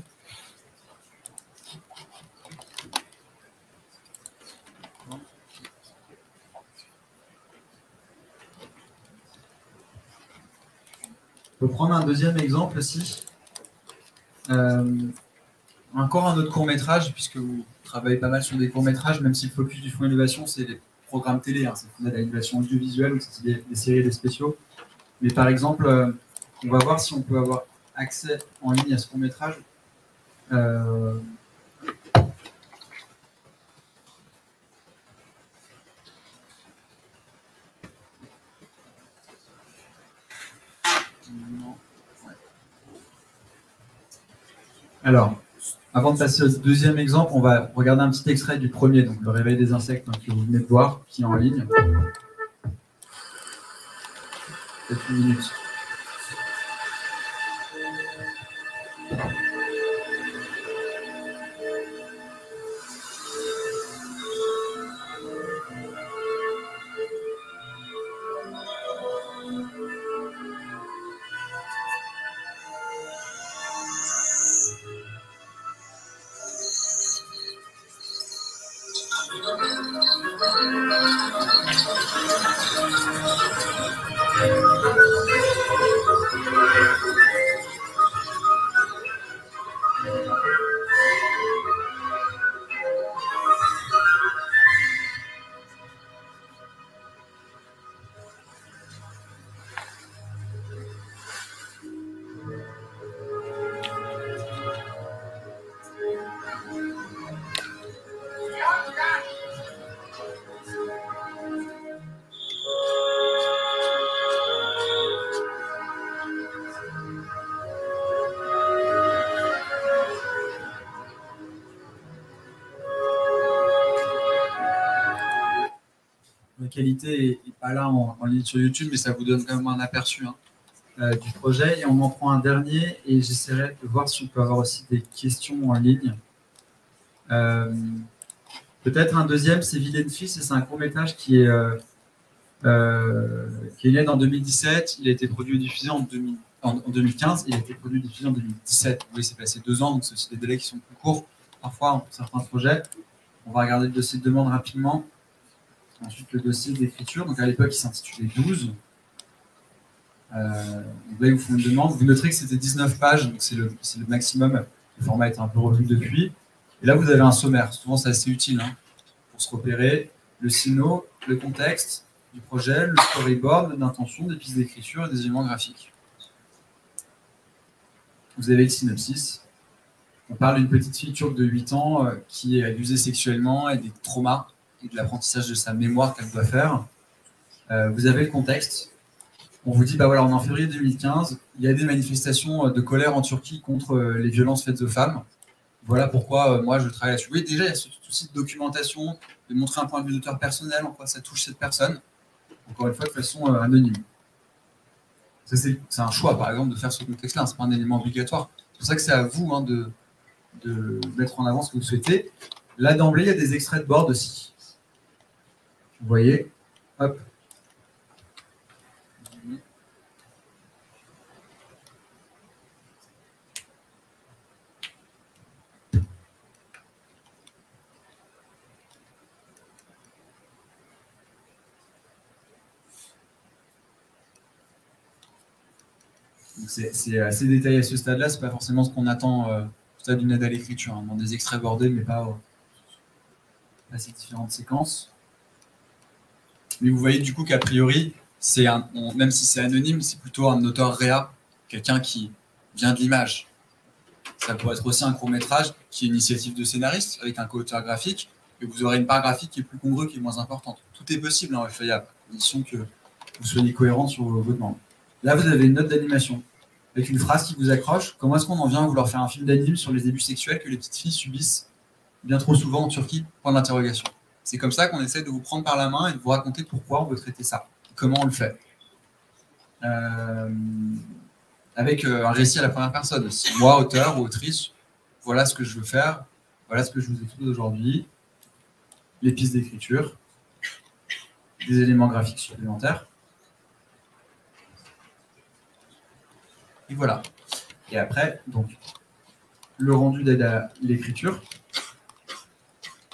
On peut prendre un deuxième exemple aussi. Encore un autre court-métrage, puisque vous travaillez pas mal sur des courts-métrages, même si le focus du Fonds Innovation, c'est les programmes télé, hein, c'est le Fonds d'aide à l'innovation audiovisuelle, donc c'est des séries et des spéciaux. Mais par exemple, on va voir si on peut avoir accès en ligne à ce court-métrage. Alors, avant de passer au deuxième exemple, on va regarder un petit extrait du premier, donc le réveil des insectes, hein, que vous venez de voir, qui est en ligne. Peut-être une minute. La qualité n'est pas là en ligne sur YouTube, mais ça vous donne quand même un aperçu du projet. Et on en prend un dernier et j'essaierai de voir si on peut avoir aussi des questions en ligne. Peut-être un deuxième, c'est Vilaine Fils, et c'est un court-métrage qui est né en 2017. Il a été produit et diffusé en 2015. Il a été produit et diffusé en 2017. Vous voyez, c'est passé 2 ans, donc c'est aussi des délais qui sont plus courts parfois pour certains projets. On va regarder le dossier de demande rapidement. Ensuite, le dossier d'écriture. Donc, à l'époque, il s'intitulait 12. Donc là, ils vous font une demande. Vous noterez que c'était 19 pages, donc c'est le maximum. Le format est un peu revenu depuis. Et là, vous avez un sommaire. Souvent, c'est assez utile pour se repérer. Le sino, le contexte du projet, le storyboard, l'intention, des pistes d'écriture et des éléments graphiques. Vous avez le synopsis. On parle d'une petite fille turque de 8 ans qui est abusée sexuellement et des traumas et de l'apprentissage de sa mémoire qu'elle doit faire. Vous avez le contexte. On vous dit, bah voilà, en février 2015, il y a des manifestations de colère en Turquie contre les violences faites aux femmes. Voilà pourquoi moi je travaille là-dessus. Oui, déjà, il y a ce souci de documentation, de montrer un point de vue d'auteur personnel, en quoi ça touche cette personne. Encore une fois, de façon anonyme. Ça, c'est un choix, par exemple, de faire ce contexte-là. Ce n'est pas un élément obligatoire. C'est pour ça que c'est à vous de mettre en avant ce que vous souhaitez. Là, d'emblée, il y a des extraits de board aussi. Vous voyez, hop. C'est assez détaillé à ce stade-là, c'est pas forcément ce qu'on attend au stade d'une aide à l'écriture, dans des extraits bordés, mais pas à ces différentes séquences. Mais vous voyez du coup qu'a priori, même si c'est anonyme, c'est plutôt un auteur réa, quelqu'un qui vient de l'image. Ça pourrait être aussi un court-métrage qui est une initiative de scénariste avec un co-auteur graphique, et vous aurez une part graphique qui est plus congrue, qui est moins importante. Tout est possible en FAIA, à condition que vous soyez cohérent sur vos demandes. Là, vous avez une note d'animation, avec une phrase qui vous accroche. Comment est-ce qu'on en vient à vouloir faire un film d'anime sur les abus sexuels que les petites filles subissent bien trop souvent en Turquie? Point d'interrogation. C'est comme ça qu'on essaie de vous prendre par la main et de vous raconter pourquoi on veut traiter ça, comment on le fait. Avec un récit à la première personne. Moi, auteur ou autrice, voilà ce que je veux faire, voilà ce que je vous expose aujourd'hui, les pistes d'écriture, des éléments graphiques supplémentaires. Et voilà. Et après, donc, le rendu d'aide à l'écriture,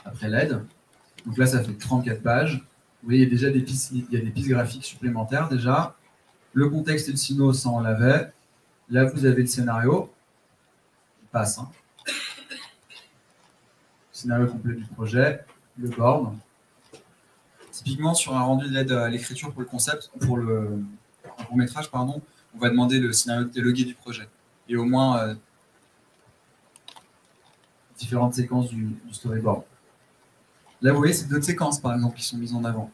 après l'aide. Donc là, ça fait 34 pages. Vous voyez, il y a déjà des pistes graphiques supplémentaires déjà. Le contexte et le sino, ça on l'avait. Là, vous avez le scénario. Il passe. Scénario complet du projet. Le board. Typiquement, sur un rendu d'aide à l'écriture pour le concept, pour le court-métrage, pardon, on va demander le scénario dialogué du projet. Et au moins différentes séquences du storyboard. Là, vous voyez, c'est d'autres séquences, par exemple, qui sont mises en avant.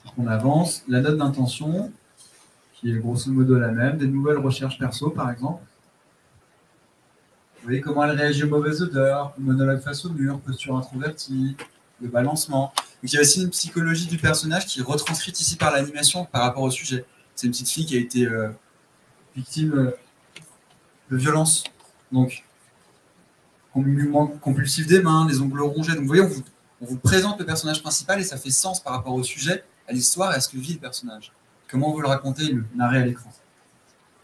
Donc, on avance. La note d'intention, qui est grosso modo la même. Des nouvelles recherches perso, par exemple. Vous voyez comment elle réagit aux mauvaises odeurs, monologue face au mur, posture introvertie, le balancement. Donc, il y a aussi une psychologie du personnage qui est retranscrite ici par l'animation par rapport au sujet. C'est une petite fille qui a été victime de violence. Donc, mouvement compulsif des mains, les ongles rongés. Donc, vous voyez, on vous présente le personnage principal et ça fait sens par rapport au sujet, à l'histoire et à ce que vit le personnage. Comment on veut le raconter, le narrer à l'écran.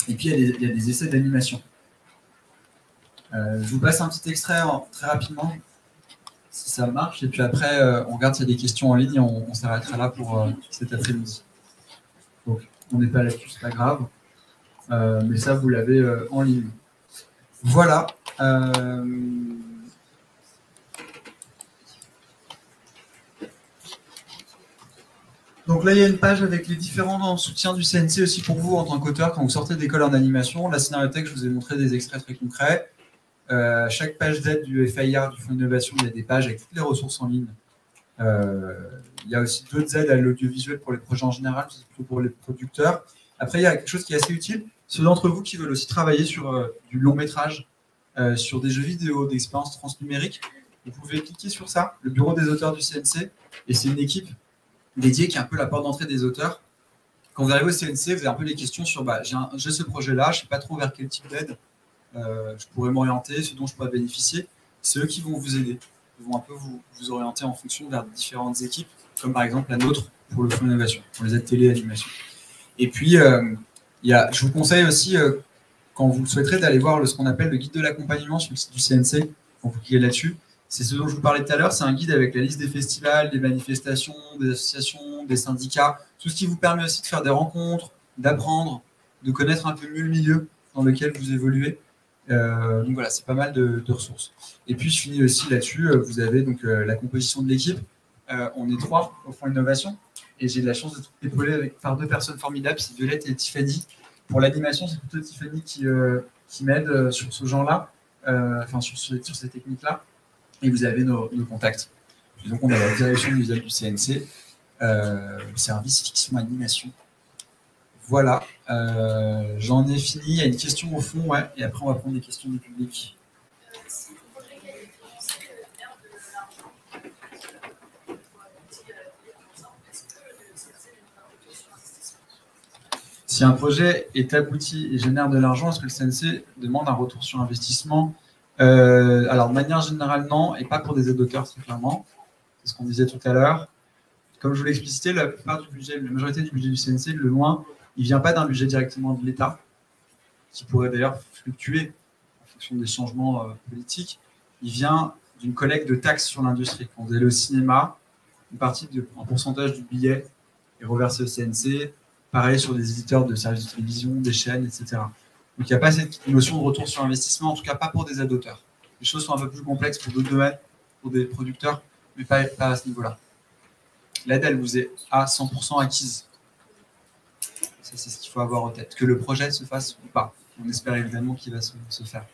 Et puis, il y a des essais d'animation. Je vous passe un petit extrait très rapidement, si ça marche. Et puis après, on regarde s'il y a des questions en ligne et on s'arrêtera là pour cet après-midi. Donc, on n'est pas là-dessus, c'est pas grave. Mais ça, vous l'avez en ligne. Voilà. Donc là, il y a une page avec les différents soutiens du CNC aussi pour vous en tant qu'auteur quand vous sortez d'école en animation. La scénariothèque, je vous ai montré des extraits très concrets. Chaque page d'aide du FAIR, du Fonds d'innovation, il y a des pages avec toutes les ressources en ligne. Il y a aussi d'autres aides à l'audiovisuel pour les projets en général, c'est plutôt pour les producteurs. Après, il y a quelque chose qui est assez utile. Ceux d'entre vous qui veulent aussi travailler sur du long métrage, sur des jeux vidéo, d'expériences transnumériques, vous pouvez cliquer sur ça, le bureau des auteurs du CNC, et c'est une équipe dédiée qui est un peu la porte d'entrée des auteurs. Quand vous arrivez au CNC, vous avez un peu les questions sur j'ai ce projet-là, je ne sais pas trop vers quel type d'aide je pourrais m'orienter, ce dont je pourrais bénéficier. C'est eux qui vont vous aider. Ils vont un peu vous orienter en fonction vers différentes équipes, comme par exemple la nôtre pour le Fonds d'innovation, pour les aides télé et animation. Et puis, je vous conseille aussi, quand vous souhaiterez, d'aller voir ce qu'on appelle le guide de l'accompagnement sur le site du CNC, quand vous cliquez là-dessus. C'est ce dont je vous parlais tout à l'heure, c'est un guide avec la liste des festivals, des manifestations, des associations, des syndicats, tout ce qui vous permet aussi de faire des rencontres, d'apprendre, de connaître un peu mieux le milieu dans lequel vous évoluez. Donc voilà, c'est pas mal de ressources. Et puis je finis aussi là-dessus, vous avez donc la composition de l'équipe. On est 3 au Fonds Innovation et j'ai de la chance d'être épaulé par 2 personnes formidables, c'est Violette et Tiffany. Pour l'animation, c'est plutôt Tiffany qui m'aide sur ce genre-là, enfin sur ces techniques-là. Et vous avez nos contacts. Et donc on a la direction visuelle du CNC, service fiction animation. Voilà, j'en ai fini. Il y a une question au fond, ouais, et après on va prendre des questions du public. Si un projet est abouti et génère de l'argent, est-ce que le CNC demande un retour sur investissement? Alors, de manière générale, non, et pas pour des aides d'auteur, très clairement. C'est ce qu'on disait tout à l'heure. Comme je vous l'ai explicité, la plupart du budget, la majorité du budget du CNC, le loin, il ne vient pas d'un budget directement de l'État, qui pourrait d'ailleurs fluctuer en fonction des changements politiques. Il vient d'une collecte de taxes sur l'industrie. Quand vous allez au cinéma, un pourcentage du billet est reversé au CNC. Pareil sur des éditeurs de services de télévision, des chaînes, etc. Donc il n'y a pas cette notion de retour sur investissement, en tout cas pas pour des aides d'auteur. Les choses sont un peu plus complexes pour d'autres domaines, pour des producteurs, mais pas à ce niveau-là. L'aide, elle vous est à 100% acquise. Ça, c'est ce qu'il faut avoir en tête. Que le projet se fasse ou pas. On espère évidemment qu'il va se faire.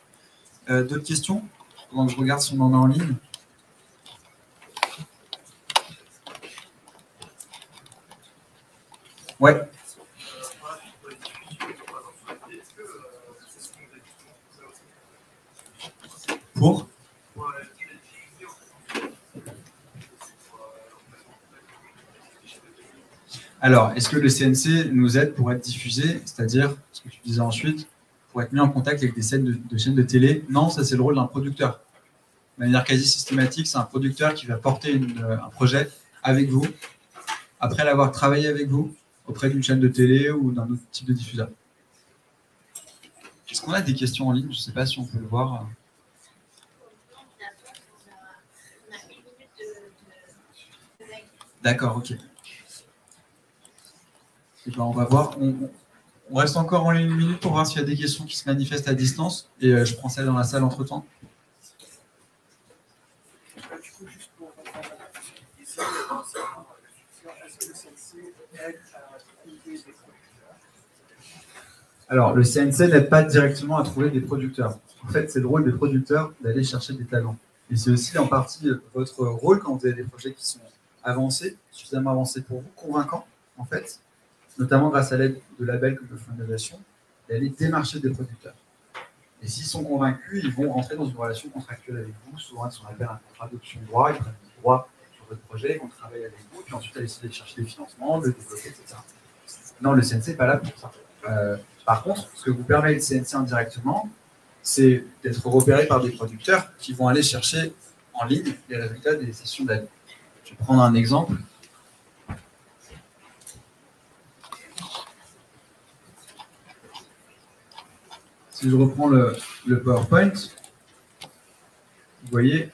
D'autres questions? Pendant que je regarde si on en a en ligne. Ouais. Pour Alors, est-ce que le CNC nous aide pour être diffusé, c'est-à-dire, ce que tu disais ensuite, pour être mis en contact avec des chaînes de télé? Non, ça c'est le rôle d'un producteur. De manière quasi systématique, c'est un producteur qui va porter un projet avec vous, après l'avoir travaillé avec vous, auprès d'une chaîne de télé ou d'un autre type de diffuseur. Est-ce qu'on a des questions en ligne? Je ne sais pas si on peut le voir. D'accord, ok. Et ben on va voir. On reste encore en ligne une minute pour voir s'il y a des questions qui se manifestent à distance. Et je prends celle dans la salle entre-temps. Du coup, juste pour est-ce que le CNC aide à trouver des producteurs? Alors, le CNC n'aide pas directement à trouver des producteurs. En fait, c'est le rôle des producteurs d'aller chercher des talents. Et c'est aussi en partie votre rôle quand vous avez des projets qui sont avancés, suffisamment avancés pour vous, convaincants, en fait, notamment grâce à l'aide de labels comme le Fonds Innovation, d'aller démarcher des producteurs. Et s'ils sont convaincus, ils vont rentrer dans une relation contractuelle avec vous, souvent ce qu'on appelle un contrat d'option droit, ils prennent le droit sur votre projet, ils vont travailler avec vous, puis ensuite aller essayer de chercher des financements, de le développer, etc. Non, le CNC n'est pas là pour ça. Par contre, ce que vous permet le CNC indirectement, c'est d'être repéré par des producteurs qui vont aller chercher en ligne les résultats des sessions d'aide. Je vais prendre un exemple. Si je reprends le PowerPoint, vous voyez,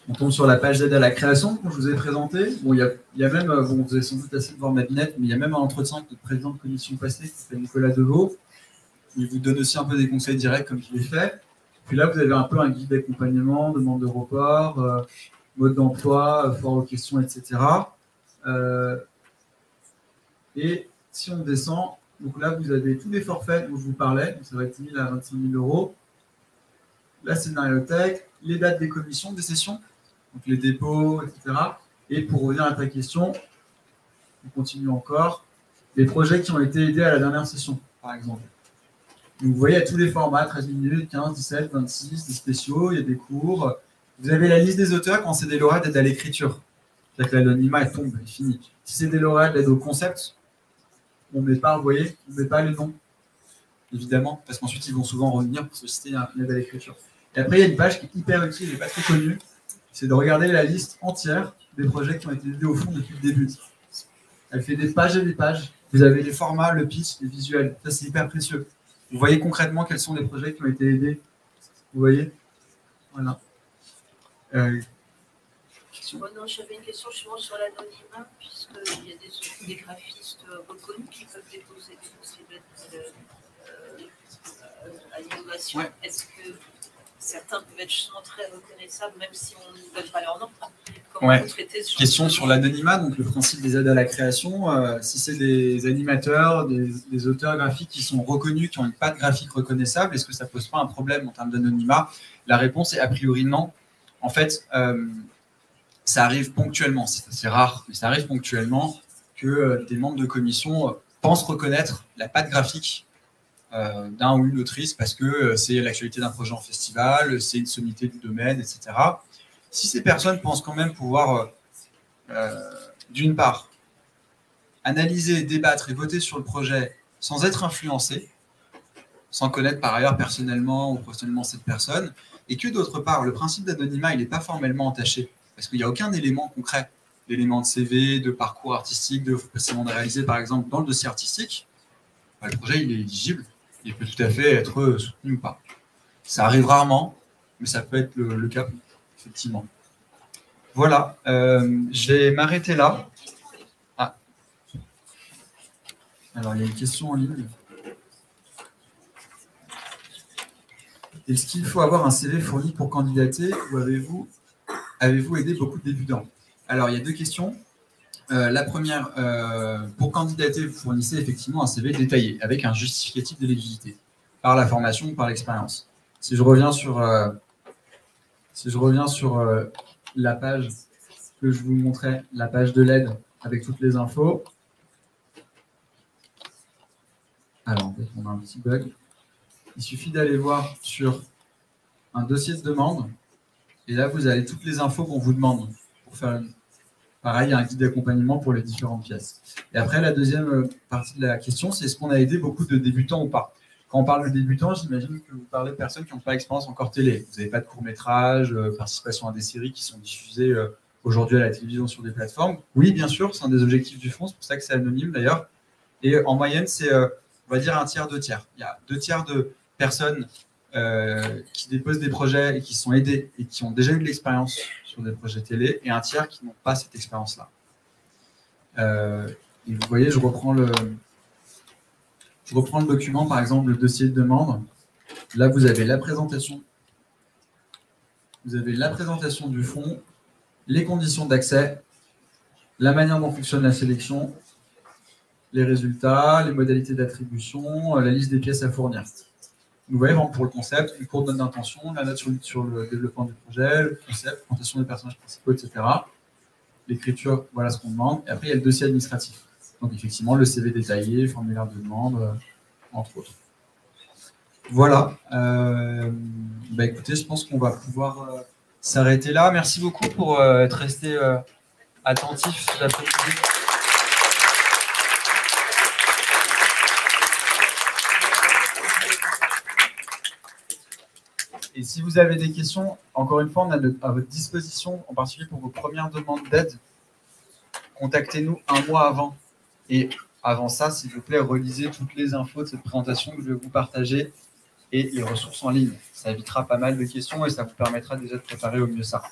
on tombe sur la page d'aide à la création que je vous ai présentée. Bon, il y a même, bon, vous avez sans doute assez de voir ma lunette, mais il y a même un entretien avec notre président de commission passée, qui s'appelle Nicolas Deveau. Il vous donne aussi un peu des conseils directs comme je l'ai fait. Puis là, vous avez un peu un guide d'accompagnement, demande de report, mode d'emploi, foire aux questions, etc. Et si on descend, donc là, vous avez tous les forfaits dont je vous parlais, donc ça va être 10 000 à 25 000 euros. La scénariothèque, les dates des commissions, des sessions, donc les dépôts, etc. Et pour revenir à ta question, on continue encore, les projets qui ont été aidés à la dernière session, par exemple. Donc vous voyez, il y a tous les formats, 13 minutes, 15, 17, 26, des spéciaux, il y a des cours. Vous avez la liste des auteurs quand c'est des lauréats d'aide à l'écriture. C'est-à-dire que l'anonymat est tombé, est fini. Si c'est des lauréats d'aide au concept, on ne met pas, vous voyez, on ne met pas les noms, évidemment, parce qu'ensuite ils vont souvent revenir pour solliciter une aide à l'écriture. Et après, il y a une page qui est hyper utile et pas très connue, c'est de regarder la liste entière des projets qui ont été aidés au fond depuis le début. Elle fait des pages et des pages Vous avez les formats, le pitch, les visuels. Ça, c'est hyper précieux. Vous voyez concrètement quels sont les projets qui ont été aidés. Vous voyez? Voilà. Non, j'avais une question justement sur l'anonymat, puisqu'il y a des graphistes reconnus qui peuvent déposer des dossiers d'aide à l'innovation. Ouais. Est-ce que certains peuvent être justement très reconnaissables, même si on ne donne pas leur nom? Comment vous traitez ce genre Question sur l'anonymat, donc le principe des aides à la création. Si c'est des animateurs, des auteurs graphiques qui sont reconnus, qui ont une patte graphique reconnaissable, est-ce que ça ne pose pas un problème en termes d'anonymat? La réponse est a priori non. En fait, ça arrive ponctuellement. C'est rare, mais ça arrive ponctuellement que des membres de commission pensent reconnaître la patte graphique d'un ou une autrice parce que c'est l'actualité d'un projet en festival, c'est une sommité du domaine, etc. Si ces personnes pensent quand même pouvoir, d'une part, analyser, débattre et voter sur le projet sans être influencés, sans connaître par ailleurs personnellement ou professionnellement cette personne, et que d'autre part, le principe d'anonymat, il n'est pas formellement entaché, parce qu'il n'y a aucun élément concret, d'élément de CV, de parcours artistique, de précédemment réalisé par exemple dans le dossier artistique, le projet il est éligible, il peut tout à fait être soutenu ou pas. Ça arrive rarement, mais ça peut être le cas, effectivement. Voilà, je vais m'arrêter là. Ah. Alors, il y a une question en ligne. Est-ce qu'il faut avoir un CV fourni pour candidater ou avez-vous aidé beaucoup de débutants? Alors, il y a deux questions. La première, pour candidater, vous fournissez effectivement un CV détaillé avec un justificatif d'éligibilité par la formation ou par l'expérience. Si je reviens sur, la page que je vous montrais, la page de l'aide avec toutes les infos. Alors, on a un petit bug. Il suffit d'aller voir sur un dossier de demande et là, vous avez toutes les infos qu'on vous demande pour faire pareil, il y a un guide d'accompagnement pour les différentes pièces. Et après, la deuxième partie de la question, c'est est-ce qu'on a aidé beaucoup de débutants ou pas? Quand on parle de débutants, j'imagine que vous parlez de personnes qui n'ont pas d'expérience encore télé. Vous n'avez pas de court-métrage, participation à des séries qui sont diffusées aujourd'hui à la télévision sur des plateformes. Oui, bien sûr, c'est un des objectifs du fonds, c'est pour ça que c'est anonyme d'ailleurs. Et en moyenne, c'est, on va dire, 1/3, 2/3. Il y a 2/3 de personnes qui déposent des projets et qui sont aidées et qui ont déjà eu de l'expérience sur des projets télé, et 1/3 qui n'ont pas cette expérience-là. Et vous voyez, je reprends le document, par exemple, le dossier de demande. Là, vous avez la présentation. Vous avez la présentation du fonds, les conditions d'accès, la manière dont fonctionne la sélection, les résultats, les modalités d'attribution, la liste des pièces à fournir. Vous voyez, pour le concept, une courte note d'intention, la note sur le développement du projet, le concept, la présentation des personnages principaux, etc. L'écriture, voilà ce qu'on demande. Et après, il y a le dossier administratif. Donc, effectivement, le CV détaillé, formulaire de demande, entre autres. Voilà. Écoutez, je pense qu'on va pouvoir s'arrêter là. Merci beaucoup pour être resté attentif cet après-midi. Et si vous avez des questions, encore une fois, on est à votre disposition, en particulier pour vos premières demandes d'aide. Contactez-nous un mois avant. Et avant ça, s'il vous plaît, relisez toutes les infos de cette présentation que je vais vous partager et les ressources en ligne. Ça évitera pas mal de questions et ça vous permettra déjà de préparer au mieux ça.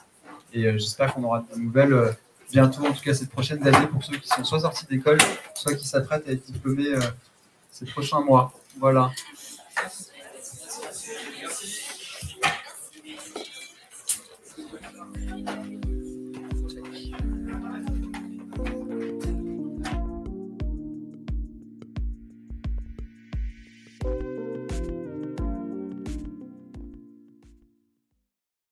Et j'espère qu'on aura de nouvelles bientôt, en tout cas cette prochaine année, pour ceux qui sont soit sortis d'école, soit qui s'apprêtent à être diplômés ces prochains mois. Voilà.